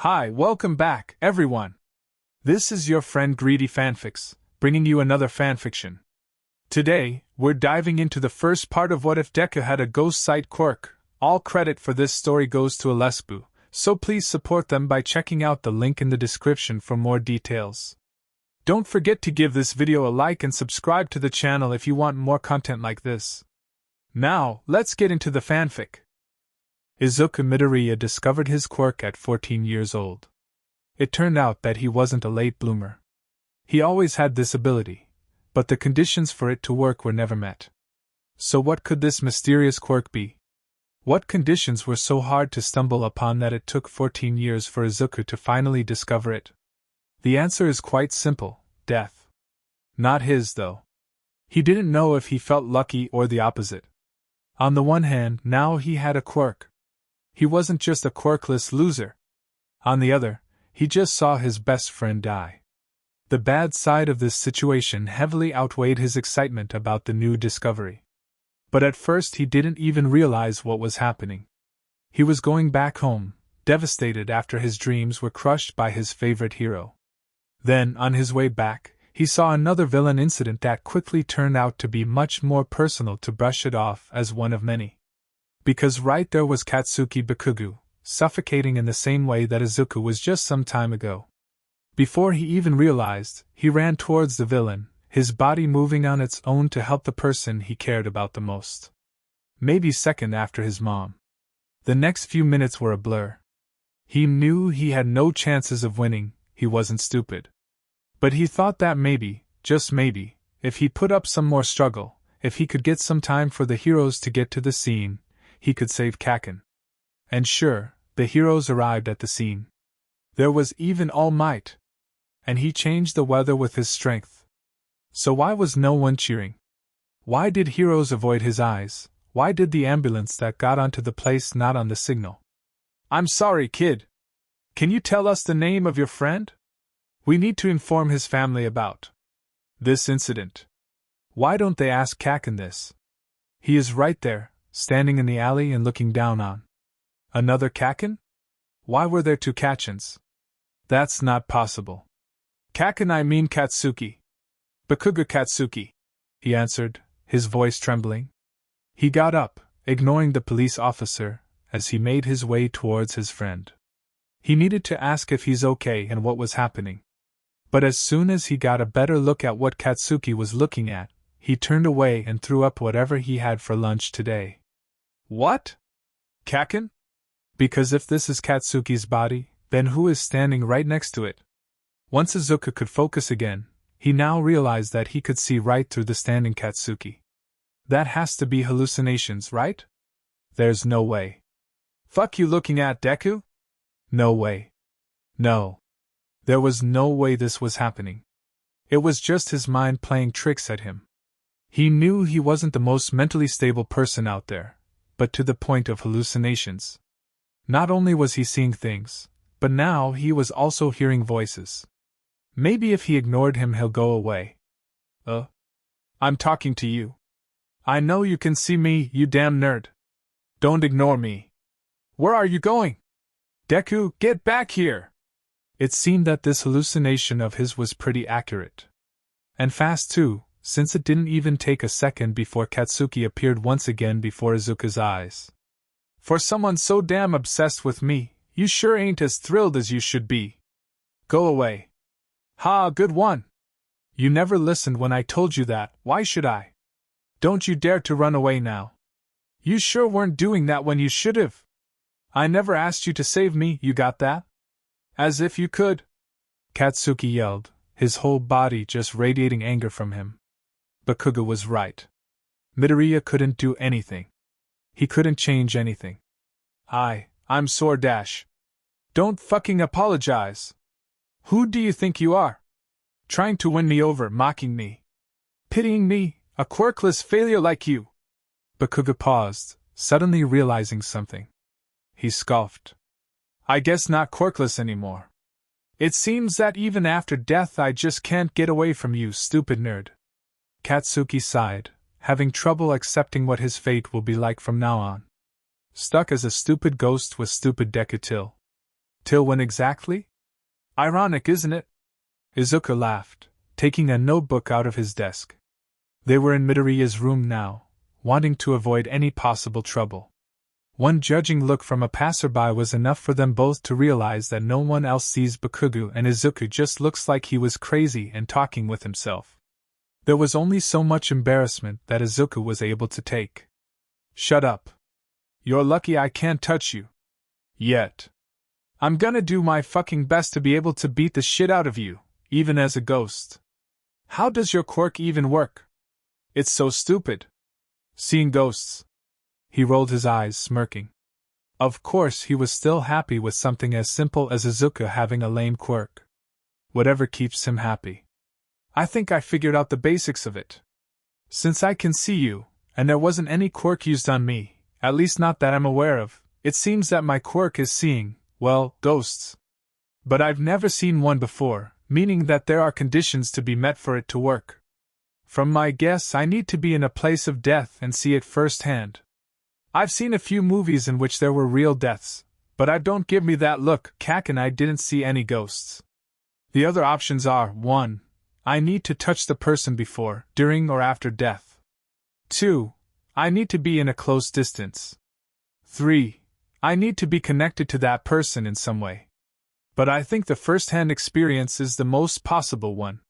Hi, welcome back, everyone. This is your friend Greedy Fanfics, bringing you another fanfiction. Today, we're diving into the first part of What If Deku Had a Ghost Site Quirk. All credit for this story goes to ᴅᴜᴜ, so please support them by checking out the link in the description for more details. Don't forget to give this video a like and subscribe to the channel if you want more content like this. Now, let's get into the fanfic. Izuku Midoriya discovered his quirk at 14 years old. It turned out that he wasn't a late bloomer. He always had this ability, but the conditions for it to work were never met. So what could this mysterious quirk be? What conditions were so hard to stumble upon that it took 14 years for Izuku to finally discover it? The answer is quite simple: death. Not his, though. He didn't know if he felt lucky or the opposite. On the one hand, now he had a quirk. He wasn't just a quirkless loser. On the other, he just saw his best friend die. The bad side of this situation heavily outweighed his excitement about the new discovery. But at first he didn't even realize what was happening. He was going back home, devastated after his dreams were crushed by his favorite hero. Then, on his way back, he saw another villain incident that quickly turned out to be much more personal to brush it off as one of many. Because right there was Katsuki Bakugou, suffocating in the same way that Izuku was just some time ago. Before he even realized, he ran towards the villain, his body moving on its own to help the person he cared about the most. Maybe second after his mom. The next few minutes were a blur. He knew he had no chances of winning. He wasn't stupid. But he thought that maybe, just maybe, if he put up some more struggle, if he could get some time for the heroes to get to the scene, he could save Kacchan. And sure, the heroes arrived at the scene. There was even All Might. And he changed the weather with his strength. So why was no one cheering? Why did heroes avoid his eyes? Why did the ambulance that got onto the place not on the signal? "I'm sorry, kid. Can you tell us the name of your friend? We need to inform his family about this incident." Why don't they ask Kacchan this? He is right there, standing in the alley and looking down on another Kacchan? Why were there two Kacchan's? That's not possible. "Kacchan, I mean Katsuki. Bakugou Katsuki," he answered, his voice trembling. He got up, ignoring the police officer, as he made his way towards his friend. He needed to ask if he's okay and what was happening. But as soon as he got a better look at what Katsuki was looking at, he turned away and threw up whatever he had for lunch today. What? Kacchan? Because if this is Katsuki's body, then who is standing right next to it? Once Izuku could focus again, he now realized that he could see right through the standing Katsuki. That has to be hallucinations, right? There's no way. "Fuck you looking at, Deku?" No way. No. There was no way this was happening. It was just his mind playing tricks at him. He knew he wasn't the most mentally stable person out there, but to the point of hallucinations. Not only was he seeing things, but now he was also hearing voices. Maybe if he ignored him he'll go away. I'm talking to you. I know you can see me, you damn nerd. Don't ignore me. Where are you going? Deku, get back here! It seemed that this hallucination of his was pretty accurate. And fast too, since it didn't even take a second before Katsuki appeared once again before Izuku's eyes. "For someone so damn obsessed with me, you sure ain't as thrilled as you should be. Go away." "Ha, good one. You never listened when I told you that, why should I? Don't you dare to run away now. You sure weren't doing that when you should've. I never asked you to save me, you got that? As if you could." Katsuki yelled, his whole body just radiating anger from him. Bakugou was right. Midoriya couldn't do anything. He couldn't change anything. I'm sore dash. Don't fucking apologize. Who do you think you are? Trying to win me over, mocking me. Pitying me, a quirkless failure like you. Bakugou paused, suddenly realizing something. He scoffed. "I guess not quirkless anymore. It seems that even after death I just can't get away from you, stupid nerd." Katsuki sighed, having trouble accepting what his fate will be like from now on. Stuck as a stupid ghost with stupid Deku till Till when exactly? Ironic, isn't it? Izuku laughed, taking a notebook out of his desk. They were in Midoriya's room now, wanting to avoid any possible trouble. One judging look from a passerby was enough for them both to realize that no one else sees Bakugou and Izuku just looks like he was crazy and talking with himself. There was only so much embarrassment that Izuku was able to take. Shut up. You're lucky I can't touch you. Yet. I'm gonna do my fucking best to be able to beat the shit out of you, even as a ghost. How does your quirk even work? It's so stupid. Seeing ghosts. He rolled his eyes, smirking. Of course, he was still happy with something as simple as Izuku having a lame quirk. Whatever keeps him happy. I think I figured out the basics of it. Since I can see you, and there wasn't any quirk used on me, at least not that I'm aware of, it seems that my quirk is seeing, well, ghosts. But I've never seen one before, meaning that there are conditions to be met for it to work. From my guess, I need to be in a place of death and see it firsthand. I've seen a few movies in which there were real deaths, but don't give me that look, Kacchan. I didn't see any ghosts. The other options are, 1. I need to touch the person before, during or after death. 2. I need to be in a close distance. 3. I need to be connected to that person in some way. But I think the first-hand experience is the most possible one.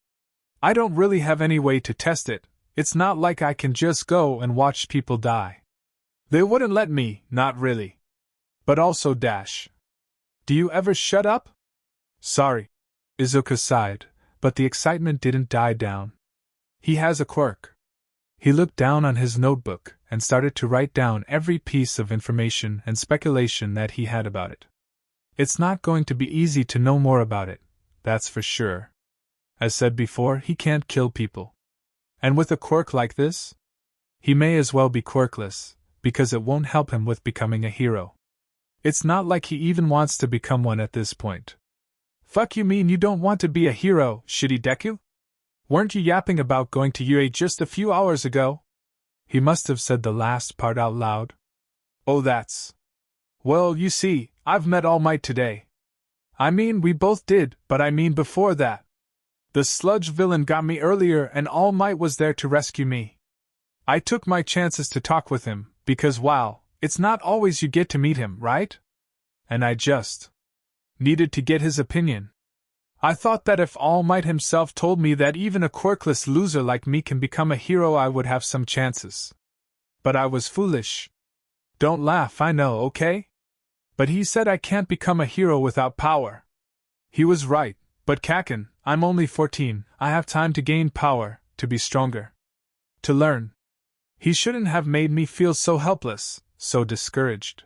I don't really have any way to test it. It's not like I can just go and watch people die. They wouldn't let me, not really. But also dash. Do you ever shut up? Sorry. Izuku sighed, but the excitement didn't die down. He has a quirk. He looked down on his notebook and started to write down every piece of information and speculation that he had about it. It's not going to be easy to know more about it, that's for sure. As said before, he can't kill people. And with a quirk like this, he may as well be quirkless, because it won't help him with becoming a hero. It's not like he even wants to become one at this point. Fuck, you mean you don't want to be a hero, shitty Deku? Weren't you yapping about going to UA just a few hours ago? He must have said the last part out loud. Oh, that's... Well, you see, I've met All Might today. I mean, we both did, but I mean before that. The sludge villain got me earlier and All Might was there to rescue me. I took my chances to talk with him, because wow, it's not always you get to meet him, right? And I just needed to get his opinion. I thought that if All Might himself told me that even a quirkless loser like me can become a hero, I would have some chances. But I was foolish. Don't laugh, I know, okay? But he said I can't become a hero without power. He was right, but Kacchan, I'm only 14, I have time to gain power, to be stronger. To learn. He shouldn't have made me feel so helpless, so discouraged.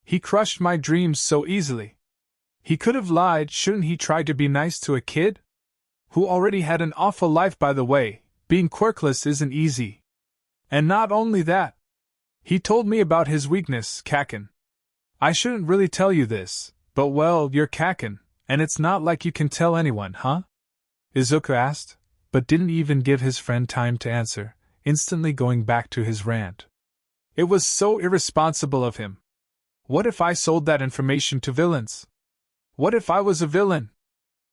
He crushed my dreams so easily. He could have lied. Shouldn't he try to be nice to a kid? Who already had an awful life, by the way. Being quirkless isn't easy. And not only that. He told me about his weakness, Kacchan. I shouldn't really tell you this, but well, you're Kacchan, and it's not like you can tell anyone, huh? Izuku asked, but didn't even give his friend time to answer, instantly going back to his rant. It was so irresponsible of him. What if I sold that information to villains? What if I was a villain?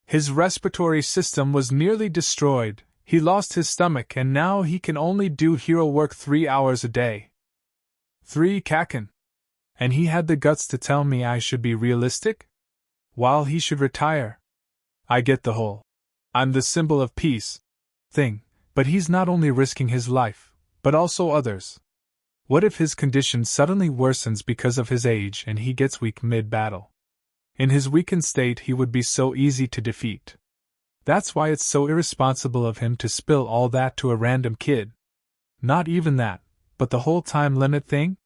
His respiratory system was nearly destroyed, he lost his stomach, and now he can only do hero work 3 hours a day. 3, Kacchan. And he had the guts to tell me I should be realistic? While he should retire. I get the whole "I'm the symbol of peace" thing, but he's not only risking his life, but also others. What if his condition suddenly worsens because of his age and he gets weak mid-battle? In his weakened state, he would be so easy to defeat. That's why it's so irresponsible of him to spill all that to a random kid. Not even that, but the whole time limit thing?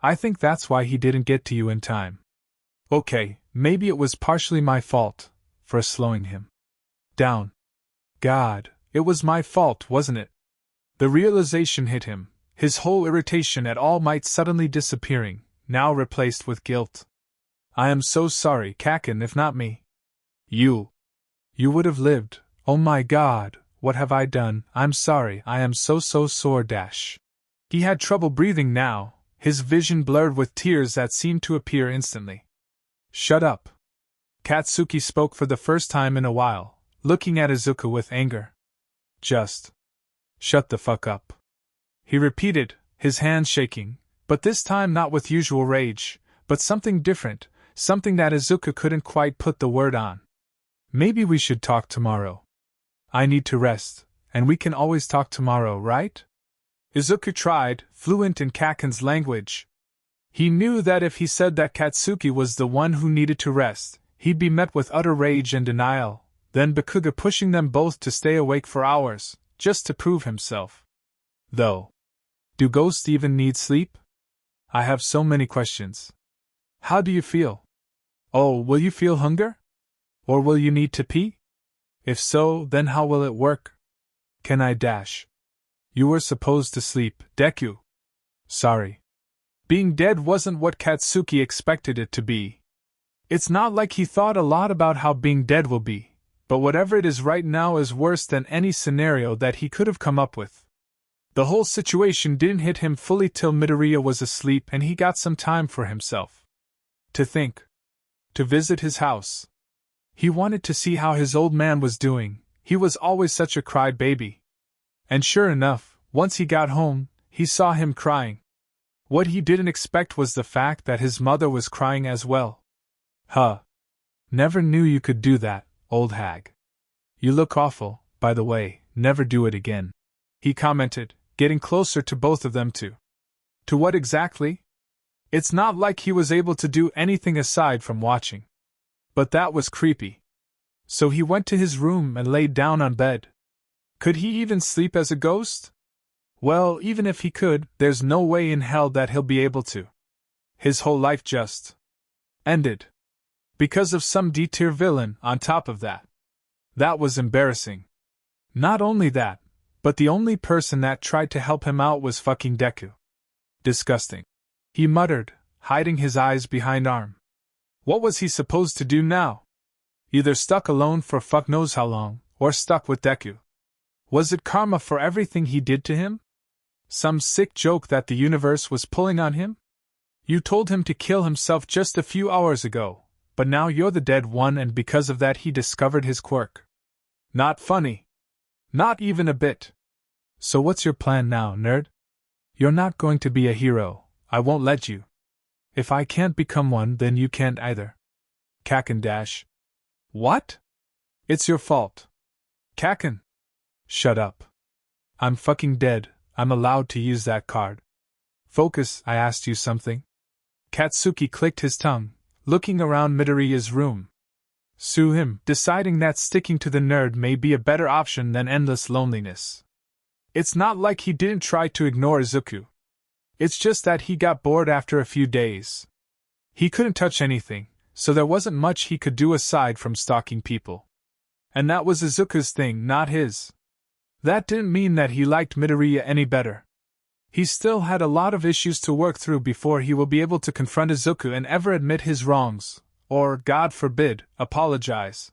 I think that's why he didn't get to you in time. Okay, maybe it was partially my fault for slowing him down. God, it was my fault, wasn't it? The realization hit him, his whole irritation at All Might suddenly disappearing, now replaced with guilt. I am so sorry, Kacchan, if not me. You would have lived. Oh my God, what have I done? I'm sorry, I am so sore. He had trouble breathing now, his vision blurred with tears that seemed to appear instantly. Shut up. Katsuki spoke for the first time in a while, looking at Izuku with anger. Just shut the fuck up, he repeated, his hands shaking, but this time not with usual rage, but something different, something that Izuku couldn't quite put the word on. Maybe we should talk tomorrow. I need to rest, and we can always talk tomorrow, right? Izuku tried, fluent in Kacchan's language. He knew that if he said that Katsuki was the one who needed to rest, he'd be met with utter rage and denial, then Bakugou pushing them both to stay awake for hours, just to prove himself. Though, do ghosts even need sleep? I have so many questions. How do you feel? Oh, will you feel hunger? Or will you need to pee? If so, then how will it work? Can I dash? You were supposed to sleep, Deku. Sorry. Being dead wasn't what Katsuki expected it to be. It's not like he thought a lot about how being dead will be, but whatever it is right now is worse than any scenario that he could have come up with. The whole situation didn't hit him fully till Midoriya was asleep and he got some time for himself. To think. To visit his house. He wanted to see how his old man was doing, he was always such a crybaby. And sure enough, once he got home, he saw him crying. What he didn't expect was the fact that his mother was crying as well. Huh. Never knew you could do that, old hag. You look awful, by the way, never do it again, he commented, getting closer to both of them too. To what exactly? It's not like he was able to do anything aside from watching. But that was creepy. So he went to his room and laid down on bed. Could he even sleep as a ghost? Well, even if he could, there's no way in hell that he'll be able to. His whole life just ended. Because of some D-tier villain on top of that. That was embarrassing. Not only that, but the only person that tried to help him out was fucking Deku. Disgusting. He muttered, hiding his eyes behind arm. What was he supposed to do now? Either stuck alone for fuck knows how long, or stuck with Deku. Was it karma for everything he did to him? Some sick joke that the universe was pulling on him? You told him to kill himself just a few hours ago, but now you're the dead one and because of that he discovered his quirk. Not funny. Not even a bit. So what's your plan now, nerd? You're not going to be a hero, I won't let you. If I can't become one, then you can't either. Kacchan dash. What? It's your fault. Kacchan. Shut up. I'm fucking dead, I'm allowed to use that card. Focus, I asked you something. Katsuki clicked his tongue, looking around Midoriya's room. Sue him, deciding that sticking to the nerd may be a better option than endless loneliness. It's not like he didn't try to ignore Izuku. It's just that he got bored after a few days. He couldn't touch anything, so there wasn't much he could do aside from stalking people. And that was Izuku's thing, not his. That didn't mean that he liked Midoriya any better. He still had a lot of issues to work through before he will be able to confront Izuku and ever admit his wrongs, or, God forbid, apologize.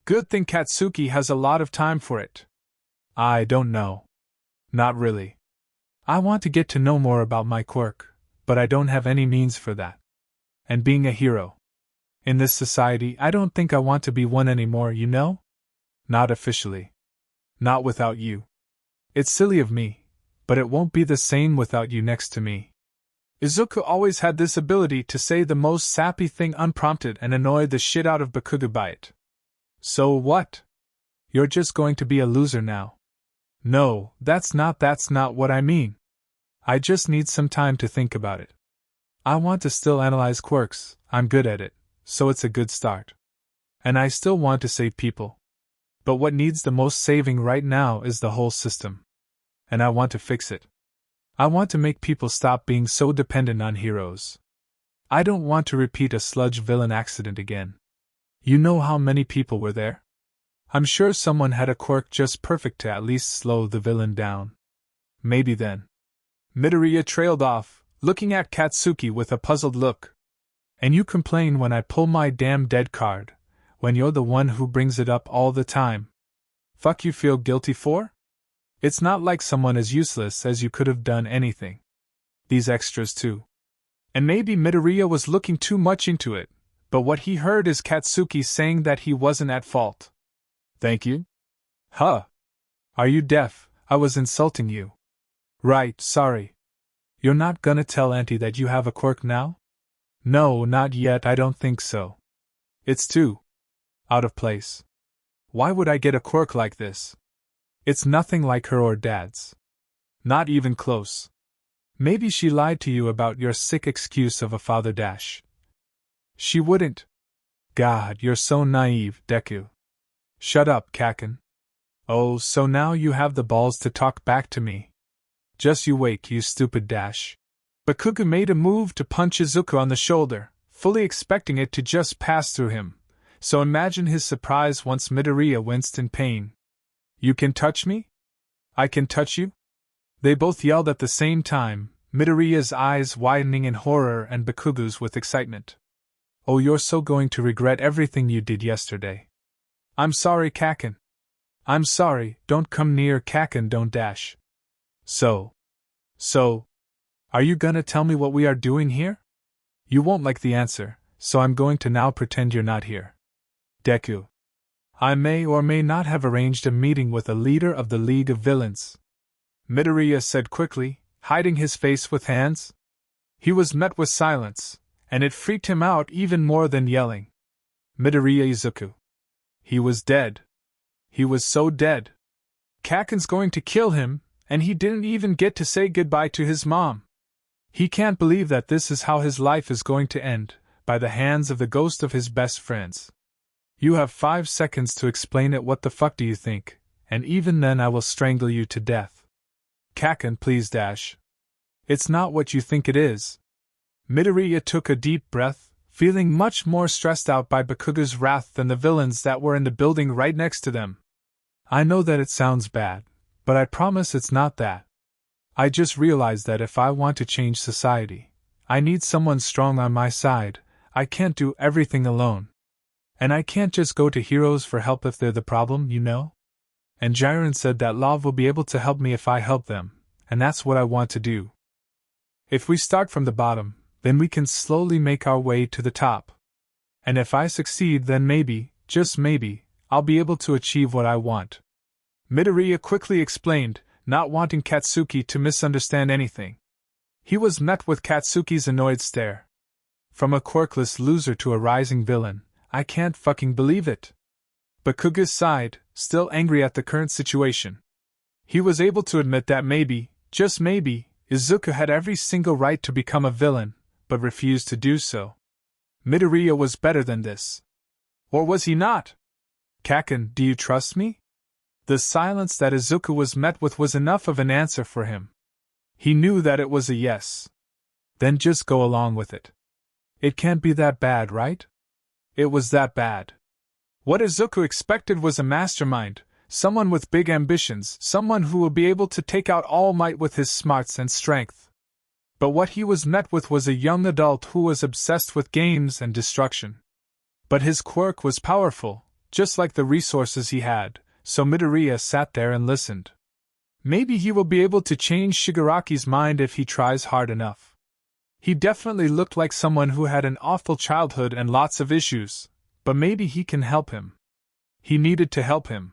Good thing Katsuki has a lot of time for it. I don't know. Not really. I want to get to know more about my quirk, but I don't have any means for that. And being a hero. In this society, I don't think I want to be one anymore, you know? Not officially. Not without you. It's silly of me, but it won't be the same without you next to me. Izuku always had this ability to say the most sappy thing unprompted and annoy the shit out of Bakugou by it. So what? You're just going to be a loser now. No, that's not what I mean. I just need some time to think about it. I want to still analyze quirks, I'm good at it, so it's a good start. And I still want to save people. But what needs the most saving right now is the whole system. And I want to fix it. I want to make people stop being so dependent on heroes. I don't want to repeat a sludge villain accident again. You know how many people were there? I'm sure someone had a quirk just perfect to at least slow the villain down. Maybe then. Midoriya trailed off, looking at Katsuki with a puzzled look. And you complain when I pull my damn dead card, when you're the one who brings it up all the time. Fuck you feel guilty for? It's not like someone as useless as you could have done anything. These extras too. And maybe Midoriya was looking too much into it, but what he heard is Katsuki saying that he wasn't at fault. Thank you? Huh? Are you deaf? I was insulting you. Right, sorry. You're not gonna tell Auntie that you have a quirk now? No, not yet, I don't think so. It's too out of place. Why would I get a quirk like this? It's nothing like her or Dad's. Not even close. Maybe she lied to you about your sick excuse of a father dash. She wouldn't. God, you're so naive, Deku. Shut up, Kacchan. Oh, so now you have the balls to talk back to me. Just you wait, you stupid dash. Bakugou made a move to punch Izuku on the shoulder, fully expecting it to just pass through him. So imagine his surprise once Midoriya winced in pain. You can touch me? I can touch you? They both yelled at the same time, Midoriya's eyes widening in horror and Bakugou's with excitement. Oh, you're so going to regret everything you did yesterday. I'm sorry, Kacchan. I'm sorry, don't come near Kacchan, don't dash. So, are you gonna tell me what we are doing here? You won't like the answer, so I'm going to now pretend you're not here. Deku. I may or may not have arranged a meeting with a leader of the League of Villains. Midoriya said quickly, hiding his face with hands. He was met with silence, and it freaked him out even more than yelling. Midoriya Izuku. He was dead. He was so dead. Kacchan's going to kill him, and he didn't even get to say goodbye to his mom. He can't believe that this is how his life is going to end, by the hands of the ghost of his best friends. You have 5 seconds to explain it. What the fuck do you think? And even then I will strangle you to death. Kacchan, please dash. It's not what you think it is. Midoriya took a deep breath, feeling much more stressed out by Bakugou's wrath than the villains that were in the building right next to them. I know that it sounds bad, but I promise it's not that. I just realized that if I want to change society, I need someone strong on my side. I can't do everything alone. And I can't just go to heroes for help if they're the problem, you know? And Jiren said that love will be able to help me if I help them, and that's what I want to do. If we start from the bottom, then we can slowly make our way to the top. And if I succeed, then maybe, just maybe, I'll be able to achieve what I want. Midoriya quickly explained, not wanting Katsuki to misunderstand anything. He was met with Katsuki's annoyed stare. From a quirkless loser to a rising villain, I can't fucking believe it. Bakugou sighed, still angry at the current situation. He was able to admit that maybe, just maybe, Izuku had every single right to become a villain, but refused to do so. Midoriya was better than this. Or was he not? Kacchan, do you trust me? The silence that Izuku was met with was enough of an answer for him. He knew that it was a yes. Then just go along with it. It can't be that bad, right? It was that bad. What Izuku expected was a mastermind, someone with big ambitions, someone who will be able to take out All Might with his smarts and strength. But what he was met with was a young adult who was obsessed with games and destruction. But his quirk was powerful, just like the resources he had, so Midoriya sat there and listened. Maybe he will be able to change Shigaraki's mind if he tries hard enough. He definitely looked like someone who had an awful childhood and lots of issues, but maybe he can help him. He needed to help him.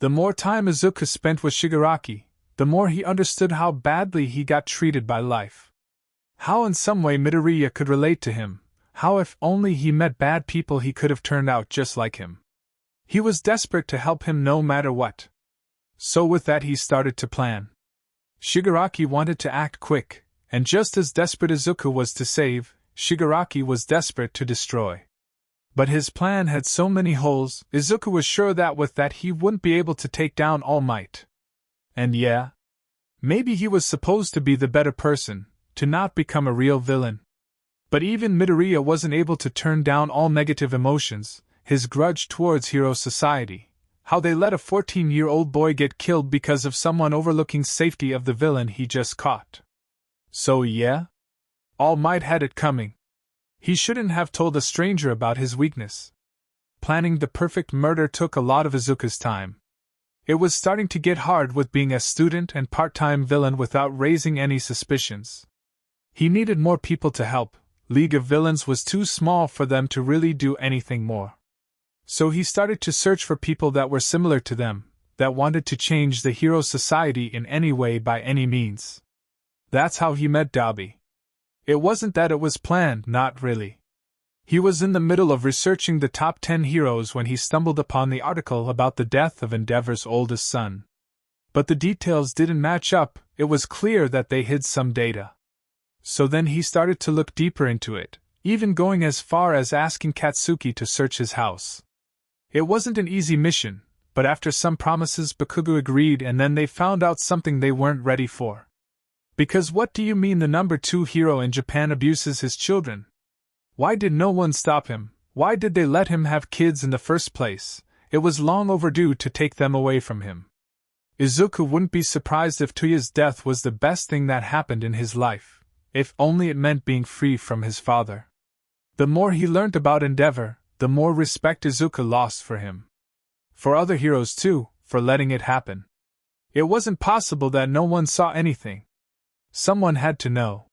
The more time Izuku spent with Shigaraki, the more he understood how badly he got treated by life. How in some way Midoriya could relate to him, how if only he met bad people he could have turned out just like him. He was desperate to help him no matter what. So with that he started to plan. Shigaraki wanted to act quick, and just as desperate Izuku was to save, Shigaraki was desperate to destroy. But his plan had so many holes, Izuku was sure that with that he wouldn't be able to take down All Might. And yeah, maybe he was supposed to be the better person, to not become a real villain. But even Midoriya wasn't able to turn down all negative emotions, his grudge towards hero society, how they let a 14-year-old boy get killed because of someone overlooking safety of the villain he just caught. So yeah, All Might had it coming. He shouldn't have told a stranger about his weakness. Planning the perfect murder took a lot of Izuku's time. It was starting to get hard with being a student and part-time villain without raising any suspicions. He needed more people to help, League of Villains was too small for them to really do anything more. So he started to search for people that were similar to them, that wanted to change the hero society in any way by any means. That's how he met Dabi. It wasn't that it was planned, not really. He was in the middle of researching the top 10 heroes when he stumbled upon the article about the death of Endeavor's oldest son. But the details didn't match up, it was clear that they hid some data. So then he started to look deeper into it, even going as far as asking Katsuki to search his house. It wasn't an easy mission, but after some promises Bakugou agreed, and then they found out something they weren't ready for. Because what do you mean the number 2 hero in Japan abuses his children? Why did no one stop him? Why did they let him have kids in the first place? It was long overdue to take them away from him. Izuku wouldn't be surprised if Toya's death was the best thing that happened in his life, if only it meant being free from his father. The more he learned about Endeavor, the more respect Izuku lost for him. For other heroes too, for letting it happen. It wasn't possible that no one saw anything. Someone had to know.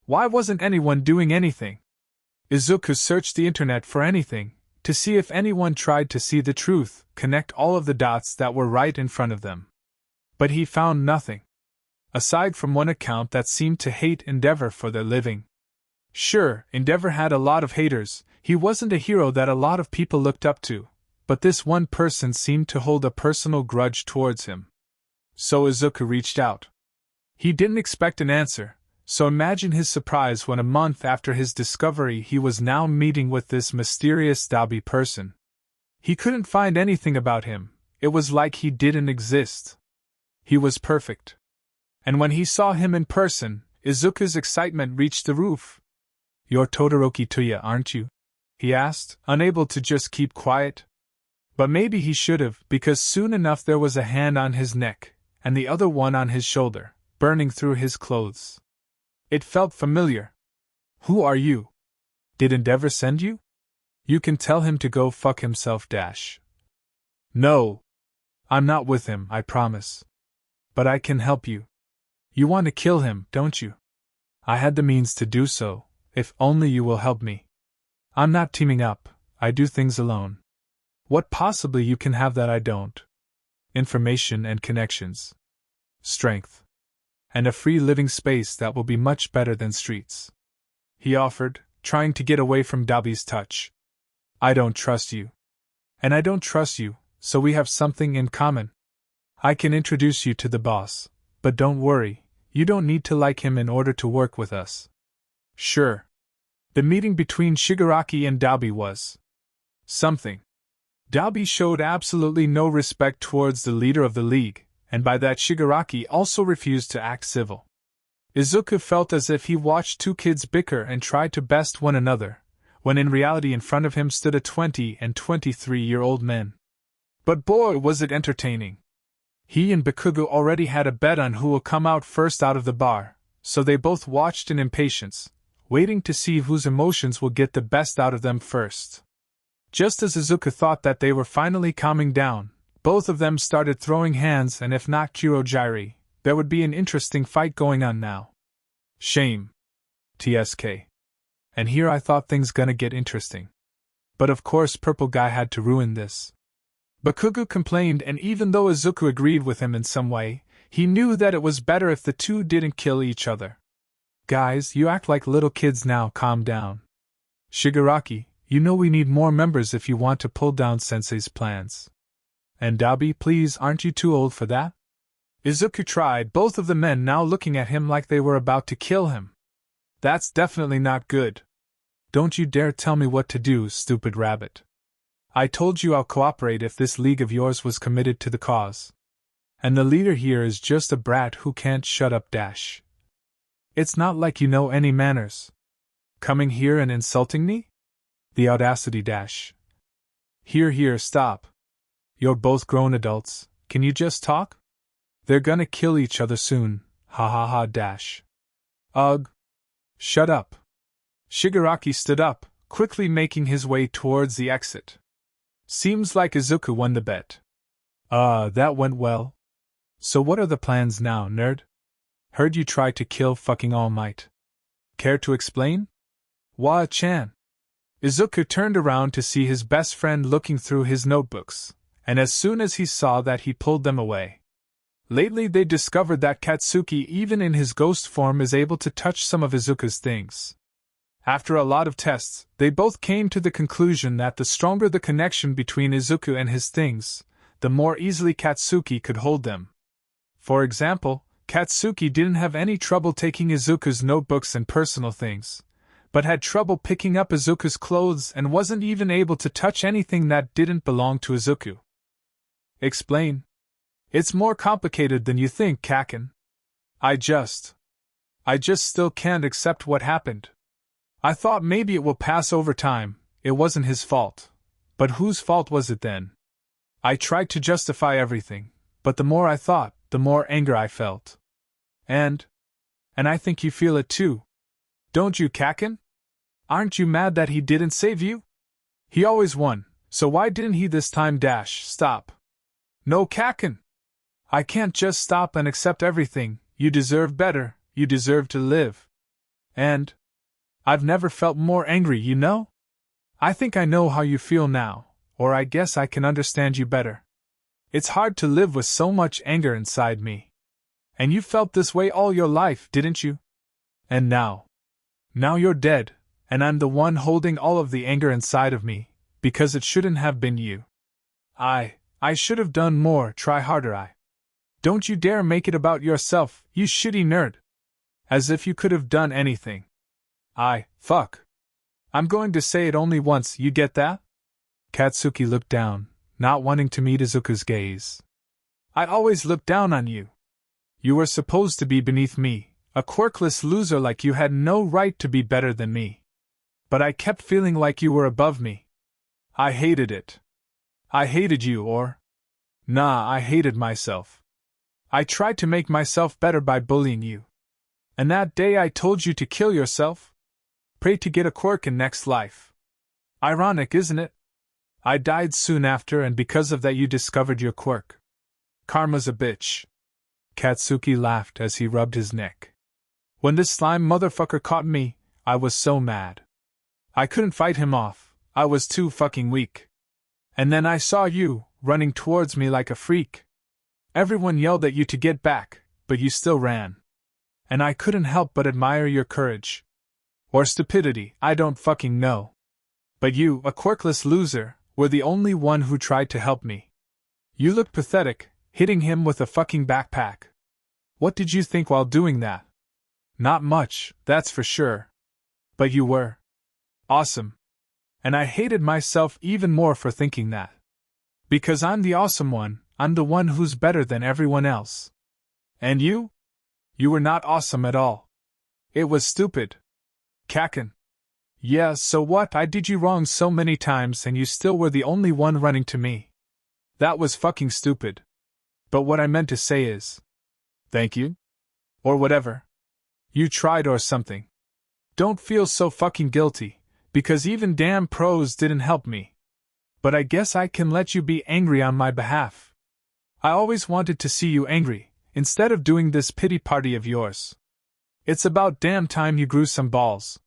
Why wasn't anyone doing anything? Izuku searched the internet for anything, to see if anyone tried to see the truth, connect all of the dots that were right in front of them. But he found nothing. Aside from one account that seemed to hate Endeavor for their living. Sure, Endeavor had a lot of haters, he wasn't a hero that a lot of people looked up to, but this one person seemed to hold a personal grudge towards him. So Izuku reached out. He didn't expect an answer, so imagine his surprise when a month after his discovery he was now meeting with this mysterious Dabi person. He couldn't find anything about him, it was like he didn't exist. He was perfect. And when he saw him in person, Izuku's excitement reached the roof. "You're Todoroki Toya, aren't you?" he asked, unable to just keep quiet. But maybe he should have, because soon enough there was a hand on his neck, and the other one on his shoulder, burning through his clothes. It felt familiar. "Who are you? Did Endeavor send you? You can tell him to go fuck himself. No. I'm not with him, I promise. But I can help you. You want to kill him, don't you? I had the means to do so, if only you will help me. I'm not teaming up, I do things alone. What possibly you can have that I don't? Information and connections. Strength. And a free living space that will be much better than streets," he offered, trying to get away from Dabi's touch. "I don't trust you. And I don't trust you, so we have something in common. I can introduce you to the boss, but don't worry, you don't need to like him in order to work with us." Sure. The meeting between Shigaraki and Dabi was something. Dabi showed absolutely no respect towards the leader of the league, and by that Shigaraki also refused to act civil. Izuku felt as if he watched two kids bicker and try to best one another, when in reality in front of him stood a 20 and 23-year-old men. But boy was it entertaining. He and Bakugou already had a bet on who will come out first out of the bar, so they both watched in impatience, waiting to see whose emotions will get the best out of them first. Just as Izuku thought that they were finally calming down, both of them started throwing hands, and if not Kurogyri, there would be an interesting fight going on now. Shame. TSK. And here I thought things gonna get interesting. But of course Purple Guy had to ruin this. Bakugou complained, and even though Izuku agreed with him in some way, he knew that it was better if the two didn't kill each other. "Guys, you act like little kids now, calm down. Shigaraki, you know we need more members if you want to pull down Sensei's plans. And Dabi, please, aren't you too old for that?" Izuku tried, both of the men now looking at him like they were about to kill him. "That's definitely not good. Don't you dare tell me what to do, stupid rabbit. I told you I'll cooperate if this league of yours was committed to the cause. And the leader here is just a brat who can't shut up. It's not like you know any manners. Coming here and insulting me? The audacity. Here, stop. You're both grown adults, can you just talk? They're gonna kill each other soon, ha ha ha. Ugh. Shut up. Shigaraki stood up, quickly making his way towards the exit. Seems like Izuku won the bet. That went well. So what are the plans now, nerd? Heard you tried to kill fucking All Might. Care to explain? Wa-chan. Izuku turned around to see his best friend looking through his notebooks, and as soon as he saw that he pulled them away. Lately they discovered that Katsuki even in his ghost form is able to touch some of Izuku's things. After a lot of tests, they both came to the conclusion that the stronger the connection between Izuku and his things, the more easily Katsuki could hold them. For example, Katsuki didn't have any trouble taking Izuku's notebooks and personal things, but had trouble picking up Izuku's clothes and wasn't even able to touch anything that didn't belong to Izuku. Explain. It's more complicated than you think, Kacchan. I just still can't accept what happened. I thought maybe it will pass over time, it wasn't his fault. But whose fault was it then? I tried to justify everything, but the more I thought, the more anger I felt. And I think you feel it too. Don't you, Kacchan? Aren't you mad that he didn't save you? He always won, so why didn't he this time? Stop. No, Kacchan. I can't just stop and accept everything. You deserve better, you deserve to live. And I've never felt more angry, you know? I think I know how you feel now, or I guess I can understand you better. It's hard to live with so much anger inside me. And you felt this way all your life, didn't you? And now you're dead, and I'm the one holding all of the anger inside of me, because it shouldn't have been you. I should have done more, try harder. Don't you dare make it about yourself, you shitty nerd. As if you could have done anything. Fuck. I'm going to say it only once, you get that? Katsuki looked down, not wanting to meet Izuku's gaze. I always looked down on you. You were supposed to be beneath me, a quirkless loser like you had no right to be better than me. But I kept feeling like you were above me. I hated it. I hated you, I hated myself. I tried to make myself better by bullying you. And that day I told you to kill yourself? Pray to get a quirk in next life. Ironic, isn't it? I died soon after, and because of that you discovered your quirk. Karma's a bitch. Katsuki laughed as he rubbed his neck. When this slime motherfucker caught me, I was so mad. I couldn't fight him off, I was too fucking weak. And then I saw you, running towards me like a freak. Everyone yelled at you to get back, but you still ran. And I couldn't help but admire your courage. Or stupidity, I don't fucking know. But you, a quirkless loser, were the only one who tried to help me. You looked pathetic, hitting him with a fucking backpack. What did you think while doing that? Not much, that's for sure. But you were awesome. And I hated myself even more for thinking that. Because I'm the awesome one, I'm the one who's better than everyone else. And you? You were not awesome at all. It was stupid. Kacchan. Yeah, so what? I did you wrong so many times and you still were the only one running to me. That was fucking stupid. But what I meant to say is, thank you? Or whatever. You tried or something. Don't feel so fucking guilty, because even damn pros didn't help me. But I guess I can let you be angry on my behalf. I always wanted to see you angry, instead of doing this pity party of yours. It's about damn time you grew some balls.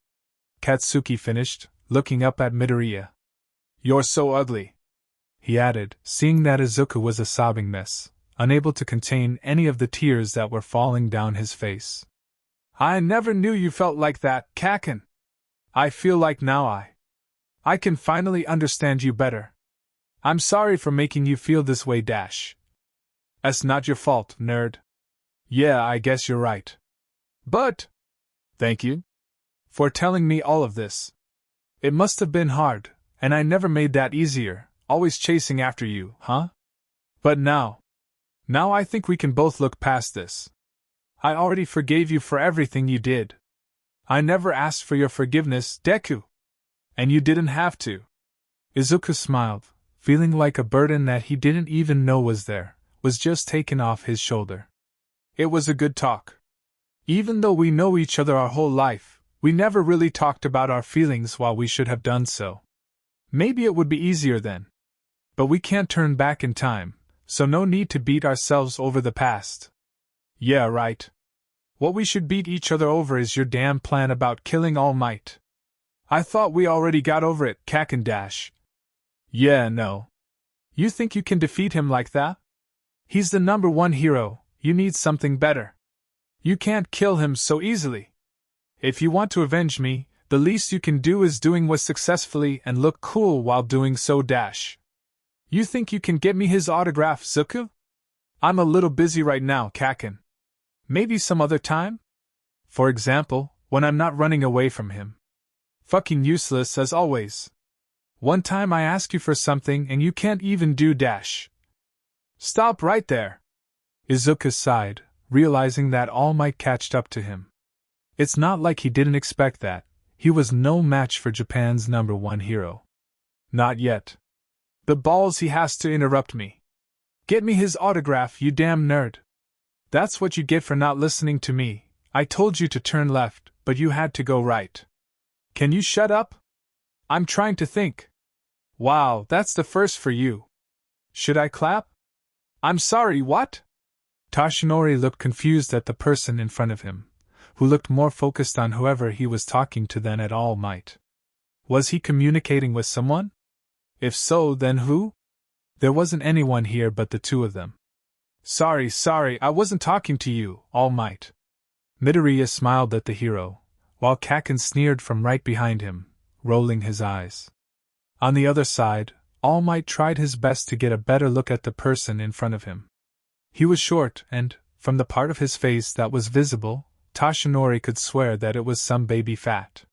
Katsuki finished, looking up at Midoriya. You're so ugly, he added, seeing that Izuku was a sobbing mess, unable to contain any of the tears that were falling down his face. I never knew you felt like that, Kacchan. I feel like now I can finally understand you better. I'm sorry for making you feel this way, That's not your fault, nerd. Yeah, I guess you're right. But thank you for telling me all of this. It must have been hard, and I never made that easier, always chasing after you, huh? But now I think we can both look past this. I already forgave you for everything you did. I never asked for your forgiveness, Deku. And you didn't have to. Izuku smiled, feeling like a burden that he didn't even know was there, was just taken off his shoulder. It was a good talk. Even though we know each other our whole life, we never really talked about our feelings while we should have done so. Maybe it would be easier then. But we can't turn back in time, so no need to beat ourselves over the past. Yeah, right. What we should beat each other over is your damn plan about killing All Might. I thought we already got over it, Kacchan dash. Yeah, no. You think you can defeat him like that? He's the #1 hero, you need something better. You can't kill him so easily. If you want to avenge me, the least you can do is doing was successfully and look cool while doing so dash. You think you can get me his autograph, Izuku? I'm a little busy right now, Kacchan. Maybe some other time? For example, when I'm not running away from him. Fucking useless as always. One time I ask you for something and you can't even do dash. Stop right there. Izuku sighed, realizing that All Might catched up to him. It's not like he didn't expect that. He was no match for Japan's #1 hero. Not yet. The balls he has to interrupt me. Get me his autograph, you damn nerd. That's what you get for not listening to me. I told you to turn left, but you had to go right. Can you shut up? I'm trying to think. Wow, that's the first for you. Should I clap? I'm sorry, what? Toshinori looked confused at the person in front of him, who looked more focused on whoever he was talking to than at All Might. Was he communicating with someone? If so, then who? There wasn't anyone here but the two of them. Sorry, I wasn't talking to you, All Might. Midoriya smiled at the hero, while Kacchan sneered from right behind him, rolling his eyes. On the other side, All Might tried his best to get a better look at the person in front of him. He was short and, from the part of his face that was visible, Toshinori could swear that it was some baby fat.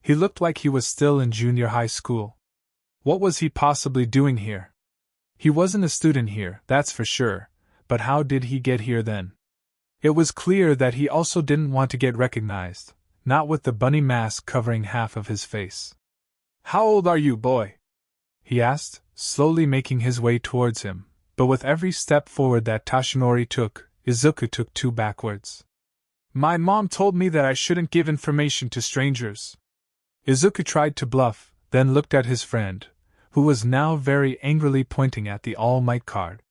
He looked like he was still in junior high school. What was he possibly doing here? He wasn't a student here, that's for sure, but how did he get here then? It was clear that he also didn't want to get recognized, not with the bunny mask covering half of his face. How old are you, boy? He asked, slowly making his way towards him, but with every step forward that Toshinori took, Izuku took 2 backwards. My mom told me that I shouldn't give information to strangers. Izuku tried to bluff, then looked at his friend, who was now very angrily pointing at the All Might card.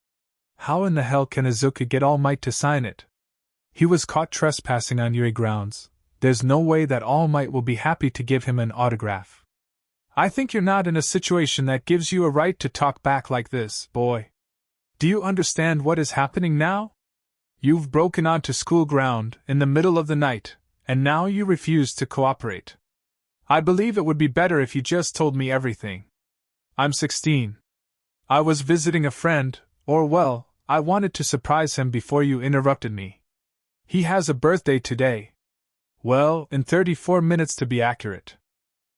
How in the hell can Izuku get All Might to sign it? He was caught trespassing on Yuri grounds. There's no way that All Might will be happy to give him an autograph. I think you're not in a situation that gives you a right to talk back like this, boy. Do you understand what is happening now? You've broken onto school ground in the middle of the night, and now you refuse to cooperate. I believe it would be better if you just told me everything. I'm 16. I was visiting a friend, or well, I wanted to surprise him before you interrupted me. He has a birthday today. Well, in 34 minutes to be accurate.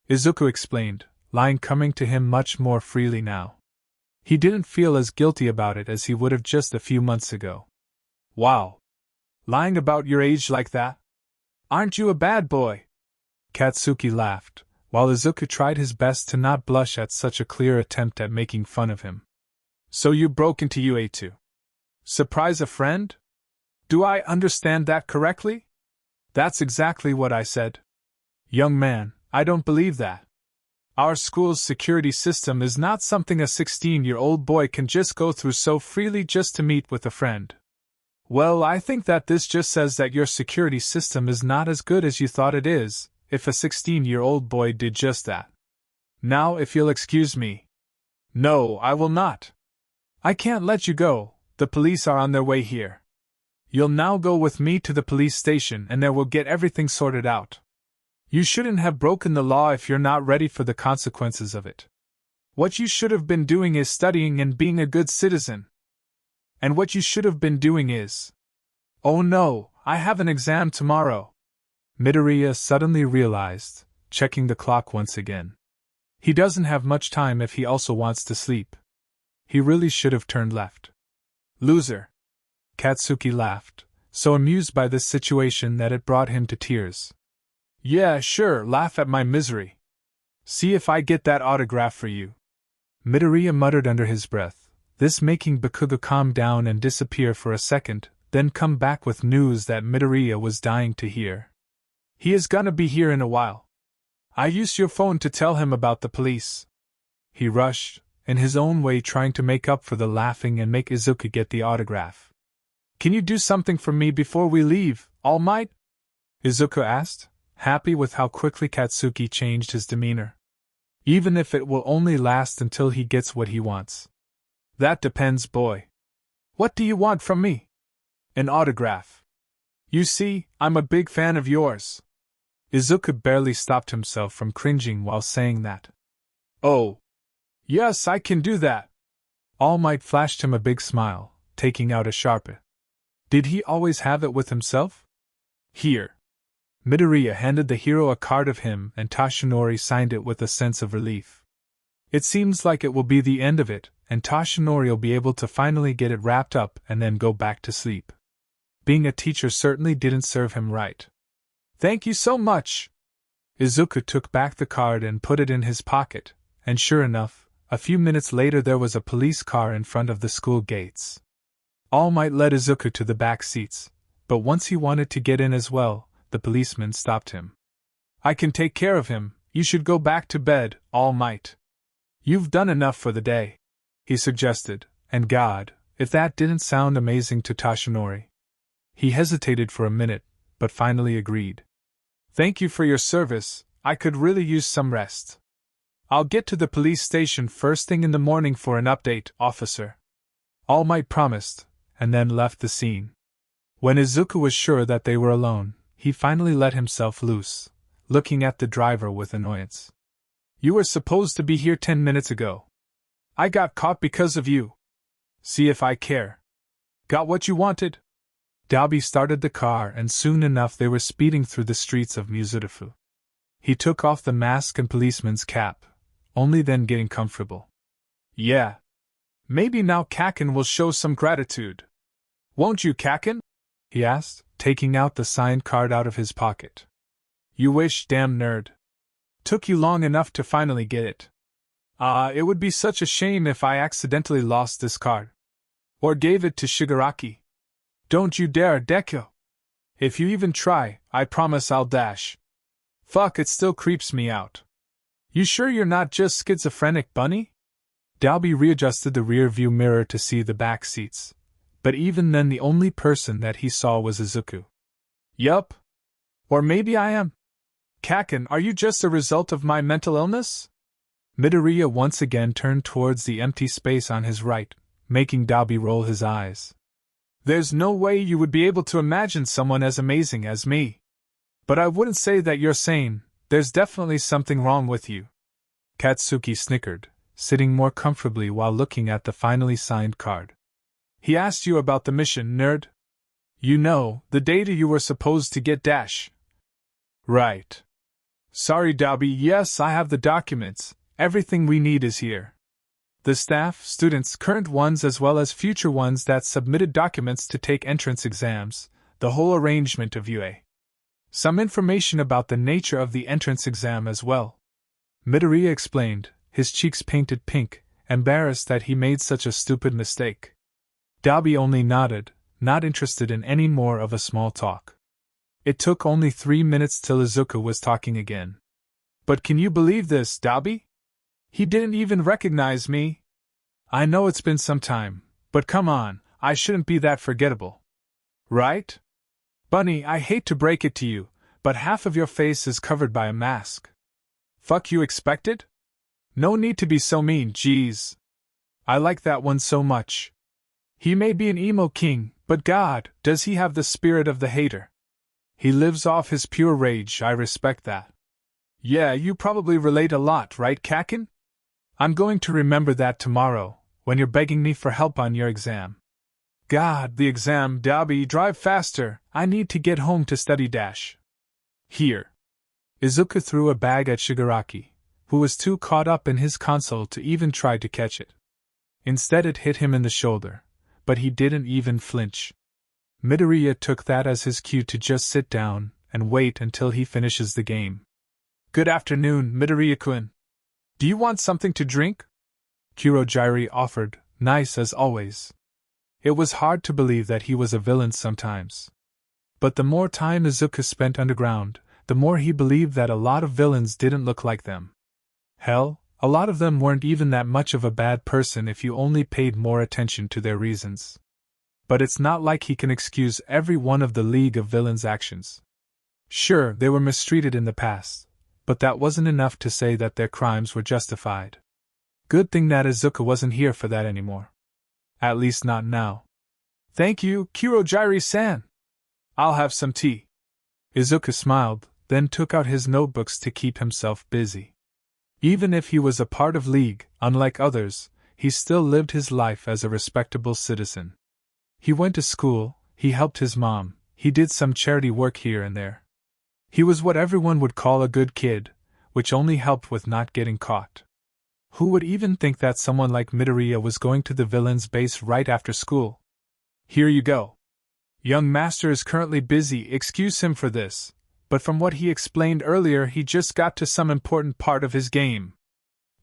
Izuku explained, lying coming to him much more freely now. He didn't feel as guilty about it as he would have just a few months ago. Wow. Lying about your age like that? Aren't you a bad boy? Katsuki laughed, while Izuku tried his best to not blush at such a clear attempt at making fun of him. So you broke into UA to surprise a friend? Do I understand that correctly? That's exactly what I said. Young man, I don't believe that. Our school's security system is not something a 16-year-old boy can just go through so freely just to meet with a friend. Well, I think that this just says that your security system is not as good as you thought it is, if a 16-year-old boy did just that. Now, if you'll excuse me. No, I will not. I can't let you go, the police are on their way here. You'll now go with me to the police station and there we'll get everything sorted out. You shouldn't have broken the law if you're not ready for the consequences of it. What you should have been doing is studying and being a good citizen. And what you should have been doing is… Oh no, I have an exam tomorrow. Midoriya suddenly realized, checking the clock once again. He doesn't have much time if he also wants to sleep. He really should have turned left. Loser. Katsuki laughed, so amused by this situation that it brought him to tears. Yeah, sure, laugh at my misery. See if I get that autograph for you. Midoriya muttered under his breath, this making Bakugou calm down and disappear for a second, then come back with news that Midoriya was dying to hear. He is gonna be here in a while. I used your phone to tell him about the police. He rushed, in his own way trying to make up for the laughing and make Izuku get the autograph. Can you do something for me before we leave, All Might? Izuku asked, happy with how quickly Katsuki changed his demeanor. Even if it will only last until he gets what he wants. That depends, boy. What do you want from me? An autograph. You see, I'm a big fan of yours. Izuku barely stopped himself from cringing while saying that. Oh. Yes, I can do that. All Might flashed him a big smile, taking out a Sharpie. Did he always have it with himself? Here. Midoriya handed the hero a card of him and Toshinori signed it with a sense of relief. It seems like it will be the end of it, and Toshinori will be able to finally get it wrapped up and then go back to sleep. Being a teacher certainly didn't serve him right. Thank you so much! Izuku took back the card and put it in his pocket, and sure enough, a few minutes later there was a police car in front of the school gates. All Might led Izuku to the back seats, but once he wanted to get in as well, the policeman stopped him. I can take care of him, you should go back to bed, All Might. You've done enough for the day, he suggested, and God, if that didn't sound amazing to Toshinori. He hesitated for a minute, but finally agreed. Thank you for your service, I could really use some rest. I'll get to the police station first thing in the morning for an update, officer. All Might promised, and then left the scene. When Izuku was sure that they were alone, he finally let himself loose, looking at the driver with annoyance. You were supposed to be here 10 minutes ago. I got caught because of you. See if I care. Got what you wanted? Dabi started the car and soon enough they were speeding through the streets of Mizurufu. He took off the mask and policeman's cap, only then getting comfortable. Yeah. Maybe now Kacchan will show some gratitude. Won't you, Kacchan? He asked, taking out the signed card out of his pocket. You wish, damn nerd. Took you long enough to finally get it. It would be such a shame if I accidentally lost this card. Or gave it to Shigaraki. Don't you dare, Deku. If you even try, I promise I'll dash. Fuck, it still creeps me out. You sure you're not just schizophrenic, bunny? Dabi readjusted the rear view mirror to see the back seats, but even then the only person that he saw was Izuku. Yup. Or maybe I am. Kacchan, are you just a result of my mental illness? Midoriya once again turned towards the empty space on his right, making Dabi roll his eyes. There's no way you would be able to imagine someone as amazing as me. But I wouldn't say that you're sane, there's definitely something wrong with you. Katsuki snickered, sitting more comfortably while looking at the finally signed card. He asked you about the mission, nerd. You know, the data you were supposed to get dash. Right. Sorry, Dabi, yes, I have the documents, everything we need is here. The staff, students, current ones as well as future ones that submitted documents to take entrance exams, the whole arrangement of UA. Some information about the nature of the entrance exam as well. Midoriya explained, his cheeks painted pink, embarrassed that he made such a stupid mistake. Dabi only nodded, not interested in any more of a small talk. It took only 3 minutes till Izuku was talking again. But can you believe this, Dabi? He didn't even recognize me. I know it's been some time, but come on, I shouldn't be that forgettable. Right? Bunny, I hate to break it to you, but half of your face is covered by a mask. Fuck you expected? No need to be so mean, jeez. I like that one so much. He may be an emo king, but God, does he have the spirit of the hater. He lives off his pure rage, I respect that. Yeah, you probably relate a lot, right, Kacchan? I'm going to remember that tomorrow, when you're begging me for help on your exam. God, the exam, Dabi, drive faster, I need to get home to study dash. Here. Izuku threw a bag at Shigaraki, who was too caught up in his console to even try to catch it. Instead it hit him in the shoulder, but he didn't even flinch. Midoriya took that as his cue to just sit down and wait until he finishes the game. Good afternoon, Midoriya-kun. Do you want something to drink? Kurohige offered, nice as always. It was hard to believe that he was a villain sometimes. But the more time Izuku spent underground, the more he believed that a lot of villains didn't look like them. Hell, a lot of them weren't even that much of a bad person if you only paid more attention to their reasons. But it's not like he can excuse every one of the League of Villains' actions. Sure, they were mistreated in the past, but that wasn't enough to say that their crimes were justified. Good thing that Izuku wasn't here for that anymore. At least not now. Thank you, Kurogyari-san. I'll have some tea. Izuku smiled, then took out his notebooks to keep himself busy. Even if he was a part of League, unlike others, he still lived his life as a respectable citizen. He went to school, he helped his mom, he did some charity work here and there. He was what everyone would call a good kid, which only helped with not getting caught. Who would even think that someone like Midoriya was going to the villain's base right after school? Here you go. Young master is currently busy, excuse him for this, but from what he explained earlier he just got to some important part of his game.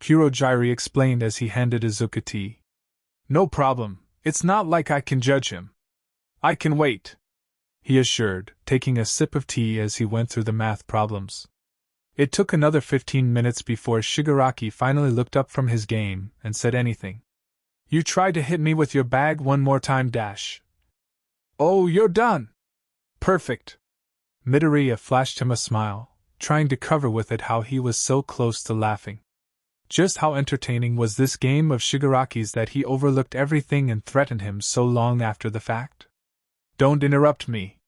Kurogyari explained as he handed Izuku tea. No problem, it's not like I can judge him. I can wait, he assured, taking a sip of tea as he went through the math problems. It took another 15 minutes before Shigaraki finally looked up from his game and said anything. You tried to hit me with your bag one more time, dash. Oh, you're done. Perfect. Midoriya flashed him a smile, trying to cover with it how he was so close to laughing. Just how entertaining was this game of Shigaraki's that he overlooked everything and threatened him so long after the fact? Don't interrupt me.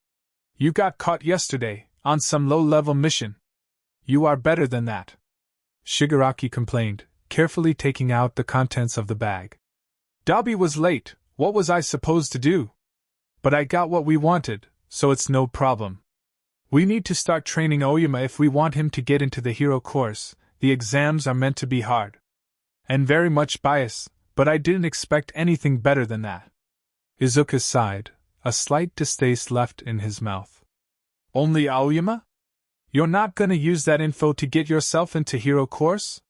You got caught yesterday, on some low-level mission. You are better than that. Shigaraki complained, carefully taking out the contents of the bag. Dabi was late, what was I supposed to do? But I got what we wanted, so it's no problem. We need to start training Oyama if we want him to get into the hero course. The exams are meant to be hard. And very much biased, but I didn't expect anything better than that. Izuku sighed, a slight distaste left in his mouth. Only Aoyama? You're not gonna use that info to get yourself into hero course?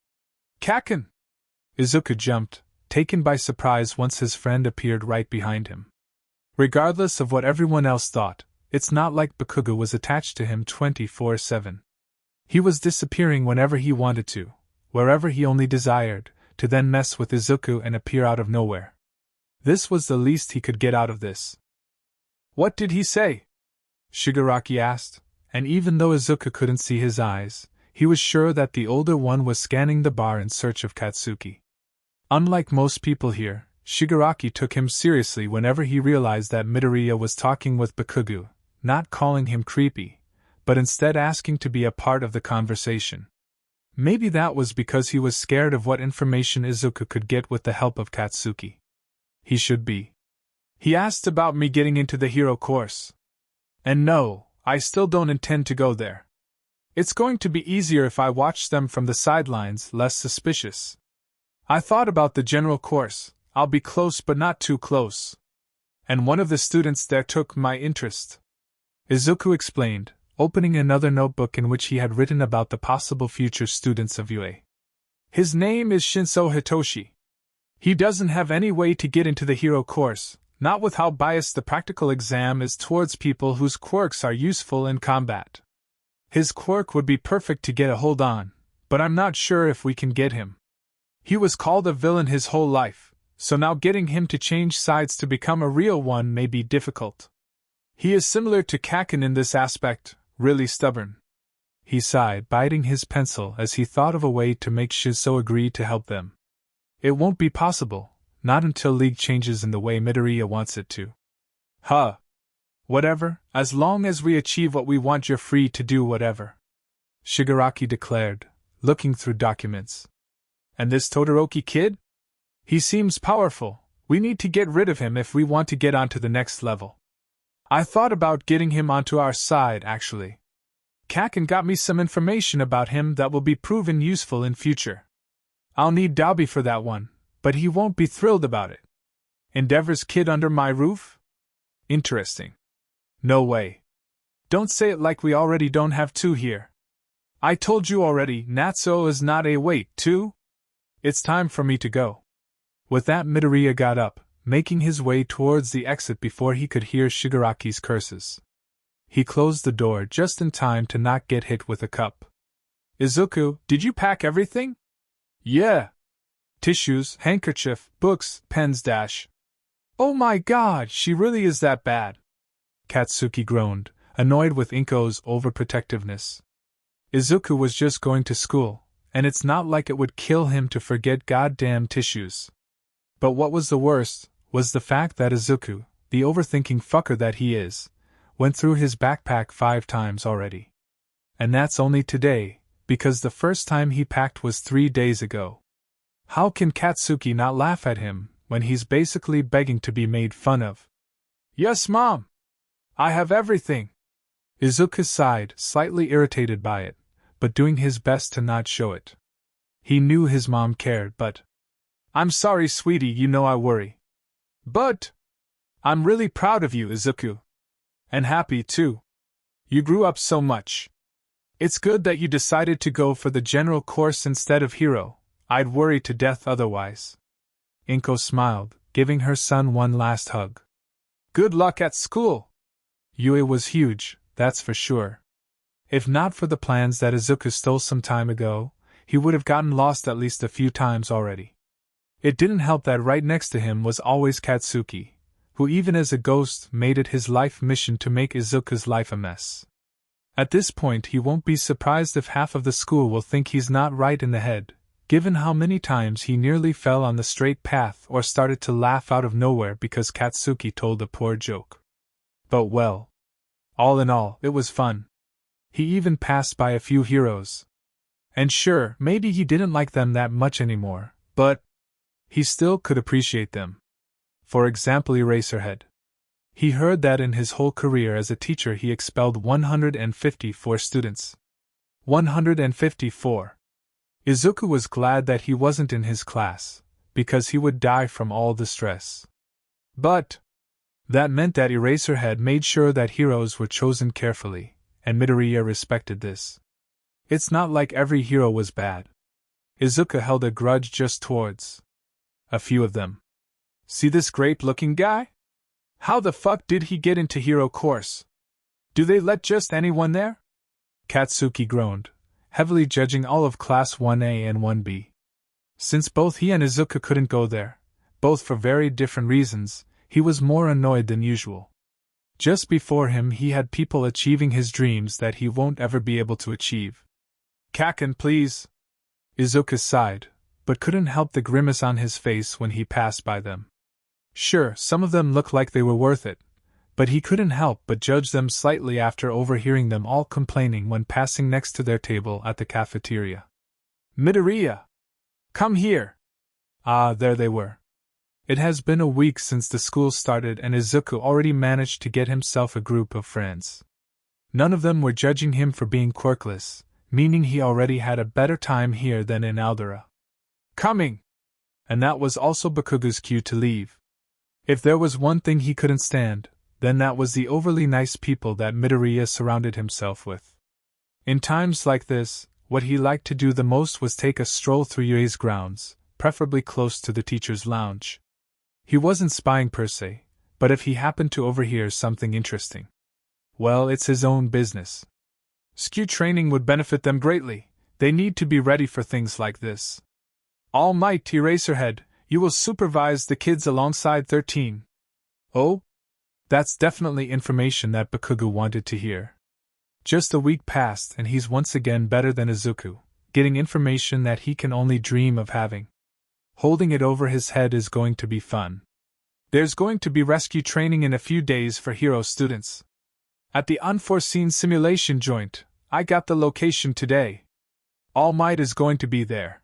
Kacchan! Izuku jumped, taken by surprise once his friend appeared right behind him. Regardless of what everyone else thought, it's not like Bakugou was attached to him 24/7. He was disappearing whenever he wanted to, wherever he only desired, to then mess with Izuku and appear out of nowhere. This was the least he could get out of this. What did he say? Shigaraki asked, and even though Izuku couldn't see his eyes, he was sure that the older one was scanning the bar in search of Katsuki. Unlike most people here, Shigaraki took him seriously whenever he realized that Midoriya was talking with Bakugou, not calling him creepy, but instead asking to be a part of the conversation. Maybe that was because he was scared of what information Izuku could get with the help of Katsuki. He should be. He asked about me getting into the hero course. And no, I still don't intend to go there. It's going to be easier if I watch them from the sidelines, less suspicious. I thought about the general course, I'll be close but not too close. And one of the students there took my interest. Izuku explained, opening another notebook in which he had written about the possible future students of UA. His name is Shinso Hitoshi. He doesn't have any way to get into the hero course, not with how biased the practical exam is towards people whose quirks are useful in combat. His quirk would be perfect to get a hold on, but I'm not sure if we can get him. He was called a villain his whole life, so now getting him to change sides to become a real one may be difficult. He is similar to Kacchan in this aspect, really stubborn. He sighed, biting his pencil as he thought of a way to make Shiso agree to help them. It won't be possible, not until League changes in the way Midoriya wants it to. Huh. Whatever, as long as we achieve what we want, you're free to do whatever. Shigaraki declared, looking through documents. And this Todoroki kid? He seems powerful. We need to get rid of him if we want to get onto the next level. I thought about getting him onto our side, actually. Kacchan got me some information about him that will be proven useful in future. I'll need Dabi for that one, but he won't be thrilled about it. Endeavor's kid under my roof? Interesting. No way. Don't say it like we already don't have two here. I told you already, Natsuo is not a wait, too? It's time for me to go. With that, Midoriya got up, making his way towards the exit before he could hear Shigaraki's curses. He closed the door just in time to not get hit with a cup. Izuku, did you pack everything? Yeah. Tissues, handkerchief, books, pens dash. Oh my god, she really is that bad. Katsuki groaned, annoyed with Inko's overprotectiveness. Izuku was just going to school, and it's not like it would kill him to forget goddamn tissues. But what was the worst was the fact that Izuku, the overthinking fucker that he is, went through his backpack 5 times already. And that's only today, because the first time he packed was 3 days ago. How can Katsuki not laugh at him when he's basically begging to be made fun of? Yes, Mom! I have everything! Izuku sighed, slightly irritated by it, but doing his best to not show it. He knew his mom cared, but... I'm sorry, sweetie, you know I worry. But... I'm really proud of you, Izuku. And happy, too. You grew up so much. It's good that you decided to go for the general course instead of hero. I'd worry to death otherwise. Inko smiled, giving her son one last hug. Good luck at school! Yue was huge, that's for sure. If not for the plans that Izuku stole some time ago, he would have gotten lost at least a few times already. It didn't help that right next to him was always Katsuki, who even as a ghost made it his life mission to make Izuku's life a mess. At this point he won't be surprised if half of the school will think he's not right in the head, given how many times he nearly fell on the straight path or started to laugh out of nowhere because Katsuki told a poor joke. But well, all in all, it was fun. He even passed by a few heroes. And sure, maybe he didn't like them that much anymore, but he still could appreciate them. For example, Eraserhead. He heard that in his whole career as a teacher he expelled 154 students. 154. Izuku was glad that he wasn't in his class, because he would die from all the stress. But that meant that Eraserhead made sure that heroes were chosen carefully, and Midoriya respected this. It's not like every hero was bad. Izuku held a grudge just towards a few of them. See this great-looking guy? How the fuck did he get into hero course? Do they let just anyone there? Katsuki groaned, heavily judging all of Class 1A and 1B. Since both he and Izuku couldn't go there, both for very different reasons, he was more annoyed than usual. Just before him he had people achieving his dreams that he won't ever be able to achieve. Kacchan, please! Izuku sighed, but couldn't help the grimace on his face when he passed by them. Sure, some of them looked like they were worth it, but he couldn't help but judge them slightly after overhearing them all complaining when passing next to their table at the cafeteria. Midoriya! Come here! Ah, there they were. It has been a week since the school started and Izuku already managed to get himself a group of friends. None of them were judging him for being quirkless, meaning he already had a better time here than in Aldera. Coming! And that was also Bakugou's cue to leave. If there was one thing he couldn't stand, then that was the overly nice people that Midoriya surrounded himself with. In times like this, what he liked to do the most was take a stroll through Yue's grounds, preferably close to the teacher's lounge. He wasn't spying per se, but if he happened to overhear something interesting, well, it's his own business. SKU training would benefit them greatly. They need to be ready for things like this. All might, Eraserhead, you will supervise the kids alongside 13. Oh? That's definitely information that Bakugou wanted to hear. Just a week passed and he's once again better than Izuku, getting information that he can only dream of having. Holding it over his head is going to be fun. There's going to be rescue training in a few days for hero students. At the unforeseen simulation joint, I got the location today. All Might is going to be there.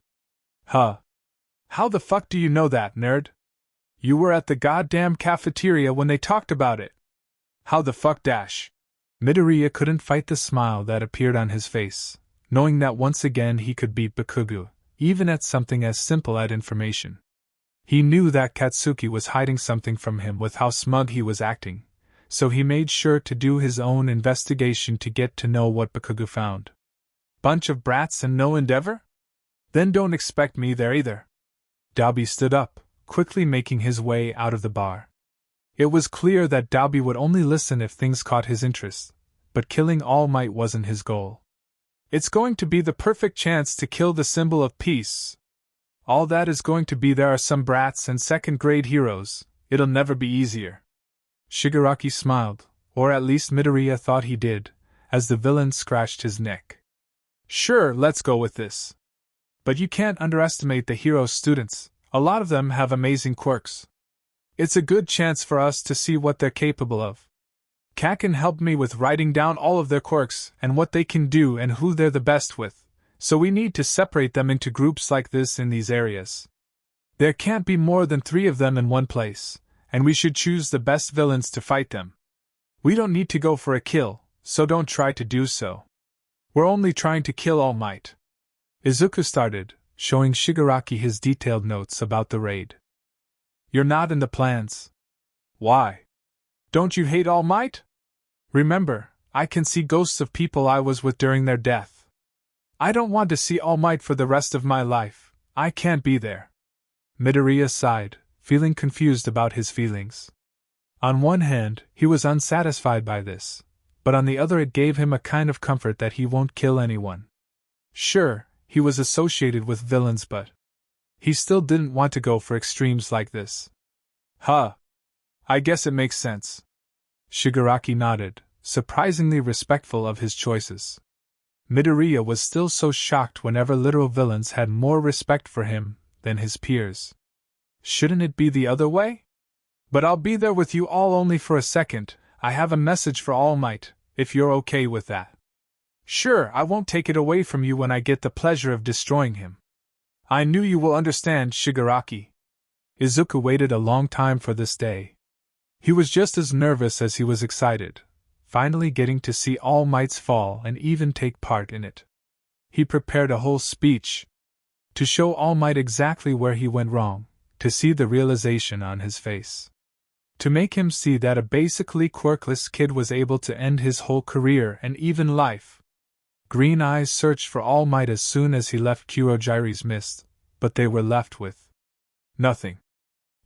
Huh. How the fuck do you know that, nerd? You were at the goddamn cafeteria when they talked about it. How the fuck dash? Midoriya couldn't fight the smile that appeared on his face, knowing that once again he could beat Bakugou, even at something as simple as information. He knew that Katsuki was hiding something from him with how smug he was acting, so he made sure to do his own investigation to get to know what Bakugou found. Bunch of brats and no endeavor? Then don't expect me there either. Dabi stood up, quickly making his way out of the bar. It was clear that Dabi would only listen if things caught his interest, but killing All Might wasn't his goal. It's going to be the perfect chance to kill the symbol of peace. All that is going to be there are some brats and second-grade heroes, it'll never be easier. Shigaraki smiled, or at least Midoriya thought he did, as the villain scratched his neck. Sure, let's go with this. But you can't underestimate the hero's students, a lot of them have amazing quirks. It's a good chance for us to see what they're capable of. Kacchan helped me with writing down all of their quirks and what they can do and who they're the best with, so we need to separate them into groups like this in these areas. There can't be more than 3 of them in one place, and we should choose the best villains to fight them. We don't need to go for a kill, so don't try to do so. We're only trying to kill All Might. Izuku started, showing Shigaraki his detailed notes about the raid. You're not in the plans. Why? Don't you hate All Might? Remember, I can see ghosts of people I was with during their death. I don't want to see All Might for the rest of my life. I can't be there. Midoriya sighed, feeling confused about his feelings. On one hand, he was unsatisfied by this, but on the other it gave him a kind of comfort that he won't kill anyone. Sure, he was associated with villains, but he still didn't want to go for extremes like this. Huh. I guess it makes sense. Shigaraki nodded, surprisingly respectful of his choices. Midoriya was still so shocked whenever literal villains had more respect for him than his peers. Shouldn't it be the other way? But I'll be there with you all only for a second. I have a message for All Might, if you're okay with that. Sure, I won't take it away from you when I get the pleasure of destroying him. I knew you will understand, Shigaraki. Izuku waited a long time for this day. He was just as nervous as he was excited, finally getting to see All Might's fall and even take part in it. He prepared a whole speech to show All Might exactly where he went wrong, to see the realization on his face. To make him see that a basically quirkless kid was able to end his whole career and even life. Green Eyes searched for All Might as soon as he left Kurogiri's mist, but they were left with nothing.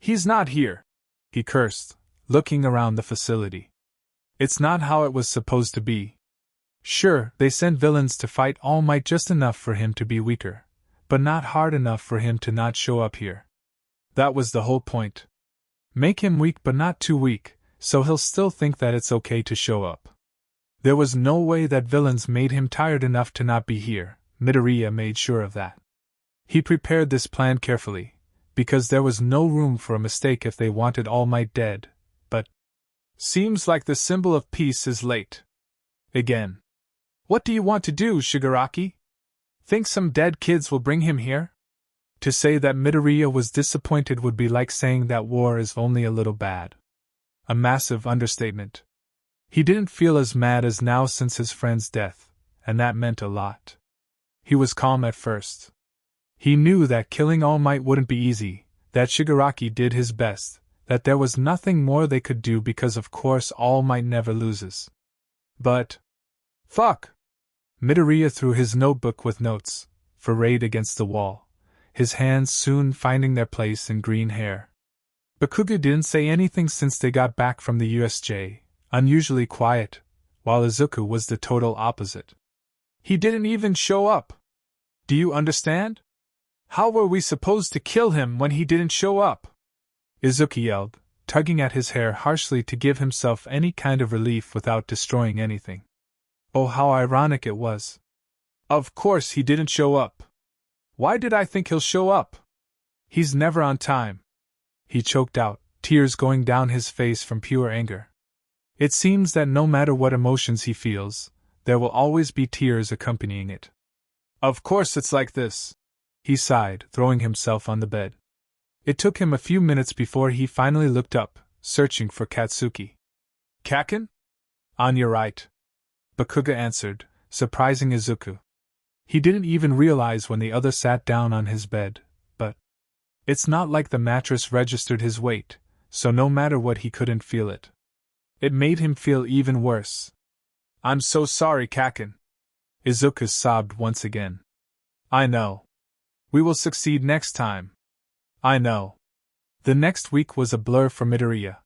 He's not here, he cursed, looking around the facility. It's not how it was supposed to be. Sure, they sent villains to fight All Might just enough for him to be weaker, but not hard enough for him to not show up here. That was the whole point. Make him weak but not too weak, so he'll still think that it's okay to show up. There was no way that villains made him tired enough to not be here. Midoriya made sure of that. He prepared this plan carefully, because there was no room for a mistake if they wanted All Might dead, but seems like the symbol of peace is late. Again. What do you want to do, Shigaraki? Think some dead kids will bring him here? To say that Midoriya was disappointed would be like saying that war is only a little bad. A massive understatement. He didn't feel as mad as now since his friend's death, and that meant a lot. He was calm at first. He knew that killing All Might wouldn't be easy, that Shigaraki did his best, that there was nothing more they could do because of course All Might never loses. But fuck! Midoriya threw his notebook with notes for raid against the wall, his hands soon finding their place in green hair. Bakugou didn't say anything since they got back from the USJ, unusually quiet, while Izuku was the total opposite. He didn't even show up. Do you understand? How were we supposed to kill him when he didn't show up? Izuku yelled, tugging at his hair harshly to give himself any kind of relief without destroying anything. Oh, how ironic it was. Of course he didn't show up. Why did I think he'll show up? He's never on time. He choked out, tears going down his face from pure anger. It seems that no matter what emotions he feels, there will always be tears accompanying it. Of course it's like this. He sighed, throwing himself on the bed. It took him a few minutes before he finally looked up, searching for Katsuki. Kacchan? On your right. Bakugou answered, surprising Izuku. He didn't even realize when the other sat down on his bed, but it's not like the mattress registered his weight, so no matter what he couldn't feel it. It made him feel even worse. I'm so sorry, Kacchan. Izuku sobbed once again. I know. We will succeed next time. I know. The next week was a blur for Midoriya.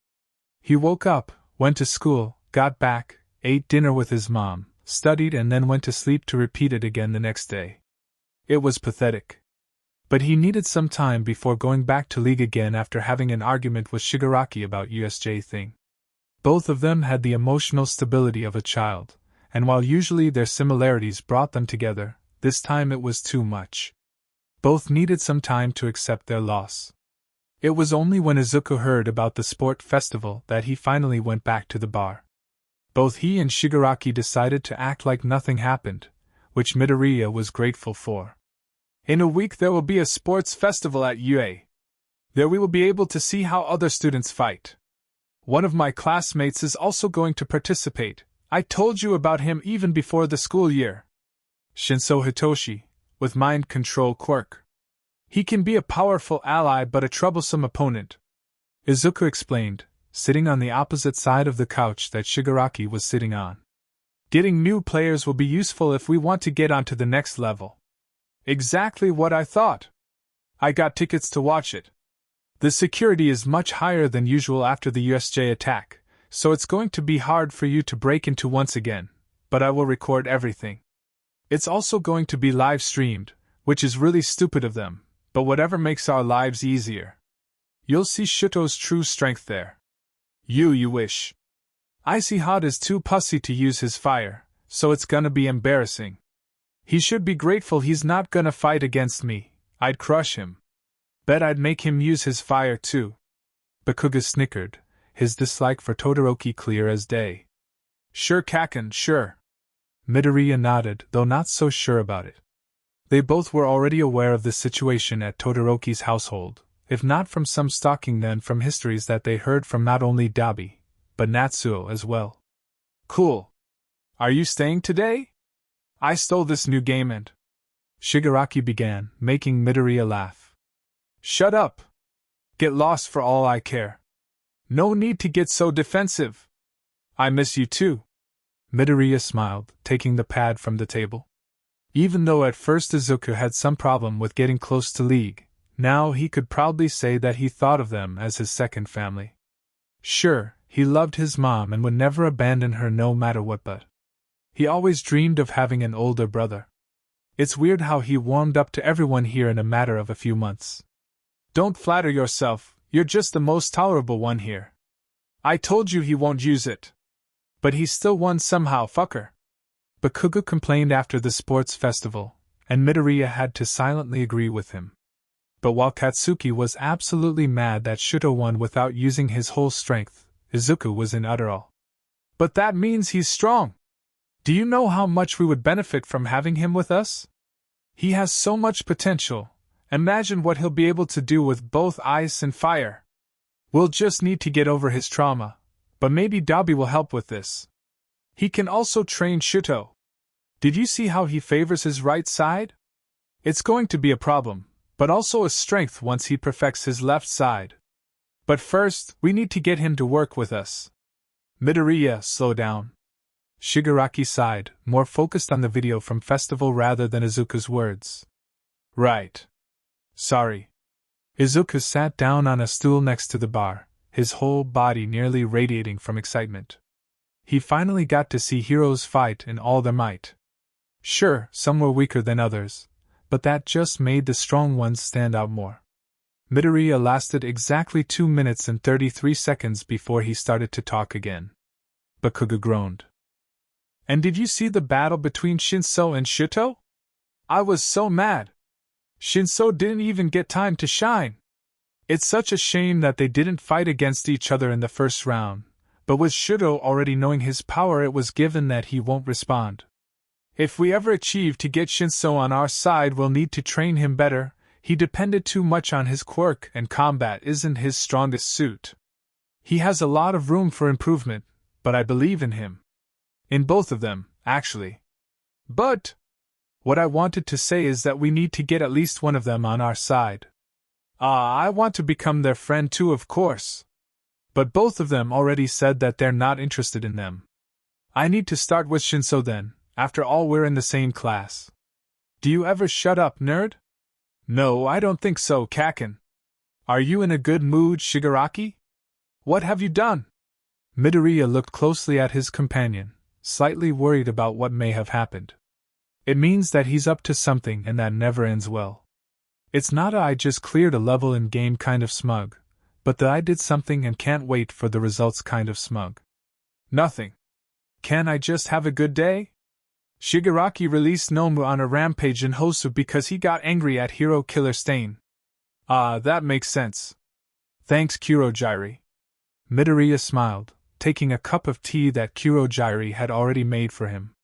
He woke up, went to school, got back, ate dinner with his mom, studied and then went to sleep to repeat it again the next day. It was pathetic. But he needed some time before going back to League again after having an argument with Shigaraki about USJ thing. Both of them had the emotional stability of a child, and while usually their similarities brought them together, this time it was too much. Both needed some time to accept their loss. It was only when Izuku heard about the sport festival that he finally went back to the bar. Both he and Shigaraki decided to act like nothing happened, which Midoriya was grateful for. In a week there will be a sports festival at UA. There we will be able to see how other students fight. One of my classmates is also going to participate. I told you about him even before the school year. Shinso Hitoshi, with mind control quirk. He can be a powerful ally but a troublesome opponent, Izuku explained, sitting on the opposite side of the couch that Shigaraki was sitting on. Getting new players will be useful if we want to get onto the next level. Exactly what I thought. I got tickets to watch it. The security is much higher than usual after the USJ attack, so it's going to be hard for you to break into once again, but I will record everything. It's also going to be live streamed, which is really stupid of them, but whatever makes our lives easier. You'll see Shuto's true strength there. You wish. Icy Hot is too pussy to use his fire, so it's gonna be embarrassing. He should be grateful he's not gonna fight against me. I'd crush him. Bet I'd make him use his fire too. Bakugou snickered, his dislike for Todoroki clear as day. Sure, Kacchan, sure. Midoriya nodded, though not so sure about it. They both were already aware of the situation at Todoroki's household, if not from some stalking then from histories that they heard from not only Dabi, but Natsuo as well. Cool. Are you staying today? I stole this new game and... Shigaraki began, making Midoriya laugh. Shut up. Get lost for all I care. No need to get so defensive. I miss you too. Midoriya smiled, taking the pad from the table. Even though at first Izuku had some problem with getting close to League, now he could proudly say that he thought of them as his second family. Sure, he loved his mom and would never abandon her no matter what, but he always dreamed of having an older brother. It's weird how he warmed up to everyone here in a matter of a few months. Don't flatter yourself, you're just the most tolerable one here. I told you he won't use it. But he still won somehow, fucker. Bakugou complained after the sports festival, and Midoriya had to silently agree with him. But while Katsuki was absolutely mad that Shuto won without using his whole strength, Izuku was in utter awe. But that means he's strong. Do you know how much we would benefit from having him with us? He has so much potential. Imagine what he'll be able to do with both ice and fire. We'll just need to get over his trauma, but maybe Dabi will help with this. He can also train Shuto. Did you see how he favors his right side? It's going to be a problem, but also a strength once he perfects his left side. But first, we need to get him to work with us. Midoriya, slow down. Shigaraki sighed, more focused on the video from Festival rather than Izuku's words. Right. Sorry. Izuku sat down on a stool next to the bar, his whole body nearly radiating from excitement. He finally got to see heroes fight in all their might. Sure, some were weaker than others, but that just made the strong ones stand out more. Midoriya lasted exactly 2 minutes and 33 seconds before he started to talk again. Bakugou groaned. And did you see the battle between Shinso and Shuto? I was so mad. Shinso didn't even get time to shine. It's such a shame that they didn't fight against each other in the first round, but with Shuto already knowing his power it was given that he won't respond. If we ever achieve to get Shinso on our side we'll need to train him better. He depended too much on his quirk and combat isn't his strongest suit. He has a lot of room for improvement, but I believe in him. In both of them, actually. But what I wanted to say is that we need to get at least one of them on our side. I want to become their friend too, of course. But both of them already said that they're not interested in them. I need to start with Shinso then, after all we're in the same class. Do you ever shut up, nerd? No, I don't think so, Kacchan. Are you in a good mood, Shigaraki? What have you done? Midoriya looked closely at his companion, slightly worried about what may have happened. It means that he's up to something and that never ends well. It's not I just cleared a level in game kind of smug, but that I did something and can't wait for the results kind of smug. Nothing. Can I just have a good day? Shigaraki released Nomu on a rampage in Hosu because he got angry at Hero Killer Stain. Ah, that makes sense. Thanks, Kurogyri. Midoriya smiled, taking a cup of tea that Kurogyri had already made for him.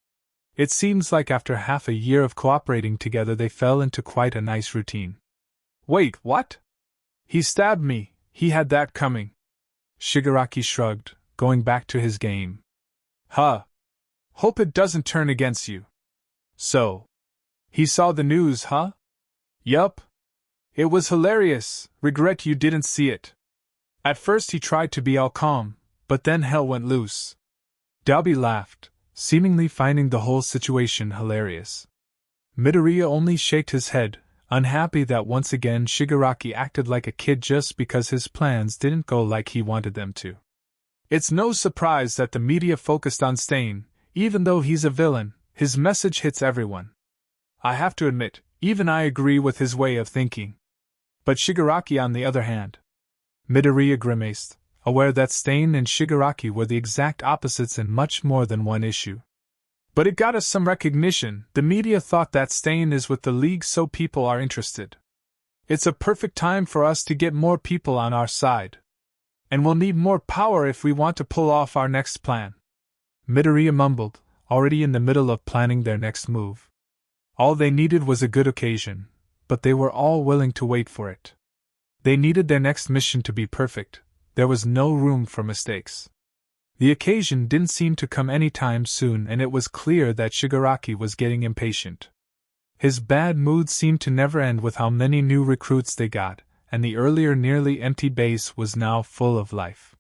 It seems like after half a year of cooperating together they fell into quite a nice routine. Wait, what? He stabbed me, he had that coming. Shigaraki shrugged, going back to his game. Huh. Hope it doesn't turn against you. So. He saw the news, huh? Yup. It was hilarious, regret you didn't see it. At first he tried to be all calm, but then hell went loose. Dabi laughed, seemingly finding the whole situation hilarious. Midoriya only shook his head, unhappy that once again Shigaraki acted like a kid just because his plans didn't go like he wanted them to. It's no surprise that the media focused on Stain. Even though he's a villain, his message hits everyone. I have to admit, even I agree with his way of thinking. But Shigaraki on the other hand. Midoriya grimaced, aware that Stain and Shigaraki were the exact opposites in much more than one issue. But it got us some recognition. The media thought that Stain is with the League, so people are interested. It's a perfect time for us to get more people on our side. And we'll need more power if we want to pull off our next plan. Midoriya mumbled, already in the middle of planning their next move. All they needed was a good occasion, but they were all willing to wait for it. They needed their next mission to be perfect. There was no room for mistakes. The occasion didn't seem to come any time soon, and it was clear that Shigaraki was getting impatient. His bad mood seemed to never end with how many new recruits they got, and the earlier nearly empty base was now full of life.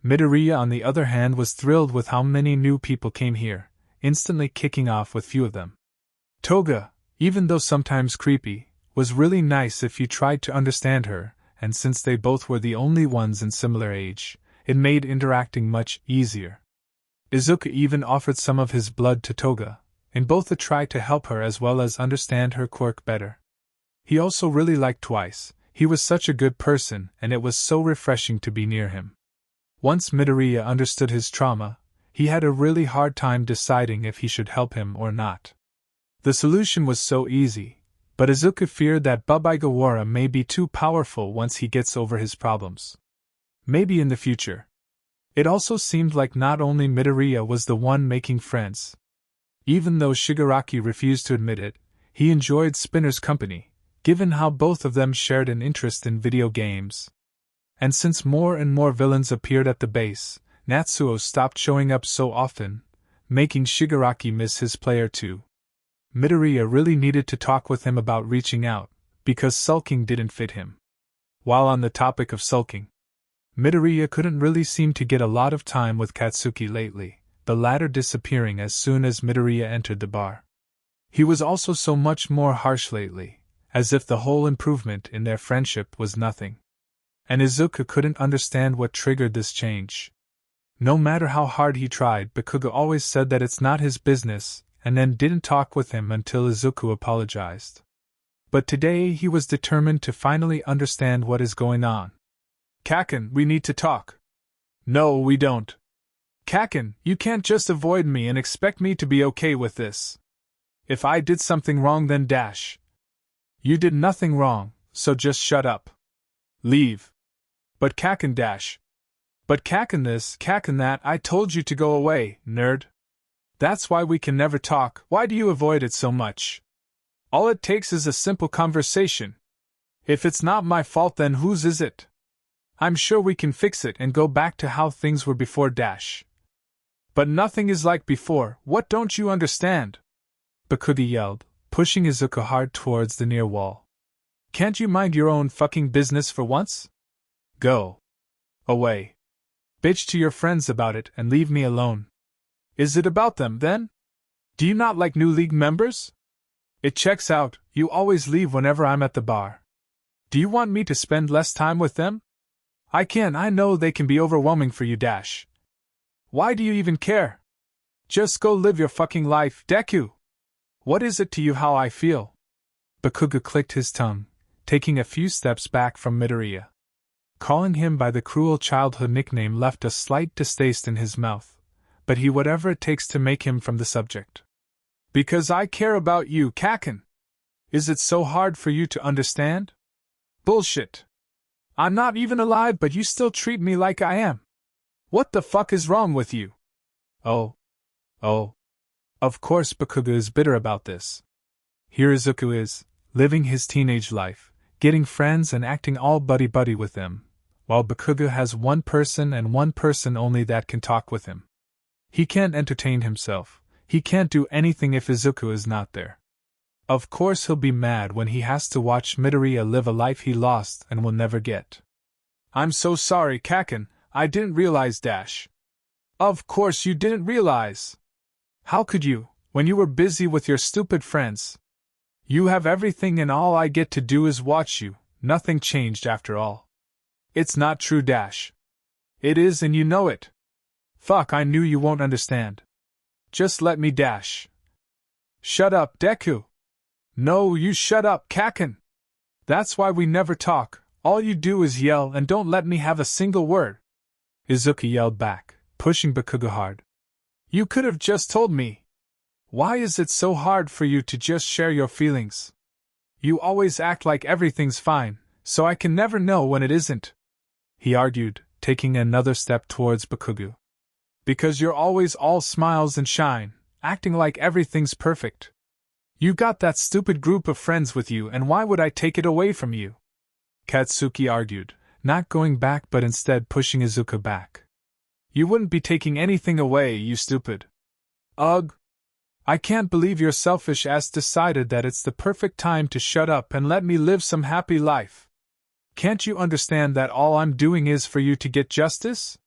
Midoriya, on the other hand, was thrilled with how many new people came here, instantly kicking off with few of them. Toga, even though sometimes creepy, was really nice if you tried to understand her, and since they both were the only ones in similar age, it made interacting much easier. Izuku even offered some of his blood to Toga, in both a try to help her as well as understand her quirk better. He also really liked Twice. He was such a good person, and it was so refreshing to be near him. Once Midoriya understood his trauma, he had a really hard time deciding if he should help him or not. The solution was so easy, but Izuku feared that ᴅᴇᴜᴜ may be too powerful once he gets over his problems. Maybe in the future. It also seemed like not only Midoriya was the one making friends. Even though Shigaraki refused to admit it, he enjoyed Spinner's company, given how both of them shared an interest in video games. And since more and more villains appeared at the base, Natsuo stopped showing up so often, making Shigaraki miss his player too. Midoriya really needed to talk with him about reaching out, because sulking didn't fit him. While on the topic of sulking, Midoriya couldn't really seem to get a lot of time with Katsuki lately, the latter disappearing as soon as Midoriya entered the bar. He was also so much more harsh lately, as if the whole improvement in their friendship was nothing. And Izuku couldn't understand what triggered this change. No matter how hard he tried, Bakugou always said that it's not his business, and then didn't talk with him until Izuku apologized. But today he was determined to finally understand what is going on. Kacchan, we need to talk. No, we don't. Kacchan, you can't just avoid me and expect me to be okay with this. If I did something wrong, then dash. You did nothing wrong, so just shut up. Leave. But Kacchan dash. But Kacchan this, Kacchan that, I told you to go away, nerd. That's why we can never talk. Why do you avoid it so much? All it takes is a simple conversation. If it's not my fault, then whose is it? I'm sure we can fix it and go back to how things were before dash. But nothing is like before, what don't you understand? Bakugou yelled, pushing Izuku hard towards the near wall. Can't you mind your own fucking business for once? Go away. Bitch to your friends about it and leave me alone. Is it about them, then? Do you not like new league members? It checks out, you always leave whenever I'm at the bar. Do you want me to spend less time with them? I know they can be overwhelming for you, dash. Why do you even care? Just go live your fucking life, Deku. What is it to you how I feel? Bakugou clicked his tongue, taking a few steps back from Midoriya. Calling him by the cruel childhood nickname left a slight distaste in his mouth, but he whatever it takes to make him from the subject. Because I care about you, Kacchan. Is it so hard for you to understand? Bullshit. I'm not even alive, but you still treat me like I am. What the fuck is wrong with you? Oh. Of course Bakugou is bitter about this. Here Izuku is, living his teenage life, getting friends and acting all buddy-buddy with them, while Bakugou has one person and one person only that can talk with him. He can't entertain himself, he can't do anything if Izuku is not there. Of course he'll be mad when he has to watch Midoriya live a life he lost and will never get. I'm so sorry, Kacchan, I didn't realize dash. Of course you didn't realize. How could you, when you were busy with your stupid friends? You have everything and all I get to do is watch you, nothing changed after all. It's not true dash. It is and you know it. Fuck, I knew you won't understand. Just let me dash. Shut up, Deku. No, you shut up, Kacchan. That's why we never talk, all you do is yell and don't let me have a single word. Izuku yelled back, pushing Bakugou hard. You could have just told me. Why is it so hard for you to just share your feelings? You always act like everything's fine, so I can never know when it isn't. He argued, taking another step towards Bakugou. Because you're always all smiles and shine, acting like everything's perfect. You got that stupid group of friends with you, and why would I take it away from you? Katsuki argued, not going back but instead pushing Izuku back. You wouldn't be taking anything away, you stupid. Ugh. I can't believe your selfish ass decided that it's the perfect time to shut up and let me live some happy life. Can't you understand that all I'm doing is for you to get justice?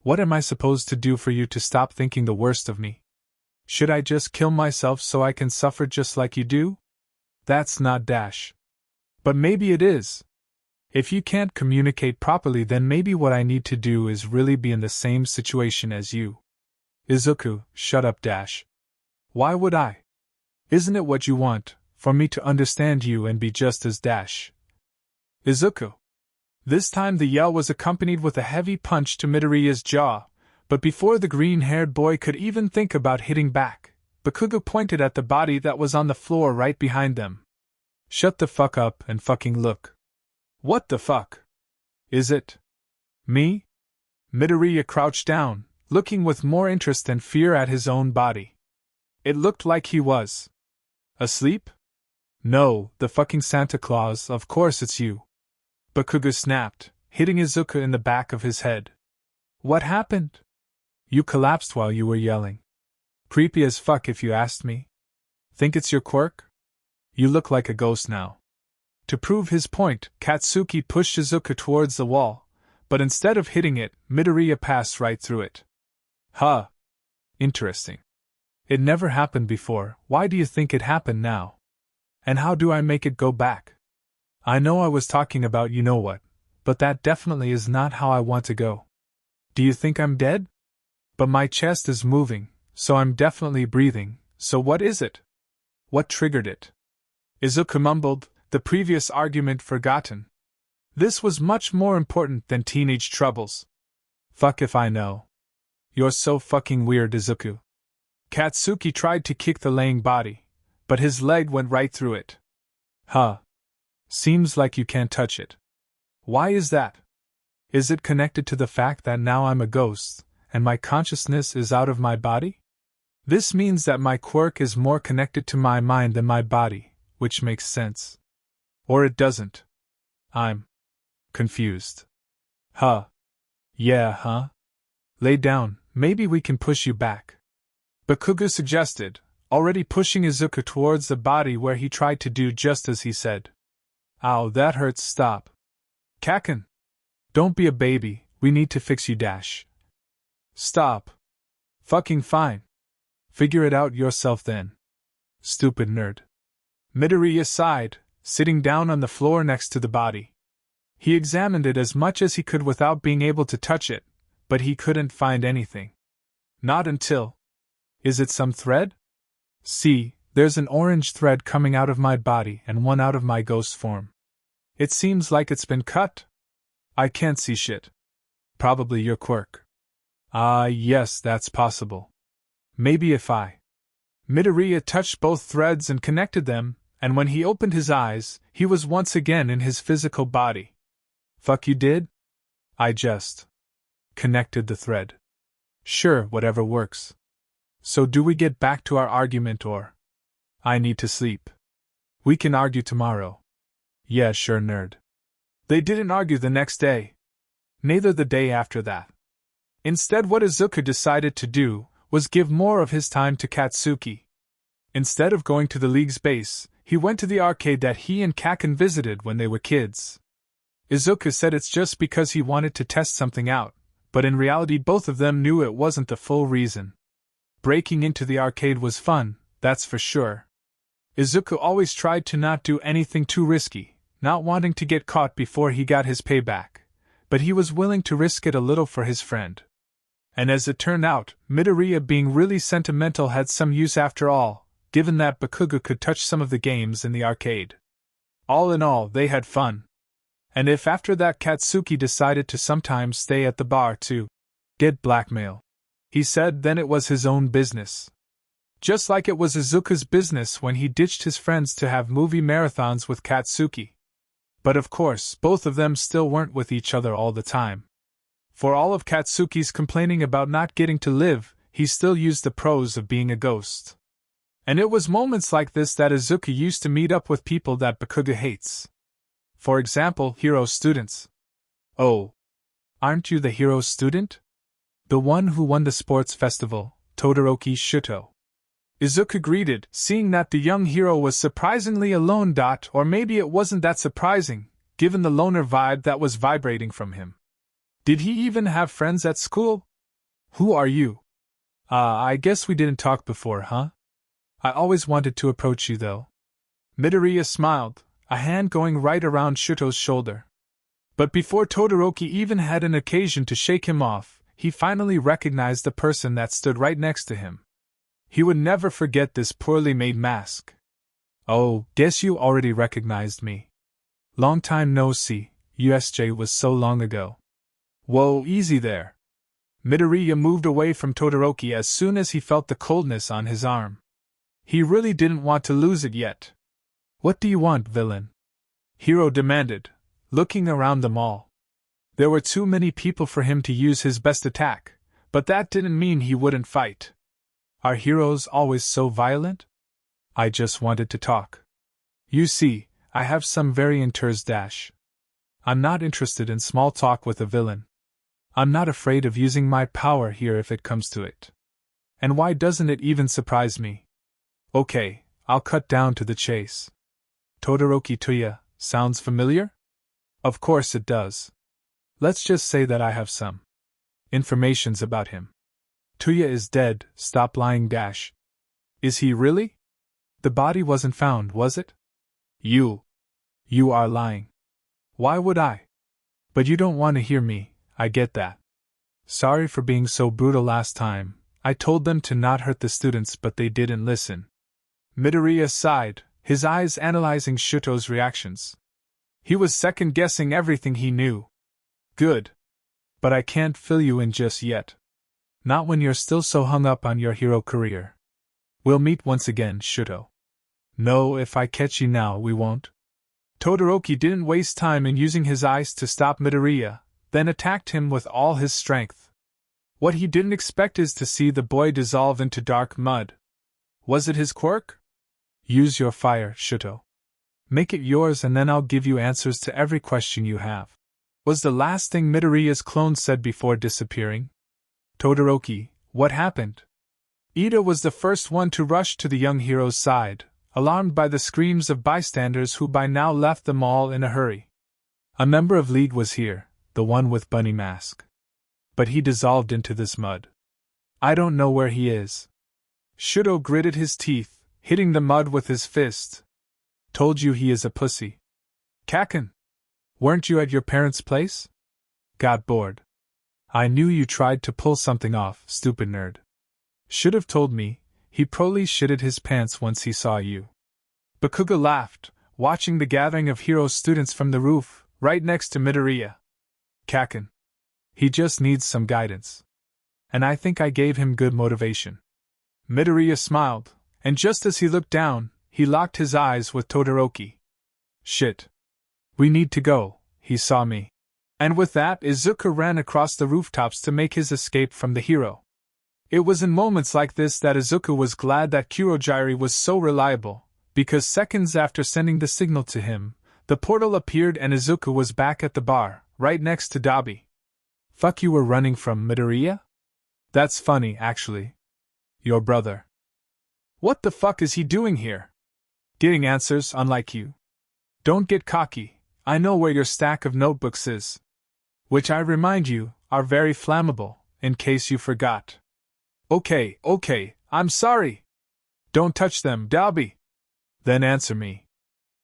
What am I supposed to do for you to stop thinking the worst of me? Should I just kill myself so I can suffer just like you do? That's not dash. But maybe it is. If you can't communicate properly, then maybe what I need to do is really be in the same situation as you. Izuku, shut up dash. Why would I? Isn't it what you want, for me to understand you and be just as dash? Izuku. This time the yell was accompanied with a heavy punch to Midoriya's jaw, but before the green-haired boy could even think about hitting back, Bakugou pointed at the body that was on the floor right behind them. Shut the fuck up and fucking look. What the fuck? Is it me? Midoriya crouched down, looking with more interest than fear at his own body. It looked like he was asleep? No, the fucking Santa Claus, of course it's you. Bakugou snapped, hitting Izuku in the back of his head. What happened? You collapsed while you were yelling. Creepy as fuck if you asked me. Think it's your quirk? You look like a ghost now. To prove his point, Katsuki pushed Izuku towards the wall, but instead of hitting it, Midoriya passed right through it. Huh. Interesting. It never happened before, why do you think it happened now? And how do I make it go back? I know I was talking about you know what, but that definitely is not how I want to go. Do you think I'm dead? But my chest is moving, so I'm definitely breathing, so what is it? What triggered it? Izuku mumbled, the previous argument forgotten. This was much more important than teenage troubles. Fuck if I know. You're so fucking weird, Izuku. Katsuki tried to kick the laying body, but his leg went right through it. Huh. Seems like you can't touch it. Why is that? Is it connected to the fact that now I'm a ghost, and my consciousness is out of my body? This means that my quirk is more connected to my mind than my body, which makes sense. Or it doesn't. I'm confused. Huh. Yeah, huh? Lay down, maybe we can push you back. Bakugou suggested, already pushing Izuku towards the body where he tried to do just as he said. Ow, that hurts, stop. Kacchan! Don't be a baby, we need to fix you dash. Stop. Fucking fine. Figure it out yourself then. Stupid nerd. Midoriya sighed, sitting down on the floor next to the body. He examined it as much as he could without being able to touch it, but he couldn't find anything. Not until... Is it some thread? See, there's an orange thread coming out of my body and one out of my ghost form. It seems like it's been cut. I can't see shit. Probably your quirk. Ah, yes, that's possible. Maybe if I. Midoriya touched both threads and connected them, and when he opened his eyes, he was once again in his physical body. Fuck you did? I just connected the thread. Sure, whatever works. So do we get back to our argument or? I need to sleep. We can argue tomorrow. Yeah, sure, nerd. They didn't argue the next day. Neither the day after that. Instead, what Izuku decided to do was give more of his time to Katsuki. Instead of going to the league's base, he went to the arcade that he and Kacchan visited when they were kids. Izuku said it's just because he wanted to test something out, but in reality both of them knew it wasn't the full reason. Breaking into the arcade was fun, that's for sure. Izuku always tried to not do anything too risky, not wanting to get caught before he got his payback, but he was willing to risk it a little for his friend. And as it turned out, Midoriya being really sentimental had some use after all, given that Bakugou could touch some of the games in the arcade. All in all, they had fun. And if after that Katsuki decided to sometimes stay at the bar to get blackmail, he said then it was his own business. Just like it was Izuku's business when he ditched his friends to have movie marathons with Katsuki. But of course, both of them still weren't with each other all the time. For all of Katsuki's complaining about not getting to live, he still used the pros of being a ghost. And it was moments like this that Izuku used to meet up with people that Bakugou hates. For example, hero students. Oh, aren't you the hero student? The one who won the sports festival, Todoroki Shuto. Izuku greeted, seeing that the young hero was surprisingly alone. Or maybe it wasn't that surprising, given the loner vibe that was vibrating from him. Did he even have friends at school? Who are you? I guess we didn't talk before, huh? I always wanted to approach you though. Midoriya smiled, a hand going right around Shuto's shoulder. But before Todoroki even had an occasion to shake him off, he finally recognized the person that stood right next to him. He would never forget this poorly made mask. Oh, guess you already recognized me. Long time no see, USJ was so long ago. Whoa, easy there. Midoriya moved away from Todoroki as soon as he felt the coldness on his arm. He really didn't want to lose it yet. What do you want, villain? Hiro demanded, looking around them all. There were too many people for him to use his best attack, but that didn't mean he wouldn't fight. Are heroes always so violent? I just wanted to talk. You see, I have some very interesting. I'm not interested in small talk with a villain. I'm not afraid of using my power here if it comes to it. And why doesn't it even surprise me? Okay, I'll cut down to the chase. Todoroki Tuya, sounds familiar? Of course it does. Let's just say that I have some informations about him. Tuya is dead, stop lying. Is he really? The body wasn't found, was it? You are lying. Why would I? But you don't want to hear me, I get that. Sorry for being so brutal last time, I told them to not hurt the students but they didn't listen. Midoriya sighed, his eyes analyzing Shuto's reactions. He was second-guessing everything he knew. Good. But I can't fill you in just yet. Not when you're still so hung up on your hero career. We'll meet once again, Shuto. No, if I catch you now, we won't. Todoroki didn't waste time in using his eyes to stop Midoriya, then attacked him with all his strength. What he didn't expect is to see the boy dissolve into dark mud. Was it his quirk? Use your fire, Shuto. Make it yours and then I'll give you answers to every question you have. Was the last thing Midoriya's clone said before disappearing. Todoroki, what happened? Ida was the first one to rush to the young hero's side, alarmed by the screams of bystanders who by now left the mall in a hurry. A member of League was here, the one with bunny mask. But he dissolved into this mud. I don't know where he is. Shuto gritted his teeth, hitting the mud with his fist. Told you he is a pussy. Kacchan! Weren't you at your parents' place? Got bored. I knew you tried to pull something off, stupid nerd. Should have told me, he probably shitted his pants once he saw you. Bakugou laughed, watching the gathering of hero students from the roof, right next to Midoriya. Kacchan. He just needs some guidance. and I think I gave him good motivation. Midoriya smiled, and just as he looked down, he locked his eyes with Todoroki. Shit. We need to go, he saw me. And with that, Izuku ran across the rooftops to make his escape from the hero. It was in moments like this that Izuku was glad that Kurogiri was so reliable, because seconds after sending the signal to him, the portal appeared and Izuku was back at the bar, right next to Dabi. Fuck, you were running from Midoriya? That's funny, actually. Your brother. What the fuck is he doing here? Getting answers, unlike you. Don't get cocky, I know where your stack of notebooks is. Which, I remind you, are very flammable, in case you forgot. Okay, I'm sorry. Don't touch them, Dabi. Then answer me.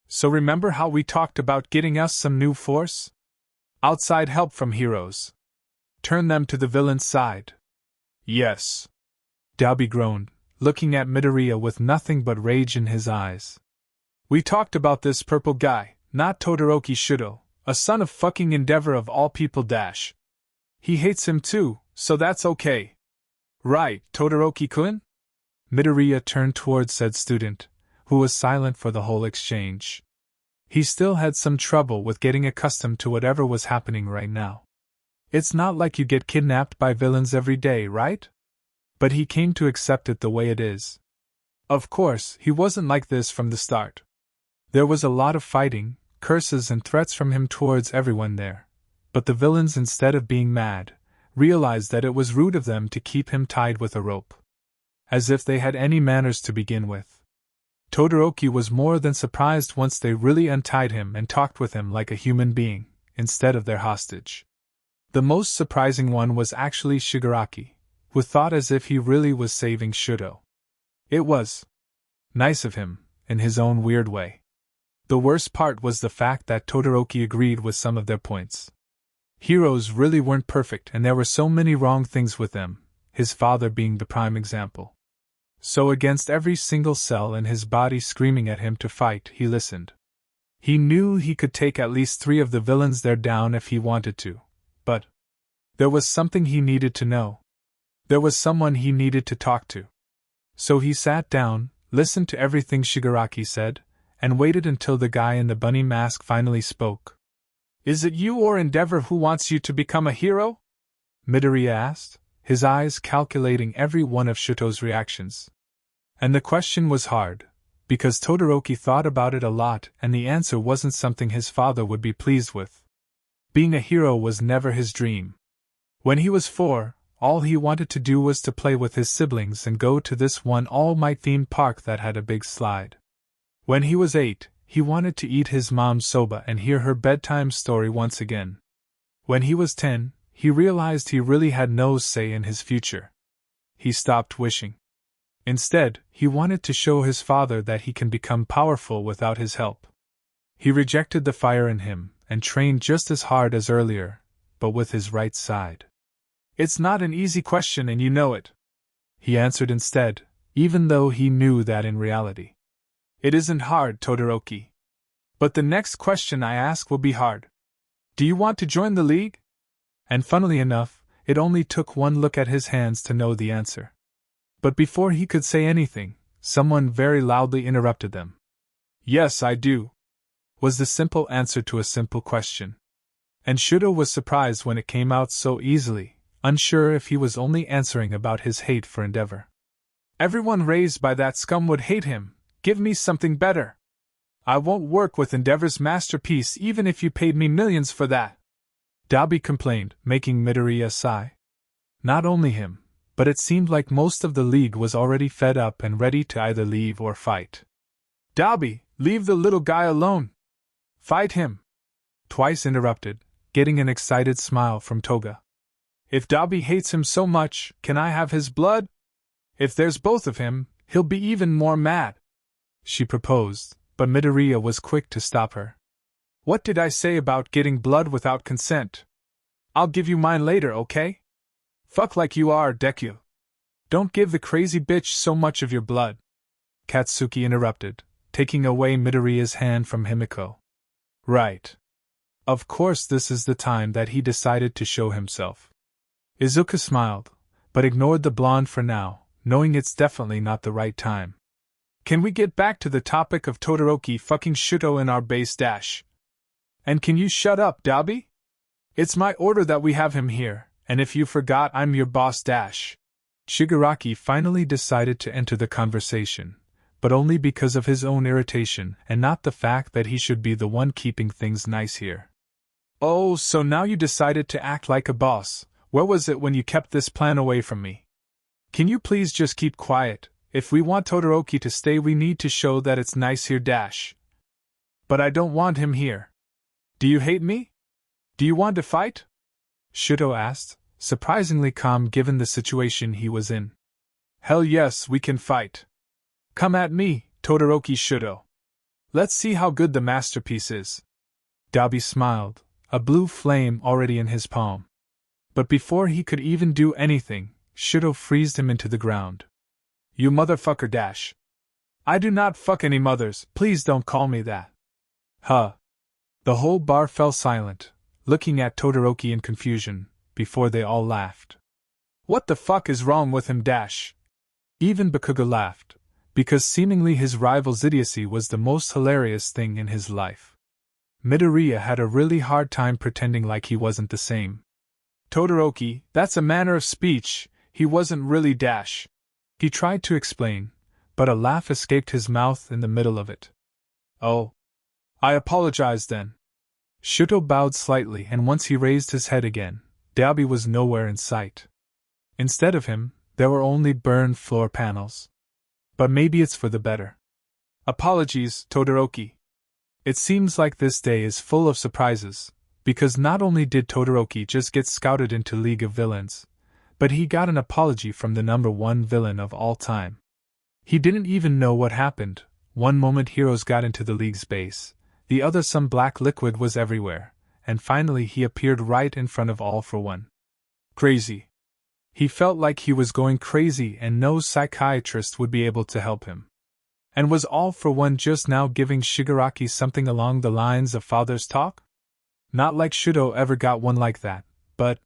So remember how we talked about getting us some new force? Outside help from heroes. Turn them to the villain's side. Yes. Dabi groaned, looking at Midoriya with nothing but rage in his eyes. We talked about this purple guy, not Todoroki Shudo, a son of fucking Endeavor of all people dash. He hates him too, so that's okay. Right, Todoroki-kun? Midoriya turned towards said student, who was silent for the whole exchange. He still had some trouble with getting accustomed to whatever was happening right now. It's not like you get kidnapped by villains every day, right? But he came to accept it the way it is. Of course, he wasn't like this from the start. There was a lot of fighting, curses and threats from him towards everyone there, but the villains, instead of being mad, realized that it was rude of them to keep him tied with a rope. As if they had any manners to begin with. Todoroki was more than surprised once they really untied him and talked with him like a human being, instead of their hostage. The most surprising one was actually Shigaraki, who thought as if he really was saving Shudo. It was nice of him, in his own weird way. The worst part was the fact that Todoroki agreed with some of their points. Heroes really weren't perfect and there were so many wrong things with them, his father being the prime example. So against every single cell in his body screaming at him to fight, he listened. He knew he could take at least 3 of the villains there down if he wanted to, but there was something he needed to know. There was someone he needed to talk to. So he sat down, listened to everything Shigaraki said, and waited until the guy in the bunny mask finally spoke. Is it you or Endeavor who wants you to become a hero? Midoriya asked, his eyes calculating every one of Shuto's reactions. And the question was hard, because Todoroki thought about it a lot and the answer wasn't something his father would be pleased with. Being a hero was never his dream. When he was 4, all he wanted to do was to play with his siblings and go to this one all-night themed park that had a big slide. When he was 8, he wanted to eat his mom's soba and hear her bedtime story once again. When he was 10, he realized he really had no say in his future. He stopped wishing. Instead, he wanted to show his father that he can become powerful without his help. He rejected the fire in him and trained just as hard as earlier, but with his right side. It's not an easy question and you know it, he answered instead, even though he knew that in reality. It isn't hard, Todoroki. But the next question I ask will be hard. Do you want to join the league? And funnily enough, it only took one look at his hands to know the answer. But before he could say anything, someone very loudly interrupted them. Yes, I do, was the simple answer to a simple question. And Shudo was surprised when it came out so easily, unsure if he was only answering about his hate for Endeavor. Everyone raised by that scum would hate him. Give me something better. I won't work with Endeavor's masterpiece even if you paid me millions for that. Dabi complained, making Midoriya sigh. Not only him, but it seemed like most of the league was already fed up and ready to either leave or fight. Dabi, leave the little guy alone. Fight him. Twice interrupted, getting an excited smile from Toga. If Dabi hates him so much, can I have his blood? If there's both of him, he'll be even more mad. She proposed, but Midoriya was quick to stop her. What did I say about getting blood without consent? I'll give you mine later, okay? Fuck like you are, Deku. Don't give the crazy bitch so much of your blood. Katsuki interrupted, taking away Midoriya's hand from Himiko. Right. Of course this is the time that he decided to show himself. Izuku smiled, but ignored the blonde for now, knowing it's definitely not the right time. Can we get back to the topic of Todoroki fucking Shuto in our base dash? And can you shut up, Dabi? It's my order that we have him here, and if you forgot, I'm your boss dash. Shigaraki finally decided to enter the conversation, but only because of his own irritation and not the fact that he should be the one keeping things nice here. Oh, so now you decided to act like a boss. Where was it when you kept this plan away from me? Can you please just keep quiet? If we want Todoroki to stay, we need to show that it's nice here dash. But I don't want him here. Do you hate me? Do you want to fight? Shuto asked, surprisingly calm given the situation he was in. Hell yes, we can fight. Come at me, Todoroki Shuto. Let's see how good the masterpiece is. Dabi smiled, a blue flame already in his palm. But before he could even do anything, Shuto freezed him into the ground. You motherfucker dash. I do not fuck any mothers, please don't call me that. Huh. The whole bar fell silent, looking at Todoroki in confusion, before they all laughed. What the fuck is wrong with him dash? Even Bakugou laughed, because seemingly his rival's idiocy was the most hilarious thing in his life. Midoriya had a really hard time pretending like he wasn't the same. Todoroki, that's a manner of speech, he wasn't really dash. He tried to explain, but a laugh escaped his mouth in the middle of it. Oh. I apologize then. Shuto bowed slightly, and once he raised his head again, Dabi was nowhere in sight. Instead of him, there were only burned floor panels. But maybe it's for the better. Apologies, Todoroki. It seems like this day is full of surprises, because not only did Todoroki just get scouted into League of Villains, but he got an apology from the #1 villain of all time. He didn't even know what happened. One moment heroes got into the League's base, the other some black liquid was everywhere, and finally he appeared right in front of All for One. Crazy. He felt like he was going crazy and no psychiatrist would be able to help him. And was All for One just now giving Shigaraki something along the lines of father's talk? Not like Shuto ever got one like that, but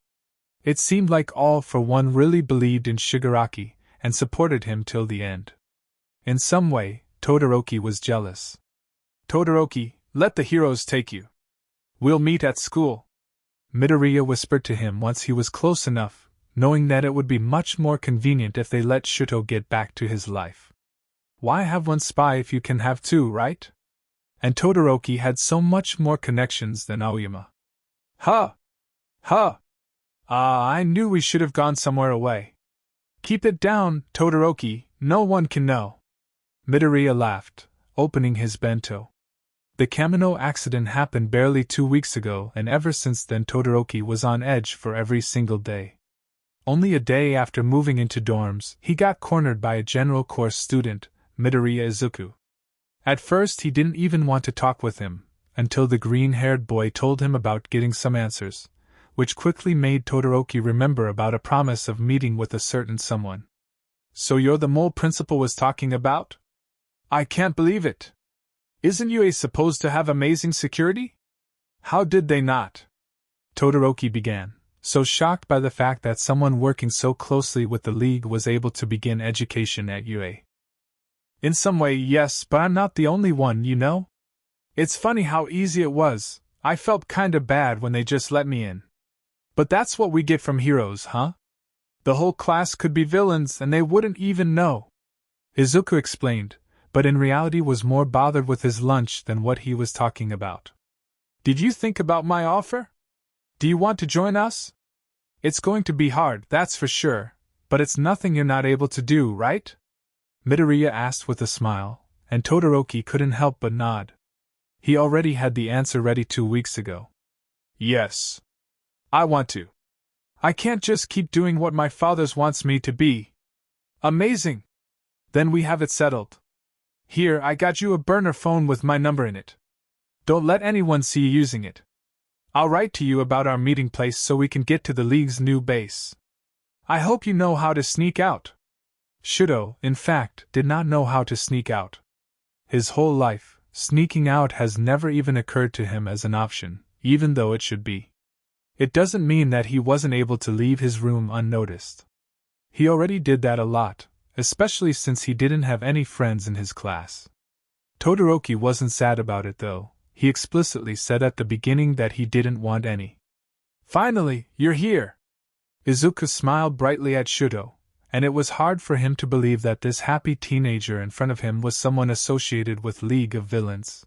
it seemed like All for One really believed in Shigaraki and supported him till the end. In some way, Todoroki was jealous. Todoroki, let the heroes take you. We'll meet at school. Midoriya whispered to him once he was close enough, knowing that it would be much more convenient if they let Shuto get back to his life. Why have one spy if you can have two, right? And Todoroki had so much more connections than Aoyama. Huh! Huh! I knew we should have gone somewhere away. Keep it down, Todoroki, no one can know. Midoriya laughed, opening his bento. The Kamino accident happened barely 2 weeks ago, and ever since then Todoroki was on edge for every single day. Only a day after moving into dorms, he got cornered by a general course student, Midoriya Izuku. At first he didn't even want to talk with him, until the green-haired boy told him about getting some answers, which quickly made Todoroki remember about a promise of meeting with a certain someone. So you're the mole principal was talking about? I can't believe it. Isn't UA supposed to have amazing security? How did they not? Todoroki began, so shocked by the fact that someone working so closely with the League was able to begin education at UA. In some way, yes, but I'm not the only one, you know? It's funny how easy it was. I felt kinda bad when they just let me in. But that's what we get from heroes, huh? The whole class could be villains and they wouldn't even know. Izuku explained, but in reality was more bothered with his lunch than what he was talking about. Did you think about my offer? Do you want to join us? It's going to be hard, that's for sure, but it's nothing you're not able to do, right? Midoriya asked with a smile, and Todoroki couldn't help but nod. He already had the answer ready 2 weeks ago. Yes. I want to. I can't just keep doing what my father wants me to be. Amazing! Then we have it settled. Here, I got you a burner phone with my number in it. Don't let anyone see you using it. I'll write to you about our meeting place so we can get to the League's new base. I hope you know how to sneak out. Shuto, in fact, did not know how to sneak out. His whole life, sneaking out has never even occurred to him as an option, even though it should be. It doesn't mean that he wasn't able to leave his room unnoticed. He already did that a lot, especially since he didn't have any friends in his class. Todoroki wasn't sad about it though. He explicitly said at the beginning that he didn't want any. Finally, you're here! Izuku smiled brightly at Shudo, and it was hard for him to believe that this happy teenager in front of him was someone associated with League of Villains.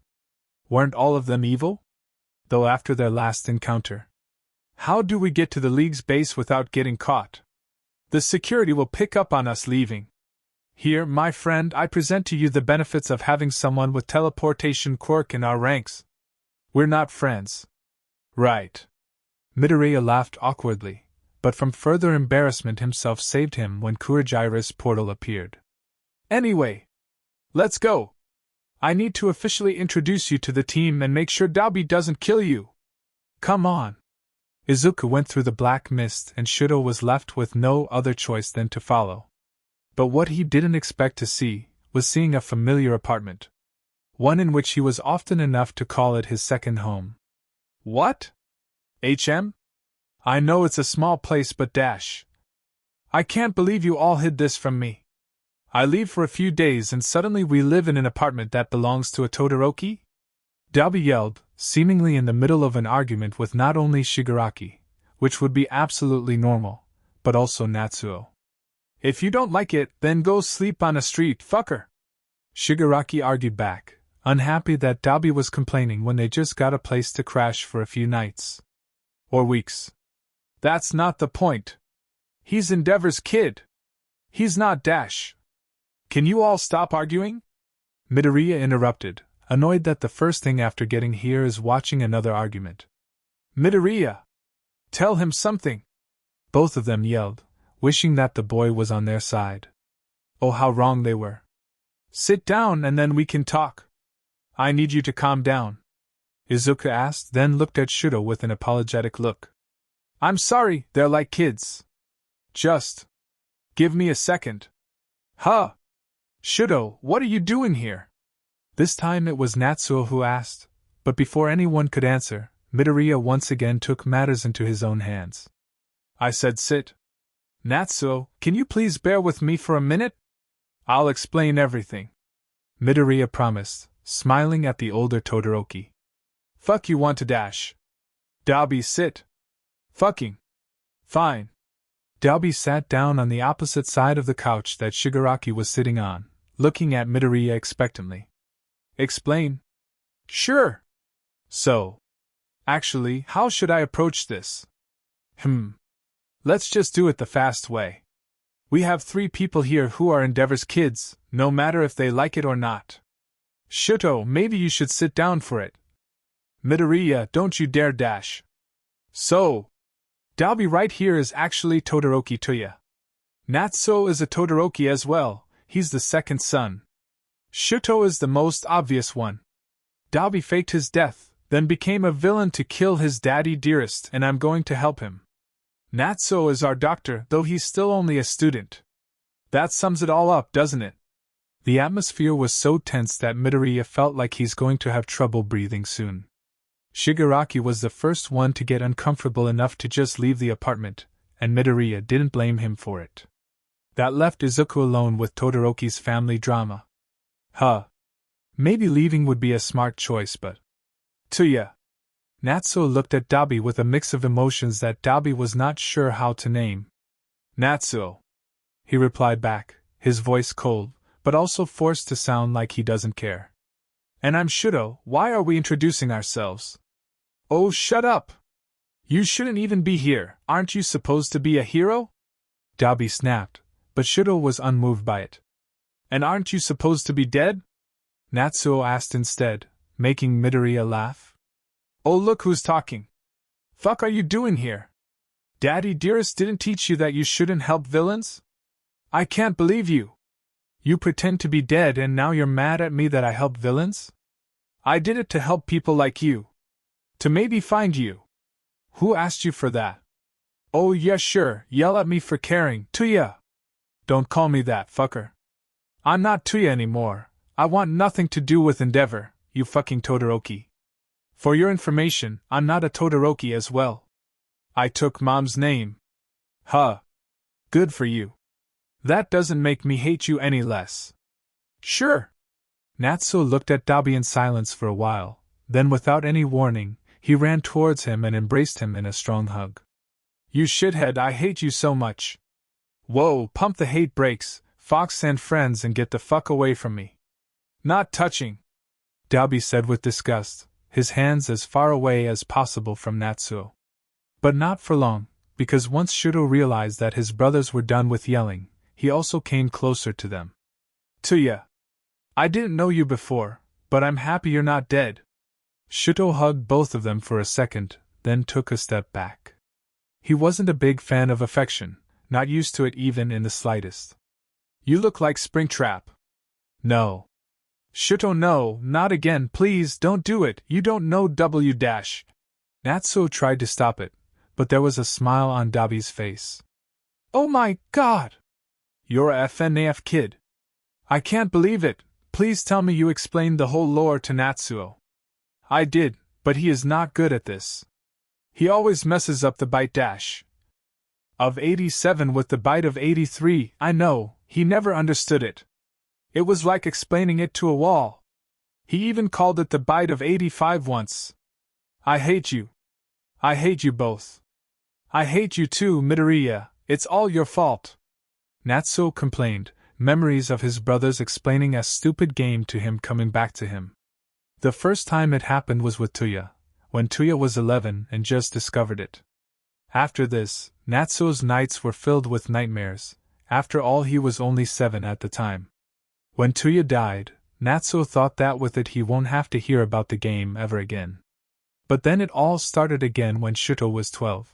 Weren't all of them evil? Though after their last encounter. How do we get to the League's base without getting caught? The security will pick up on us leaving. Here, my friend, I present to you the benefits of having someone with teleportation quirk in our ranks. We're not friends. Right. Midoriya laughed awkwardly, but from further embarrassment himself saved him when Kurogira's portal appeared. Anyway, let's go. I need to officially introduce you to the team and make sure ᴅᴑ doesn't kill you. Come on. Izuku went through the black mist and Shudo was left with no other choice than to follow. But what he didn't expect to see was seeing a familiar apartment. One in which he was often enough to call it his second home. What? HM? I know it's a small place but dash. I can't believe you all hid this from me. I leave for a few days and suddenly we live in an apartment that belongs to a Todoroki? ᴅᴑ yelled, seemingly in the middle of an argument with not only Shigaraki, which would be absolutely normal, but also Natsuo. If you don't like it, then go sleep on a street, fucker! Shigaraki argued back, unhappy that ᴅᴑ was complaining when they just got a place to crash for a few nights. Or weeks. That's not the point. He's Endeavor's kid. He's not Dash. Can you all stop arguing? Midoriya interrupted, annoyed that the first thing after getting here is watching another argument. Midoriya! Tell him something! Both of them yelled, wishing that the boy was on their side. Oh, how wrong they were. Sit down and then we can talk. I need you to calm down. Izuku asked, then looked at Shudo with an apologetic look. I'm sorry, they're like kids. Just give me a second. Huh? Shudo, what are you doing here? This time it was Natsuo who asked, but before anyone could answer, Midoriya once again took matters into his own hands. I said sit. Natsuo, can you please bear with me for a minute? I'll explain everything. Midoriya promised, smiling at the older Todoroki. Fuck you want to dash. ᴅᴑ sit. Fucking. Fine. ᴅᴑ sat down on the opposite side of the couch that Shigaraki was sitting on, looking at Midoriya expectantly. Explain. Sure. So. Actually, how should I approach this? Let's just do it the fast way. We have 3 people here who are Endeavor's kids, no matter if they like it or not. Shudo, maybe you should sit down for it. Midoriya, don't you dare dash. So. ᴅᴑ right here is actually Todoroki Tuya. Natsuo is a Todoroki as well, he's the second son. Shudo is the most obvious one. ᴅᴑ faked his death, then became a villain to kill his daddy dearest, and I'm going to help him. Natsuo is our doctor, though he's still only a student. That sums it all up, doesn't it? The atmosphere was so tense that Midoriya felt like he's going to have trouble breathing soon. Shigaraki was the first one to get uncomfortable enough to just leave the apartment, and Midoriya didn't blame him for it. That left Izuku alone with Todoroki's family drama. Maybe leaving would be a smart choice, but... Tuya. Natsuo looked at ᴅᴑ with a mix of emotions that ᴅᴑ was not sure how to name. Natsuo. He replied back, his voice cold, but also forced to sound like he doesn't care. And I'm Shudo, why are we introducing ourselves? Oh, shut up! You shouldn't even be here, aren't you supposed to be a hero? ᴅᴑ snapped, but Shudo was unmoved by it. And aren't you supposed to be dead? Natsuo asked instead, making Midoriya laugh. Oh, look who's talking. Fuck are you doing here? Daddy dearest didn't teach you that you shouldn't help villains? I can't believe you. You pretend to be dead and now you're mad at me that I help villains? I did it to help people like you. To maybe find you. Who asked you for that? Oh yeah sure, yell at me for caring, Tuya. Don't call me that, fucker. I'm not Tuya anymore, I want nothing to do with Endeavor, you fucking Todoroki. For your information, I'm not a Todoroki as well. I took Mom's name. Good for you. That doesn't make me hate you any less. Sure. Natsuo looked at Dabi in silence for a while, then without any warning, he ran towards him and embraced him in a strong hug. You shithead, I hate you so much. Whoa, pump the hate brakes, Fox and friends, and get the fuck away from me. Not touching, Dabi said with disgust, his hands as far away as possible from Natsuo. But not for long, because once Shuto realized that his brothers were done with yelling, he also came closer to them. ᴂᴅ, I didn't know you before, but I'm happy you're not dead. Shuto hugged both of them for a second, then took a step back. He wasn't a big fan of affection, not used to it even in the slightest. You look like Springtrap. No. Shuto, no, not again, please don't do it, you don't know W-. Natsuo tried to stop it, but there was a smile on Dabi's face. Oh my god! You're a FNAF kid. I can't believe it, please tell me you explained the whole lore to Natsuo. I did, but he is not good at this. He always messes up the bite of 87 with the bite of 83, I know, he never understood it. It was like explaining it to a wall. He even called it the bite of 85 once. I hate you. I hate you both. I hate you too, Midoriya, it's all your fault. Natsuo complained, memories of his brothers explaining a stupid game to him coming back to him. The first time it happened was with ᴂᴅ, when ᴂᴅ was 11 and just discovered it. After this, Natsuo's nights were filled with nightmares, after all he was only 7 at the time. When ᴂᴅ died, Natsuo thought that with it he won't have to hear about the game ever again. But then it all started again when Shuto was 12.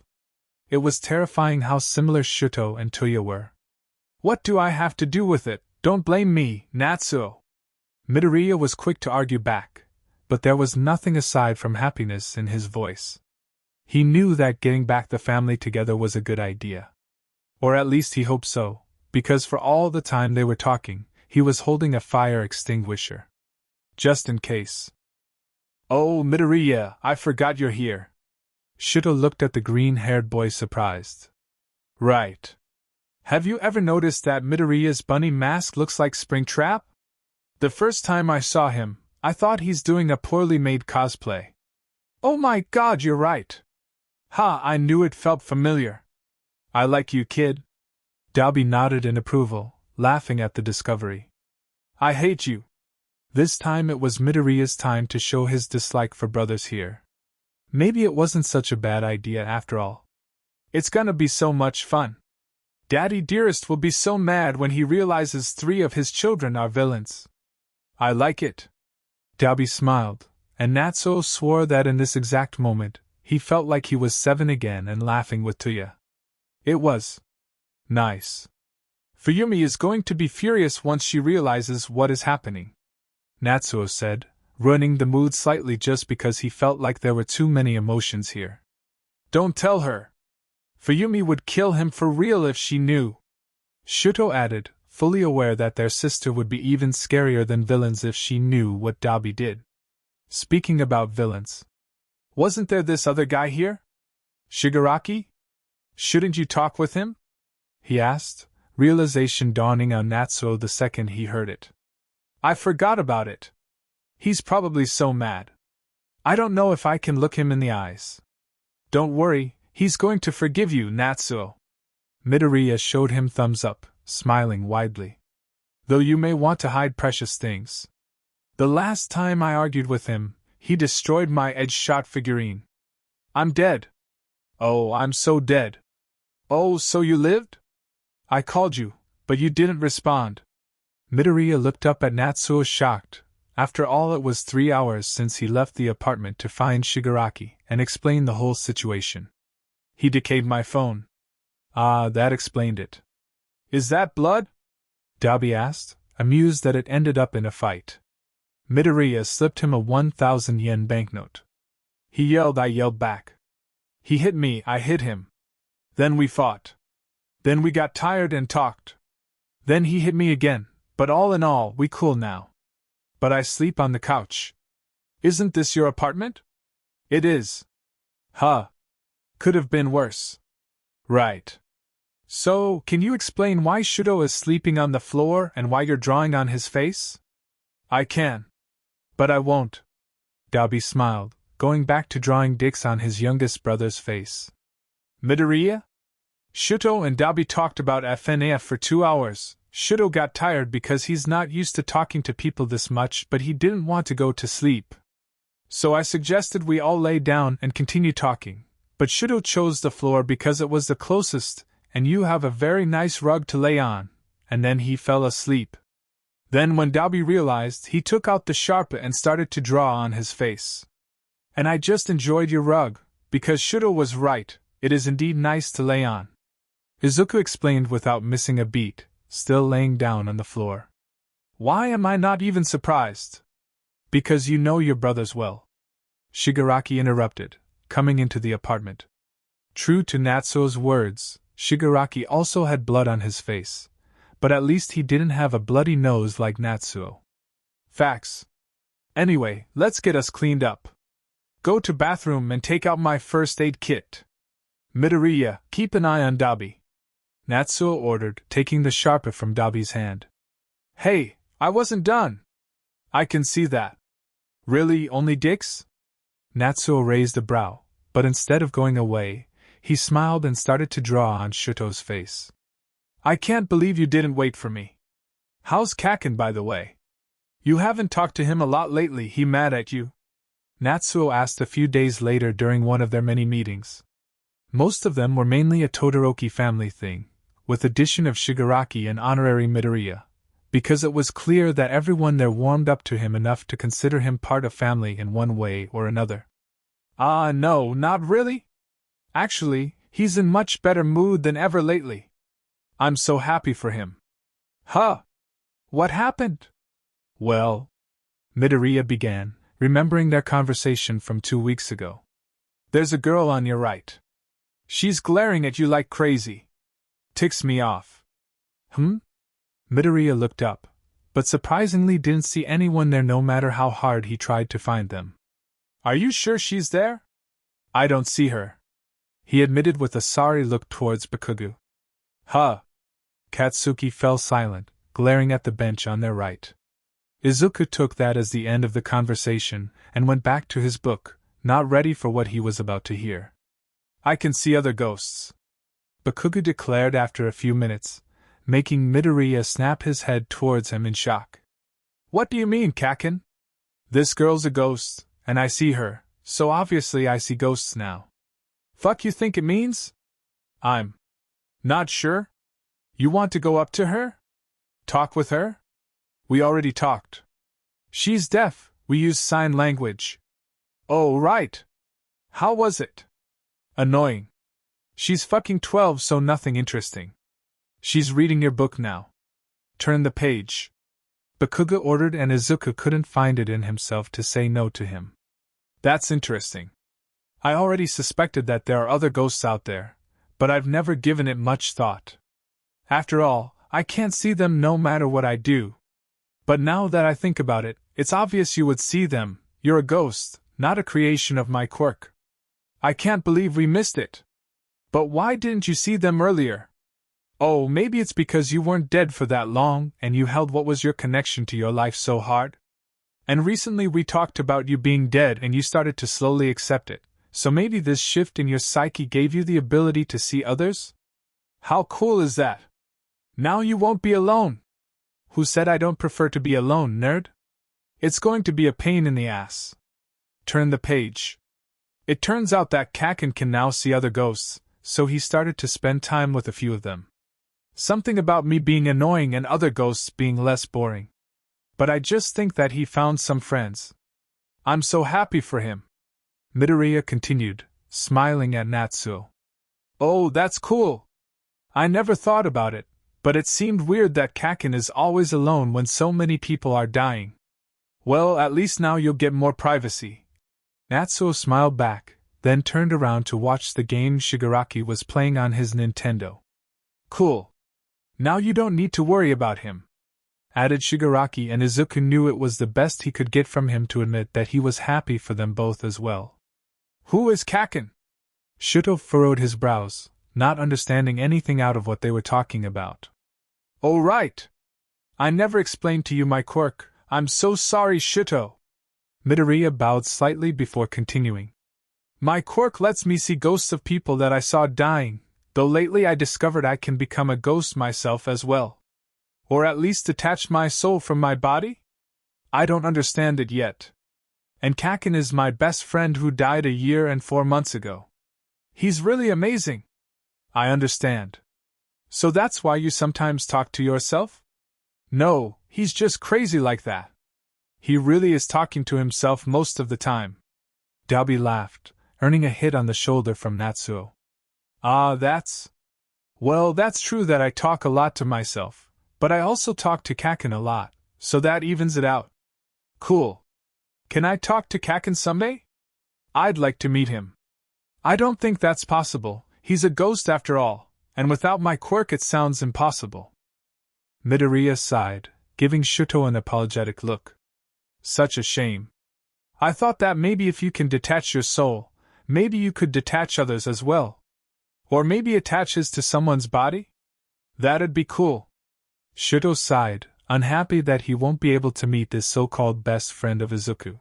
It was terrifying how similar Shuto and ᴂᴅ were. What do I have to do with it? Don't blame me, Natsuo. Midoriya was quick to argue back, but there was nothing aside from happiness in his voice. He knew that getting back the family together was a good idea. Or at least he hoped so, because for all the time they were talking, he was holding a fire extinguisher. Just in case. Oh, Midoriya, I forgot you're here. Shuto looked at the green-haired boy surprised. Right. Have you ever noticed that Midoriya's bunny mask looks like Springtrap? The first time I saw him, I thought he's doing a poorly made cosplay. Oh my god, you're right. Ha, I knew it felt familiar. I like you, kid. Dabi nodded in approval, laughing at the discovery. I hate you. This time it was Midoriya's time to show his dislike for brothers here. Maybe it wasn't such a bad idea after all. It's gonna be so much fun. Daddy Dearest will be so mad when he realizes 3 of his children are villains. I like it. Dabi smiled, and Natsuo swore that in this exact moment, he felt like he was 7 again and laughing with ᴂᴅ. It was nice. Fuyumi is going to be furious once she realizes what is happening, Natsuo said, ruining the mood slightly just because he felt like there were too many emotions here. Don't tell her. Fuyumi would kill him for real if she knew. Shuto added, fully aware that their sister would be even scarier than villains if she knew what Dabi did. Speaking about villains. Wasn't there this other guy here? Shigaraki? Shouldn't you talk with him? He asked, realization dawning on Natsuo the second he heard it. I forgot about it. He's probably so mad. I don't know if I can look him in the eyes. Don't worry, he's going to forgive you, Natsuo. Midoriya showed him thumbs up, smiling widely. Though you may want to hide precious things. The last time I argued with him, he destroyed my edge-shot figurine. I'm dead. Oh, I'm so dead. Oh, so you lived? I called you, but you didn't respond. Midoriya looked up at Natsuo shocked. After all, it was 3 hours since he left the apartment to find Shigaraki and explain the whole situation. He decayed my phone. Ah, that explained it. Is that blood? Dabi asked, amused that it ended up in a fight. Midoriya slipped him a 1,000 yen banknote. He yelled, I yelled back. He hit me, I hit him. Then we fought. Then we got tired and talked. Then he hit me again, but all in all, we cool now. But I sleep on the couch. Isn't this your apartment? It is. Huh. Could have been worse. Right. So, can you explain why ᴅᴏ is sleeping on the floor and why you're drawing on his face? I can. But I won't. Dabi smiled, going back to drawing dicks on his youngest brother's face. Midoriya? ᴅᴏ and Dabi talked about ᴡᴇʟ for 2 hours. ᴅᴏ got tired because he's not used to talking to people this much, but he didn't want to go to sleep. So I suggested we all lay down and continue talking, but ᴅᴏ chose the floor because it was the closest, and you have a very nice rug to lay on, and then he fell asleep. Then when Dabi realized, he took out the ⴅ and started to draw on his face. And I just enjoyed your rug, because ᴅᴏ was right, it is indeed nice to lay on. Izuku explained without missing a beat, still laying down on the floor. Why am I not even surprised? Because you know your brothers well. Shigaraki interrupted, coming into the apartment. True to Natsuo's words, Shigaraki also had blood on his face, but at least he didn't have a bloody nose like Natsuo. Facts. Anyway, let's get us cleaned up. Go to bathroom and take out my first aid kit. Midoriya, keep an eye on Dabi. Natsuo ordered, taking the ⴅ from Dabi's hand. Hey, I wasn't done. I can see that. Really, only dicks? Natsuo raised a brow, but instead of going away, he smiled and started to draw on ᴅᴏ's face. I can't believe you didn't wait for me. How's Kacchan, by the way? You haven't talked to him a lot lately, he mad at you? Natsuo asked a few days later during one of their many meetings. Most of them were mainly a Todoroki family thing, with addition of Shigaraki and honorary Midoriya, because it was clear that everyone there warmed up to him enough to consider him part of family in one way or another. No, not really. Actually, he's in much better mood than ever lately. I'm so happy for him. Huh? What happened? Well, Midoriya began, remembering their conversation from 2 weeks ago. There's a girl on your right. She's glaring at you like crazy. Ticks me off. Midoriya looked up, but surprisingly didn't see anyone there no matter how hard he tried to find them. Are you sure she's there? I don't see her. He admitted with a sorry look towards Bakugou. Huh. Katsuki fell silent, glaring at the bench on their right. Izuku took that as the end of the conversation and went back to his book, not ready for what he was about to hear. I can see other ghosts, Bakugou declared after a few minutes, making Midoriya snap his head towards him in shock. What do you mean, Kacchan? This girl's a ghost, and I see her, so obviously I see ghosts now. Fuck you think it means? I'm not sure. You want to go up to her? Talk with her? We already talked. She's deaf, we use sign language. Oh, right. How was it? Annoying. She's fucking 12, so nothing interesting. She's reading your book now. Turn the page. Bakugou ordered, and Izuku couldn't find it in himself to say no to him. That's interesting. I already suspected that there are other ghosts out there, but I've never given it much thought. After all, I can't see them no matter what I do. But now that I think about it, it's obvious you would see them. You're a ghost, not a creation of my quirk. I can't believe we missed it. But why didn't you see them earlier? Oh, maybe it's because you weren't dead for that long and you held what was your connection to your life so hard? And recently we talked about you being dead and you started to slowly accept it, so maybe this shift in your psyche gave you the ability to see others? How cool is that? Now you won't be alone. Who said I don't prefer to be alone, nerd? It's going to be a pain in the ass. Turn the page. It turns out that Kacchan can now see other ghosts, so he started to spend time with a few of them. Something about me being annoying and other ghosts being less boring. But I just think that he found some friends. I'm so happy for him. Midoriya continued, smiling at Natsuo. Oh, that's cool. I never thought about it, but it seemed weird that Kacchan is always alone when so many people are dying. Well, at least now you'll get more privacy. Natsuo smiled back, then turned around to watch the game Shigaraki was playing on his Nintendo. Cool. Now you don't need to worry about him, added Shigaraki, and Izuku knew it was the best he could get from him to admit that he was happy for them both as well. Who is Kacchan? ᴅᴏ furrowed his brows, not understanding anything out of what they were talking about. "Oh right! I never explained to you my quirk, I'm so sorry ᴅᴇ." Midoriya bowed slightly before continuing. "My quirk lets me see ghosts of people that I saw dying, though lately I discovered I can become a ghost myself as well. Or at least detach my soul from my body? I don't understand it yet. And Kacchan is my best friend who died a year and 4 months ago. He's really amazing." "I understand. So that's why you sometimes talk to yourself?" "No, he's just crazy like that. He really is talking to himself most of the time." ᴘᴚ laughed, earning a hit on the shoulder from Natsuo. "Ah, well, that's true that I talk a lot to myself, but I also talk to Kacchan a lot, so that evens it out." "Cool. Can I talk to Kacchan someday? I'd like to meet him." "I don't think that's possible, he's a ghost after all, and without my quirk it sounds impossible." Midoriya sighed, giving ᴅᴇ an apologetic look. "Such a shame. I thought that maybe if you can detach your soul, maybe you could detach others as well. Or maybe attach his to someone's body? That'd be cool." ᴅᴇ sighed, unhappy that he won't be able to meet this so-called best friend of Izuku.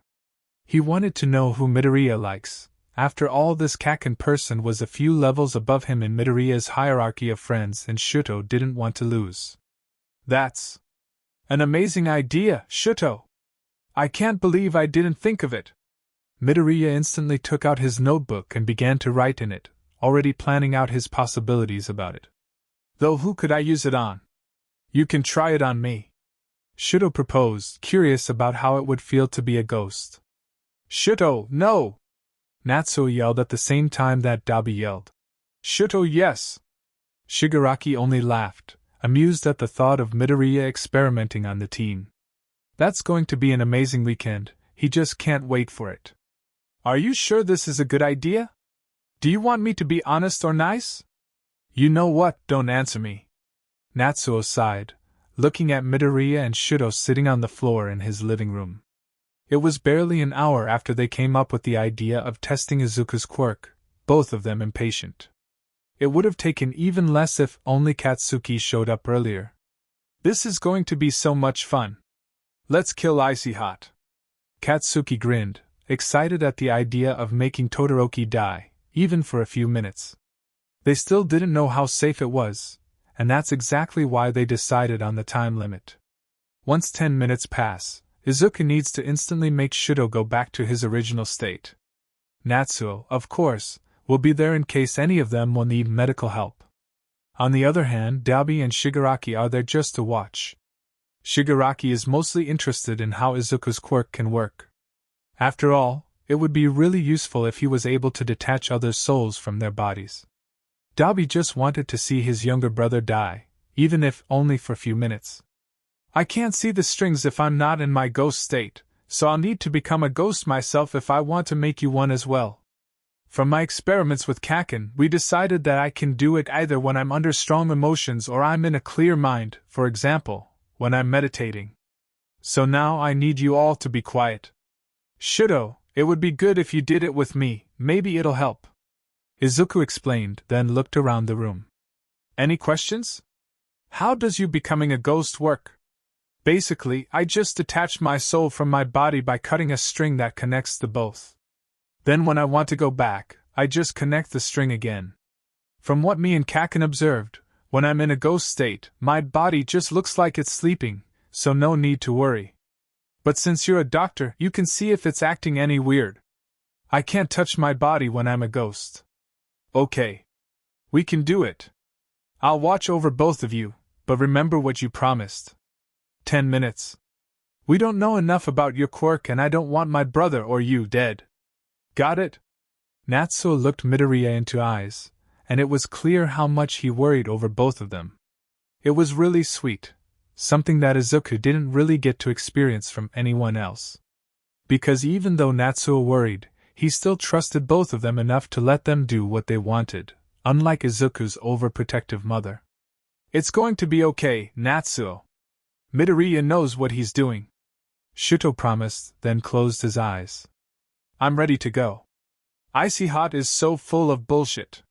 He wanted to know who Midoriya likes. After all, this Kacchan person was a few levels above him in Midoriya's hierarchy of friends, and ᴅᴇ didn't want to lose. "That's an amazing idea, ᴅᴇ. I can't believe I didn't think of it." Midoriya instantly took out his notebook and began to write in it, already planning out his possibilities about it. "Though who could I use it on?" "You can try it on me," ᴅᴇ proposed, curious about how it would feel to be a ghost. "ᴅᴇ, no!" Natsuo yelled at the same time that ᴘᴚ yelled. "ᴅᴇ, yes!" Shigaraki only laughed, amused at the thought of Midoriya experimenting on the teen. "That's going to be an amazing weekend, he just can't wait for it." "Are you sure this is a good idea? Do you want me to be honest or nice?" "You know what, don't answer me." Natsuo sighed, looking at Midoriya and ᴅᴇ sitting on the floor in his living room. It was barely an hour after they came up with the idea of testing Izuku's quirk, both of them impatient. It would have taken even less if only Katsuki showed up earlier. "This is going to be so much fun. Let's kill Icy Hot." Katsuki grinned, excited at the idea of making Todoroki die, even for a few minutes. They still didn't know how safe it was, and that's exactly why they decided on the time limit. Once 10 minutes pass, Izuku needs to instantly make ᴅᴇ go back to his original state. Natsuo, of course, will be there in case any of them will need medical help. On the other hand, ᴘᴚ and Shigaraki are there just to watch. Shigaraki is mostly interested in how Izuku's quirk can work. After all, it would be really useful if he was able to detach others' souls from their bodies. ᴘᴚ just wanted to see his younger brother die, even if only for a few minutes. "I can't see the strings if I'm not in my ghost state, so I'll need to become a ghost myself if I want to make you one as well. From my experiments with Kacchan, we decided that I can do it either when I'm under strong emotions or I'm in a clear mind, for example, when I'm meditating. So now I need you all to be quiet. ᴅᴇ, it would be good if you did it with me, maybe it'll help." Izuku explained, then looked around the room. "Any questions? How does you becoming a ghost work?" "Basically, I just detach my soul from my body by cutting a string that connects the both. Then when I want to go back, I just connect the string again. From what me and Kacchan observed, when I'm in a ghost state, my body just looks like it's sleeping, so no need to worry. But since you're a doctor, you can see if it's acting any weird. I can't touch my body when I'm a ghost." "Okay. We can do it. I'll watch over both of you, but remember what you promised. 10 minutes. We don't know enough about your quirk and I don't want my brother or you dead. Got it?" Natsuo looked Midoriya into eyes, and it was clear how much he worried over both of them. It was really sweet, something that Izuku didn't really get to experience from anyone else. Because even though Natsuo worried, he still trusted both of them enough to let them do what they wanted, unlike Izuku's overprotective mother. "It's going to be okay, Natsuo. Midoriya knows what he's doing," ᴅᴇ promised, then closed his eyes. "I'm ready to go. Icy Hot is so full of bullshit.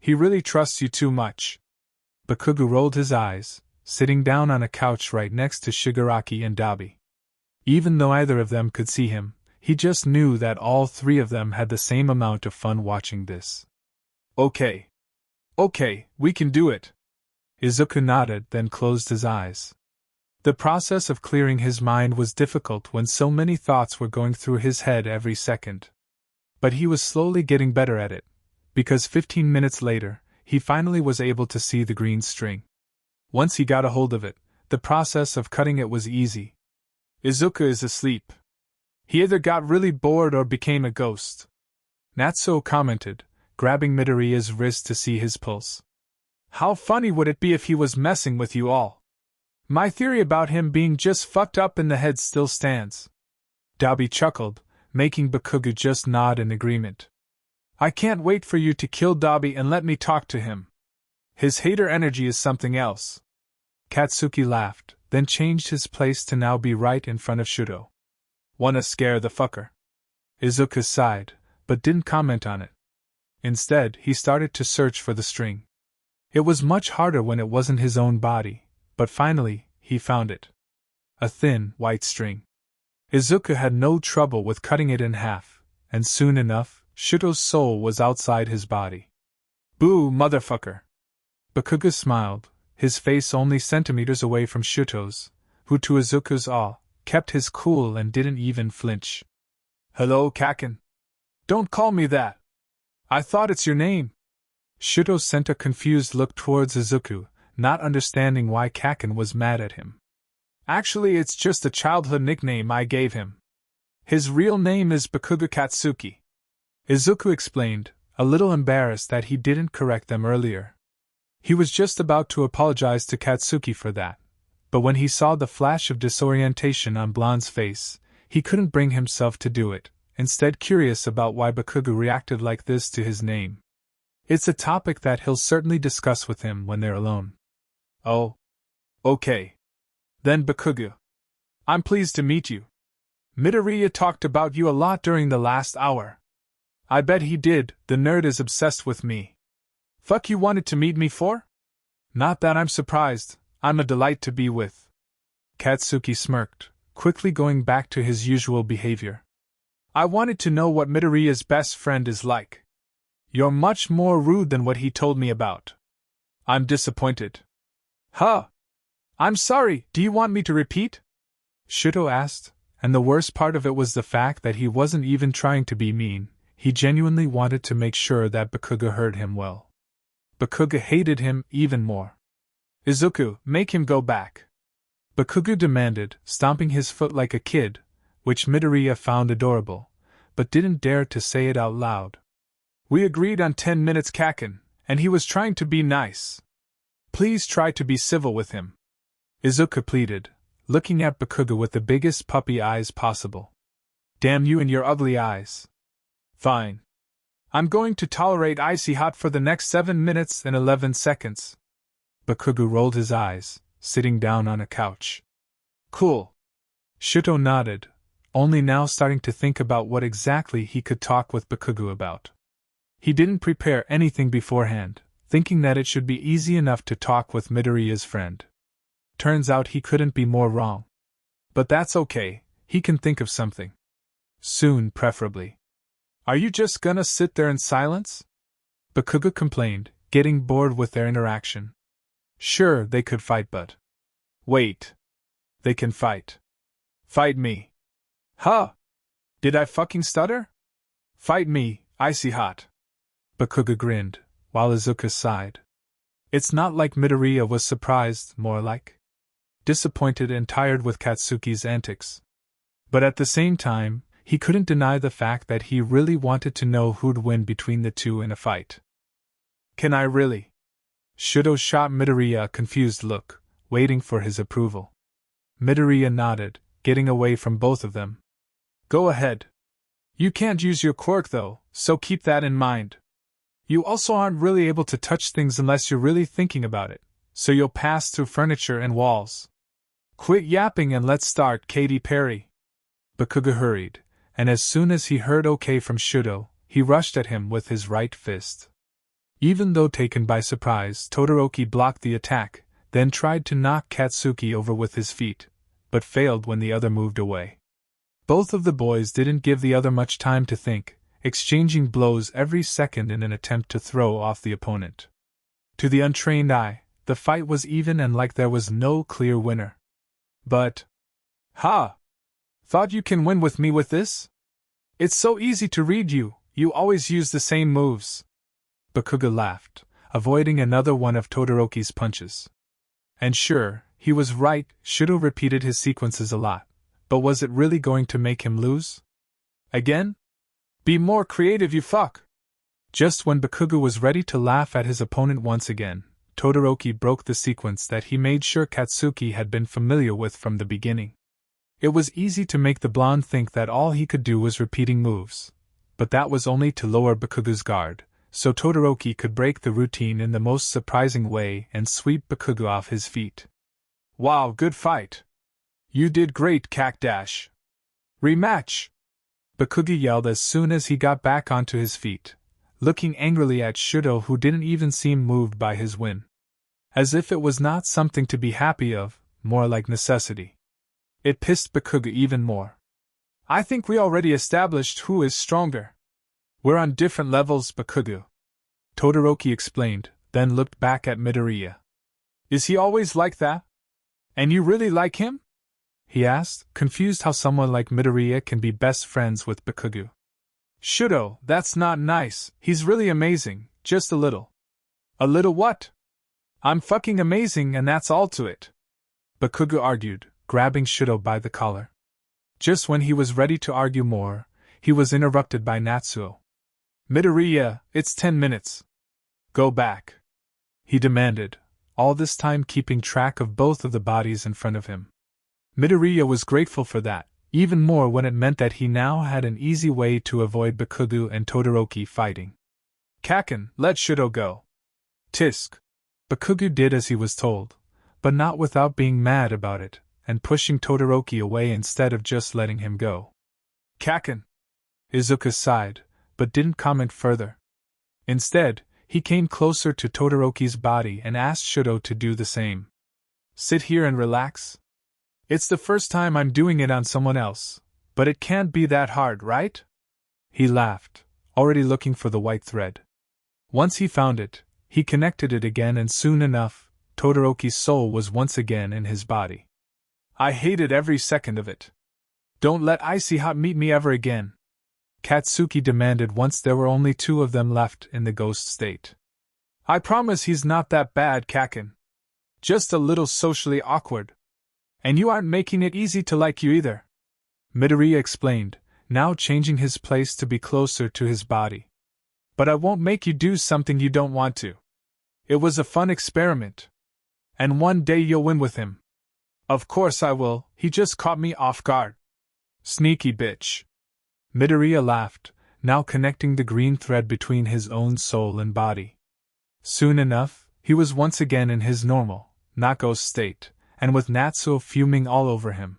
He really trusts you too much. Bakugou rolled his eyes, sitting down on a couch right next to Shigaraki and Dabi. Even though either of them could see him, he just knew that all three of them had the same amount of fun watching this. Okay, we can do it. Izuku nodded, then closed his eyes. The process of clearing his mind was difficult when so many thoughts were going through his head every second. But he was slowly getting better at it, because 15 minutes later, he finally was able to see the green string. Once he got a hold of it, the process of cutting it was easy. Izuku is asleep. He either got really bored or became a ghost. Natsuo commented, grabbing Midoriya's wrist to see his pulse. How funny would it be if he was messing with you all? My theory about him being just fucked up in the head still stands. Dabi chuckled, making Bakugou just nod in agreement. I can't wait for you to kill Dabi and let me talk to him. His hater energy is something else. Katsuki laughed, then changed his place to now be right in front of Shudo. Wanna scare the fucker? Izuku sighed, but didn't comment on it. Instead, he started to search for the string. It was much harder when it wasn't his own body, but finally, he found it. A thin, white string. Izuku had no trouble with cutting it in half, and soon enough, Shudo's soul was outside his body. Boo, motherfucker! Bakugou smiled, his face only centimeters away from Shudo's, who to Izuku's awe, kept his cool and didn't even flinch. Hello, Kacchan. Don't call me that. I thought it's your name. Shudo sent a confused look towards Izuku, not understanding why Kacchan was mad at him. Actually, it's just a childhood nickname I gave him. His real name is Bakugou Katsuki. Izuku explained, a little embarrassed that he didn't correct them earlier. He was just about to apologize to Katsuki for that, but when he saw the flash of disorientation on Blonde's face, he couldn't bring himself to do it, instead curious about why Bakugou reacted like this to his name. It's a topic that he'll certainly discuss with him when they're alone. Oh. Okay. Then Bakugou. I'm pleased to meet you. Midoriya talked about you a lot during the last hour. I bet he did, the nerd is obsessed with me. Fuck you wanted to meet me for? Not that I'm surprised, I'm a delight to be with. Katsuki smirked, quickly going back to his usual behavior. I wanted to know what Midoriya's best friend is like. You're much more rude than what he told me about. I'm disappointed. Huh? I'm sorry, do you want me to repeat? Shudo asked, and the worst part of it was the fact that he wasn't even trying to be mean, he genuinely wanted to make sure that Bakugou heard him well. Bakugou hated him even more. Izuku, make him go back. Bakugou demanded, stomping his foot like a kid, which Midoriya found adorable, but didn't dare to say it out loud. We agreed on 10 minutes, Kacchan, and he was trying to be nice. Please try to be civil with him. Izuku pleaded, looking at Bakugou with the biggest puppy eyes possible. Damn you and your ugly eyes. Fine. I'm going to tolerate icy hot for the next 7 minutes and 11 seconds. Bakugou rolled his eyes, sitting down on a couch. Cool. Shudo nodded, only now starting to think about what exactly he could talk with Bakugou about. He didn't prepare anything beforehand, thinking that it should be easy enough to talk with Midoriya's friend. Turns out he couldn't be more wrong. But that's okay, he can think of something. Soon, preferably. Are you just gonna sit there in silence? Bakugou complained, getting bored with their interaction. Sure, they could fight, but... Wait. They can fight. Fight me. Huh? Did I fucking stutter? Fight me, icy hot. Bakugou grinned, while Izuku sighed. It's not like Midoriya was surprised, more like disappointed and tired with Katsuki's antics. But at the same time, he couldn't deny the fact that he really wanted to know who'd win between the two in a fight. Can I really? Shudo shot Midoriya a confused look, waiting for his approval. Midoriya nodded, getting away from both of them. Go ahead. You can't use your quirk though, so keep that in mind. You also aren't really able to touch things unless you're really thinking about it, so you'll pass through furniture and walls. Quit yapping and let's start, Katy Perry. Bakugou hurried, and as soon as he heard okay from Shudo, he rushed at him with his right fist. Even though taken by surprise, Todoroki blocked the attack, then tried to knock Katsuki over with his feet, but failed when the other moved away. Both of the boys didn't give the other much time to think, exchanging blows every second in an attempt to throw off the opponent. To the untrained eye, the fight was even and like there was no clear winner. But, ha! Thought you can win with me with this? It's so easy to read you, you always use the same moves. Bakugou laughed, avoiding another one of Todoroki's punches. And sure, he was right, Shudo repeated his sequences a lot, but was it really going to make him lose? Again? Be more creative, you fuck! Just when Bakugou was ready to laugh at his opponent once again, Todoroki broke the sequence that he made sure Katsuki had been familiar with from the beginning. It was easy to make the blonde think that all he could do was repeating moves, but that was only to lower Bakugou's guard, so Todoroki could break the routine in the most surprising way and sweep Bakugou off his feet. Wow, good fight! You did great, Kacchan! Rematch! Bakugou yelled as soon as he got back onto his feet, looking angrily at Shudo, who didn't even seem moved by his win. As if it was not something to be happy of, more like necessity. It pissed Bakugou even more. I think we already established who is stronger. We're on different levels, Bakugou. Todoroki explained, then looked back at Midoriya. Is he always like that? And you really like him? He asked, confused how someone like Midoriya can be best friends with Bakugou. Shudo, that's not nice, he's really amazing, just a little. A little what? I'm fucking amazing and that's all to it. Bakugou argued, grabbing Shudo by the collar. Just when he was ready to argue more, he was interrupted by Natsuo. Midoriya, it's 10 minutes. Go back. He demanded, all this time keeping track of both of the bodies in front of him. Midoriya was grateful for that, even more when it meant that he now had an easy way to avoid Bakugou and Todoroki fighting. Kacchan, let Shudo go. Tisk. Bakugou did as he was told, but not without being mad about it, and pushing Todoroki away instead of just letting him go. Kacchan. Izuku sighed, but didn't comment further. Instead, he came closer to Todoroki's body and asked Shudo to do the same. Sit here and relax. It's the first time I'm doing it on someone else, but it can't be that hard, right? He laughed, already looking for the white thread. Once he found it, he connected it again and soon enough, Todoroki's soul was once again in his body. I hated every second of it. Don't let icy hot meet me ever again. Katsuki demanded once there were only two of them left in the ghost state. I promise he's not that bad, Kacchan. Just a little socially awkward. And you aren't making it easy to like you either. Midoriya explained, now changing his place to be closer to his body. But I won't make you do something you don't want to. It was a fun experiment. And one day you'll win with him. Of course I will, he just caught me off guard. Sneaky bitch. Midoriya laughed, now connecting the green thread between his own soul and body. Soon enough, he was once again in his normal, not ghost state, and with Natsuo fuming all over him.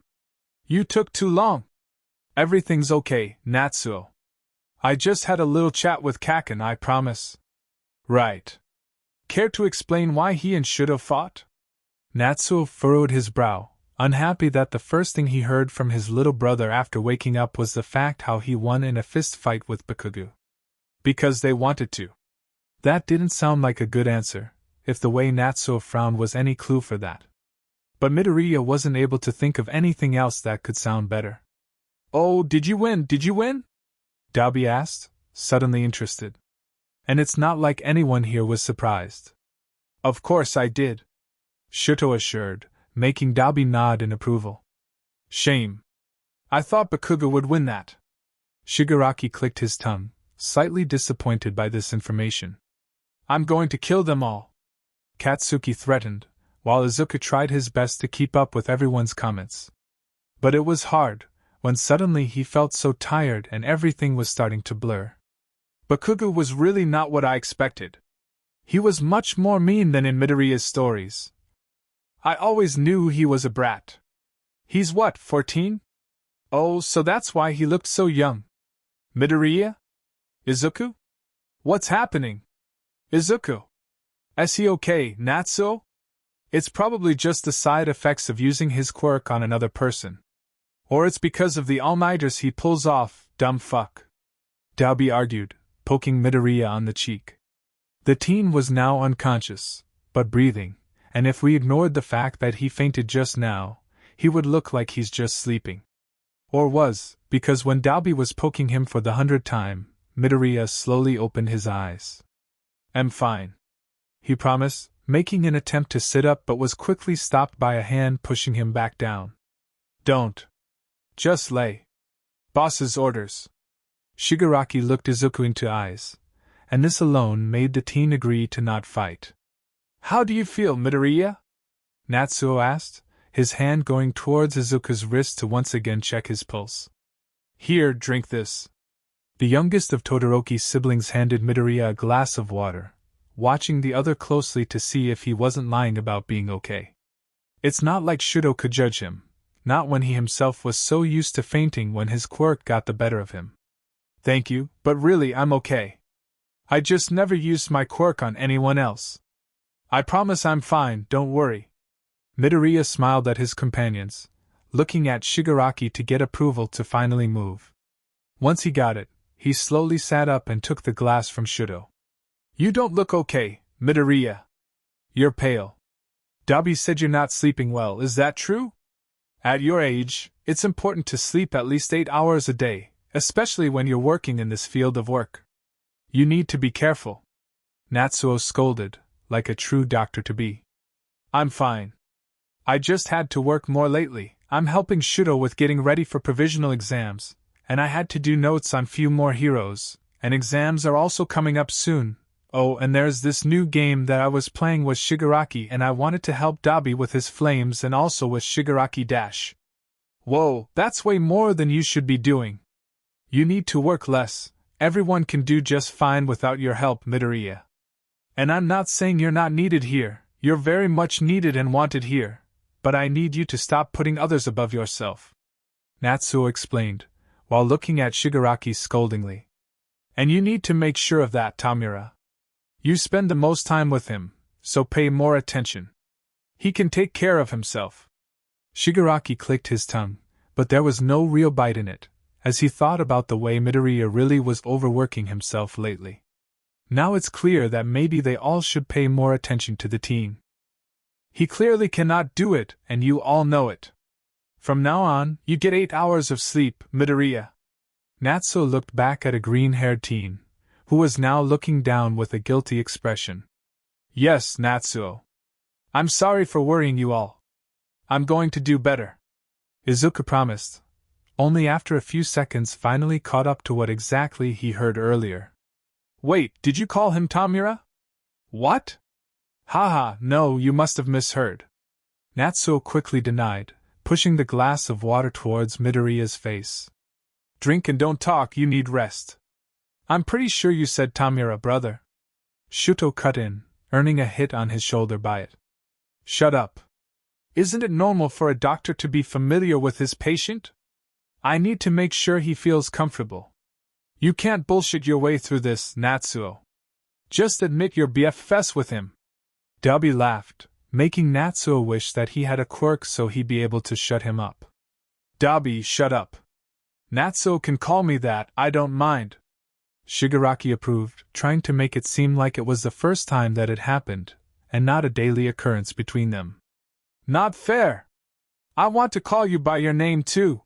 You took too long. Everything's okay, Natsuo. I just had a little chat with Kacchan, I promise. Right. Care to explain why he and Shudo fought? Natsuo furrowed his brow, unhappy that the first thing he heard from his little brother after waking up was the fact how he won in a fist fight with Bakugou. Because they wanted to. That didn't sound like a good answer, if the way Natsuo frowned was any clue for that. But Midoriya wasn't able to think of anything else that could sound better. Oh, did you win? Did you win? Dabi asked, suddenly interested. And it's not like anyone here was surprised. Of course I did. Shuto assured, making Dabi nod in approval. Shame. I thought Bakugou would win that. Shigaraki clicked his tongue, slightly disappointed by this information. I'm going to kill them all. Katsuki threatened, while Izuku tried his best to keep up with everyone's comments. But it was hard, when suddenly he felt so tired and everything was starting to blur. Bakugou was really not what I expected. He was much more mean than in Midoriya's stories. I always knew he was a brat. He's what, 14? Oh, so that's why he looked so young. Midoriya? Izuku? What's happening? Izuku. Is he okay, Natsuo? It's probably just the side effects of using his quirk on another person. Or it's because of the all-nighters he pulls off, dumb fuck. Dabi argued, poking Midoriya on the cheek. The teen was now unconscious, but breathing, and if we ignored the fact that he fainted just now, he would look like he's just sleeping. Or was, because when Dabi was poking him for the 100th time, Midoriya slowly opened his eyes. I'm fine, he promised, making an attempt to sit up but was quickly stopped by a hand pushing him back down. Don't. Just lay. Boss's orders. Shigaraki looked Izuku into eyes, and this alone made the teen agree to not fight. How do you feel, Midoriya? Natsuo asked, his hand going towards Izuku's wrist to once again check his pulse. Here, drink this. The youngest of Todoroki's siblings handed Midoriya a glass of water, watching the other closely to see if he wasn't lying about being okay. It's not like Shudo could judge him, not when he himself was so used to fainting when his quirk got the better of him. Thank you, but really I'm okay. I just never used my quirk on anyone else. I promise I'm fine, don't worry. Midoriya smiled at his companions, looking at Shigaraki to get approval to finally move. Once he got it, he slowly sat up and took the glass from Shudo. You don't look okay, Midoriya. You're pale. Dabi said you're not sleeping well, is that true? At your age, it's important to sleep at least 8 hours a day, especially when you're working in this field of work. You need to be careful. Natsuo scolded, like a true doctor-to-be. I'm fine. I just had to work more lately. I'm helping Shudo with getting ready for provisional exams, and I had to do notes on few more heroes, and exams are also coming up soon. Oh, and there's this new game that I was playing with Shigaraki and I wanted to help Dabi with his flames and also with Shigaraki Dash. Whoa, that's way more than you should be doing. You need to work less. Everyone can do just fine without your help, Midoriya. And I'm not saying you're not needed here, you're very much needed and wanted here, but I need you to stop putting others above yourself. Natsuo explained, while looking at Shigaraki scoldingly. And you need to make sure of that, Tamura. You spend the most time with him, so pay more attention. He can take care of himself. Shigaraki clicked his tongue, but there was no real bite in it, as he thought about the way Midoriya really was overworking himself lately. Now it's clear that maybe they all should pay more attention to the teen. He clearly cannot do it, and you all know it. From now on, you get 8 hours of sleep, Midoriya. Natsuo looked back at a green-haired teen, who was now looking down with a guilty expression. Yes, Natsuo. I'm sorry for worrying you all. I'm going to do better. Izuku promised, only after a few seconds finally caught up to what exactly he heard earlier. Wait, did you call him Tamura? What? Haha, no, you must have misheard. Natsuo quickly denied, pushing the glass of water towards Midoriya's face. Drink and don't talk, you need rest. I'm pretty sure you said Tamura, brother. Shuto cut in, earning a hit on his shoulder by it. Shut up. Isn't it normal for a doctor to be familiar with his patient? I need to make sure he feels comfortable. You can't bullshit your way through this, Natsuo. Just admit you're BFFs with him. Dabi laughed, making Natsuo wish that he had a quirk so he'd be able to shut him up. Dabi, shut up. Natsuo can call me that, I don't mind. Shigaraki approved, trying to make it seem like it was the first time that it happened, and not a daily occurrence between them. Not fair! I want to call you by your name too!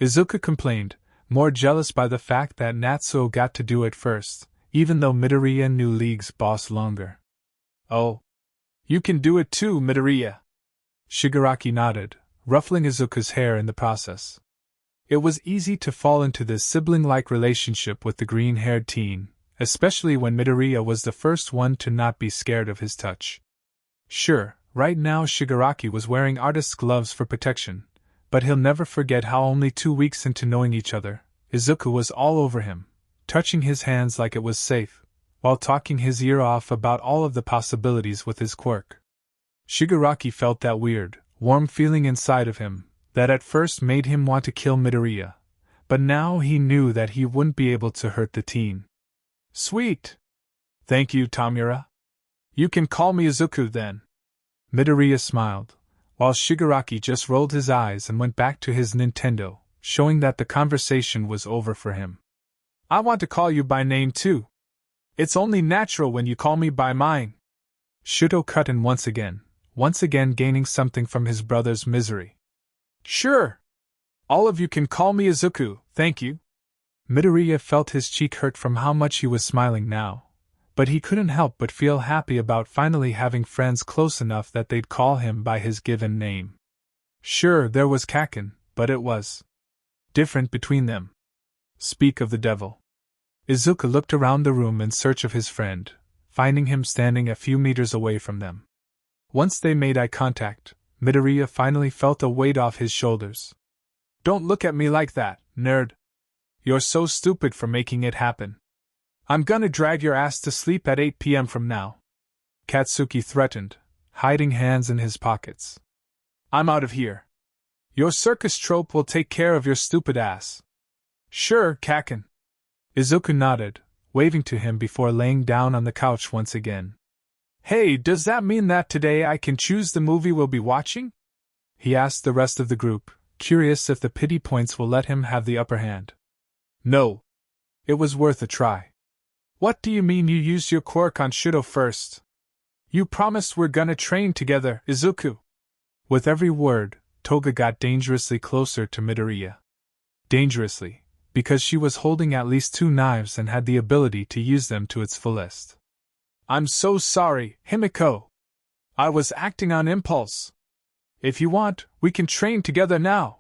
Izuku complained, more jealous by the fact that Natsuo got to do it first, even though Midoriya knew League's boss longer. Oh. You can do it too, Midoriya! Shigaraki nodded, ruffling Izuku's hair in the process. It was easy to fall into this sibling-like relationship with the green-haired teen, especially when Midoriya was the first one to not be scared of his touch. Sure, right now Shigaraki was wearing artist's gloves for protection, but he'll never forget how only 2 weeks into knowing each other, Izuku was all over him, touching his hands like it was safe, while talking his ear off about all of the possibilities with his quirk. Shigaraki felt that weird, warm feeling inside of him, that at first made him want to kill Midoriya, but now he knew that he wouldn't be able to hurt the teen. Sweet! Thank you, Tamura. You can call me Izuku then. Midoriya smiled, while Shigaraki just rolled his eyes and went back to his Nintendo, showing that the conversation was over for him. I want to call you by name too. It's only natural when you call me by mine. Shuto cut in once again gaining something from his brother's misery. Sure. All of you can call me Izuku, thank you. Midoriya felt his cheek hurt from how much he was smiling now, but he couldn't help but feel happy about finally having friends close enough that they'd call him by his given name. Sure, there was Kacchan, but it was different between them. Speak of the devil. Izuku looked around the room in search of his friend, finding him standing a few meters away from them. Once they made eye contact, Midoriya finally felt a weight off his shoulders. Don't look at me like that, nerd. You're so stupid for making it happen. I'm gonna drag your ass to sleep at 8 p.m. from now. Katsuki threatened, hiding hands in his pockets. I'm out of here. Your circus trope will take care of your stupid ass. Sure, Kacchan. Izuku nodded, waving to him before laying down on the couch once again. Hey, does that mean that today I can choose the movie we'll be watching? He asked the rest of the group, curious if the pity points will let him have the upper hand. No. It was worth a try. What do you mean you used your quirk on Shuto first? You promised we're gonna train together, Izuku. With every word, Toga got dangerously closer to Midoriya. Dangerously, because she was holding at least 2 knives and had the ability to use them to its fullest. I'm so sorry, Himiko. I was acting on impulse. If you want, we can train together now.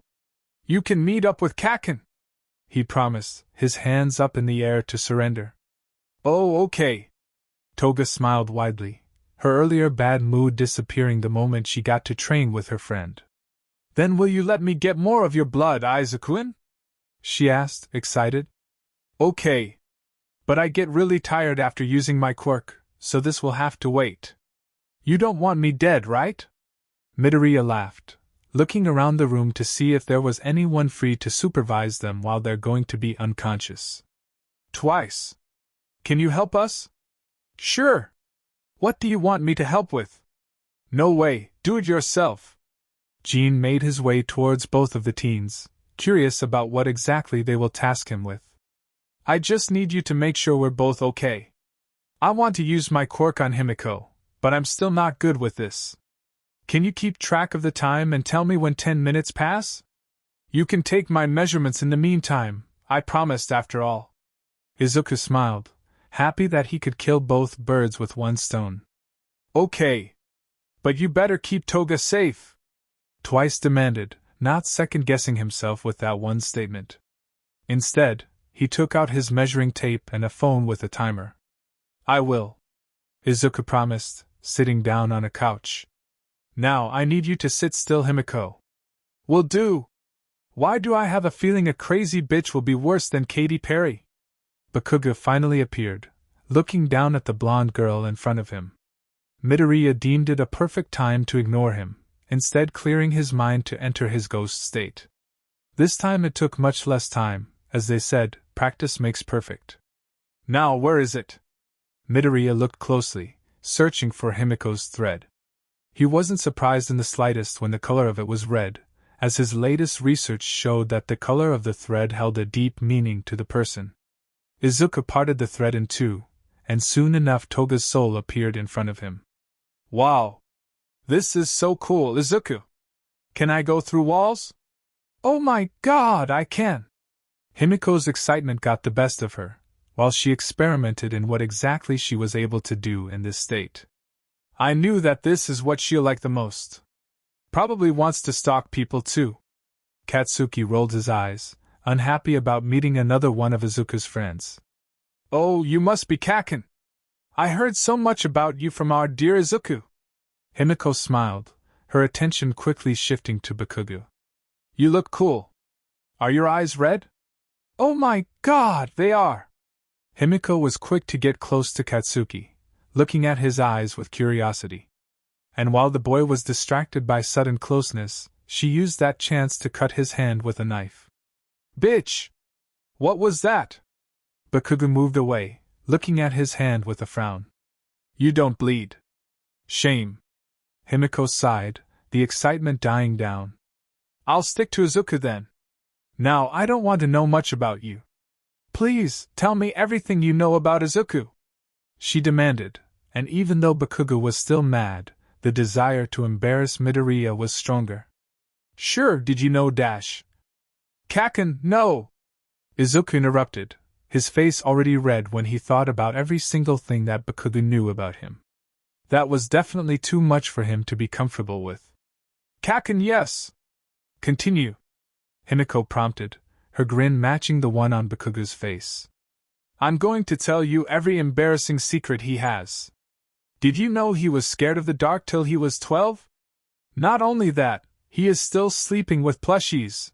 You can meet up with Kacchan, he promised, his hands up in the air to surrender. Oh, okay. Toga smiled widely, her earlier bad mood disappearing the moment she got to train with her friend. Then will you let me get more of your blood, Izuku-in? She asked, excited. Okay. But I get really tired after using my quirk, so this will have to wait. You don't want me dead, right? Midoriya laughed, looking around the room to see if there was anyone free to supervise them while they're going to be unconscious. Twice. Can you help us? Sure. What do you want me to help with? No way, do it yourself. Jean made his way towards both of the teens, curious about what exactly they will task him with. I just need you to make sure we're both okay. I want to use my quirk on Himiko, but I'm still not good with this. Can you keep track of the time and tell me when 10 minutes pass? You can take my measurements in the meantime, I promised after all. Izuku smiled, happy that he could kill both birds with one stone. Okay. But you better keep Toga safe, Twice demanded, not second-guessing himself with that one statement. Instead, he took out his measuring tape and a phone with a timer. I will, Izuku promised, sitting down on a couch. Now I need you to sit still, Himiko. Will do. Why do I have a feeling a crazy bitch will be worse than Katy Perry? Bakugou finally appeared, looking down at the blonde girl in front of him. Midoriya deemed it a perfect time to ignore him, instead clearing his mind to enter his ghost state. This time it took much less time, as they said, practice makes perfect. Now where is it? Midoriya looked closely, searching for Himiko's thread. He wasn't surprised in the slightest when the color of it was red, as his latest research showed that the color of the thread held a deep meaning to the person. Izuku parted the thread in two, and soon enough Toga's soul appeared in front of him. Wow! This is so cool, Izuku! Can I go through walls? Oh my god, I can! Himiko's excitement got the best of her, while she experimented in what exactly she was able to do in this state. I knew that this is what she'll like the most. Probably wants to stalk people too. Katsuki rolled his eyes, unhappy about meeting another one of Izuku's friends. Oh, you must be Kacchan! I heard so much about you from our dear Izuku. Himiko smiled, her attention quickly shifting to Bakugou. You look cool. Are your eyes red? Oh my god, they are! Himiko was quick to get close to Katsuki, looking at his eyes with curiosity. And while the boy was distracted by sudden closeness, she used that chance to cut his hand with a knife. Bitch! What was that? Bakugou moved away, looking at his hand with a frown. You don't bleed. Shame. Himiko sighed, the excitement dying down. I'll stick to Izuku then. Now I don't want to know much about you. Please, tell me everything you know about Izuku, she demanded, and even though Bakugou was still mad, the desire to embarrass Midoriya was stronger. Sure, did you know Dash? Kacchan, no! Izuku interrupted, his face already red when he thought about every single thing that Bakugou knew about him. That was definitely too much for him to be comfortable with. Kacchan, yes! Continue, Himiko prompted, her grin matching the one on Bakugou's face. I'm going to tell you every embarrassing secret he has. Did you know he was scared of the dark till he was 12? Not only that, he is still sleeping with plushies.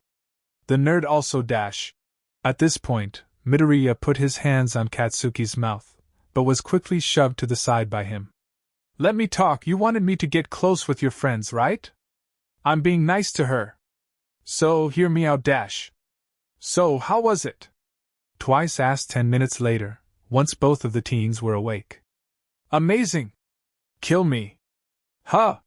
The nerd also Dash. At this point, Midoriya put his hands on Katsuki's mouth, but was quickly shoved to the side by him. Let me talk, you wanted me to get close with your friends, right? I'm being nice to her. So, hear me out, Dash. So, how was it? Twice asked 10 minutes later, once both of the teens were awake. Amazing! Kill me. Huh!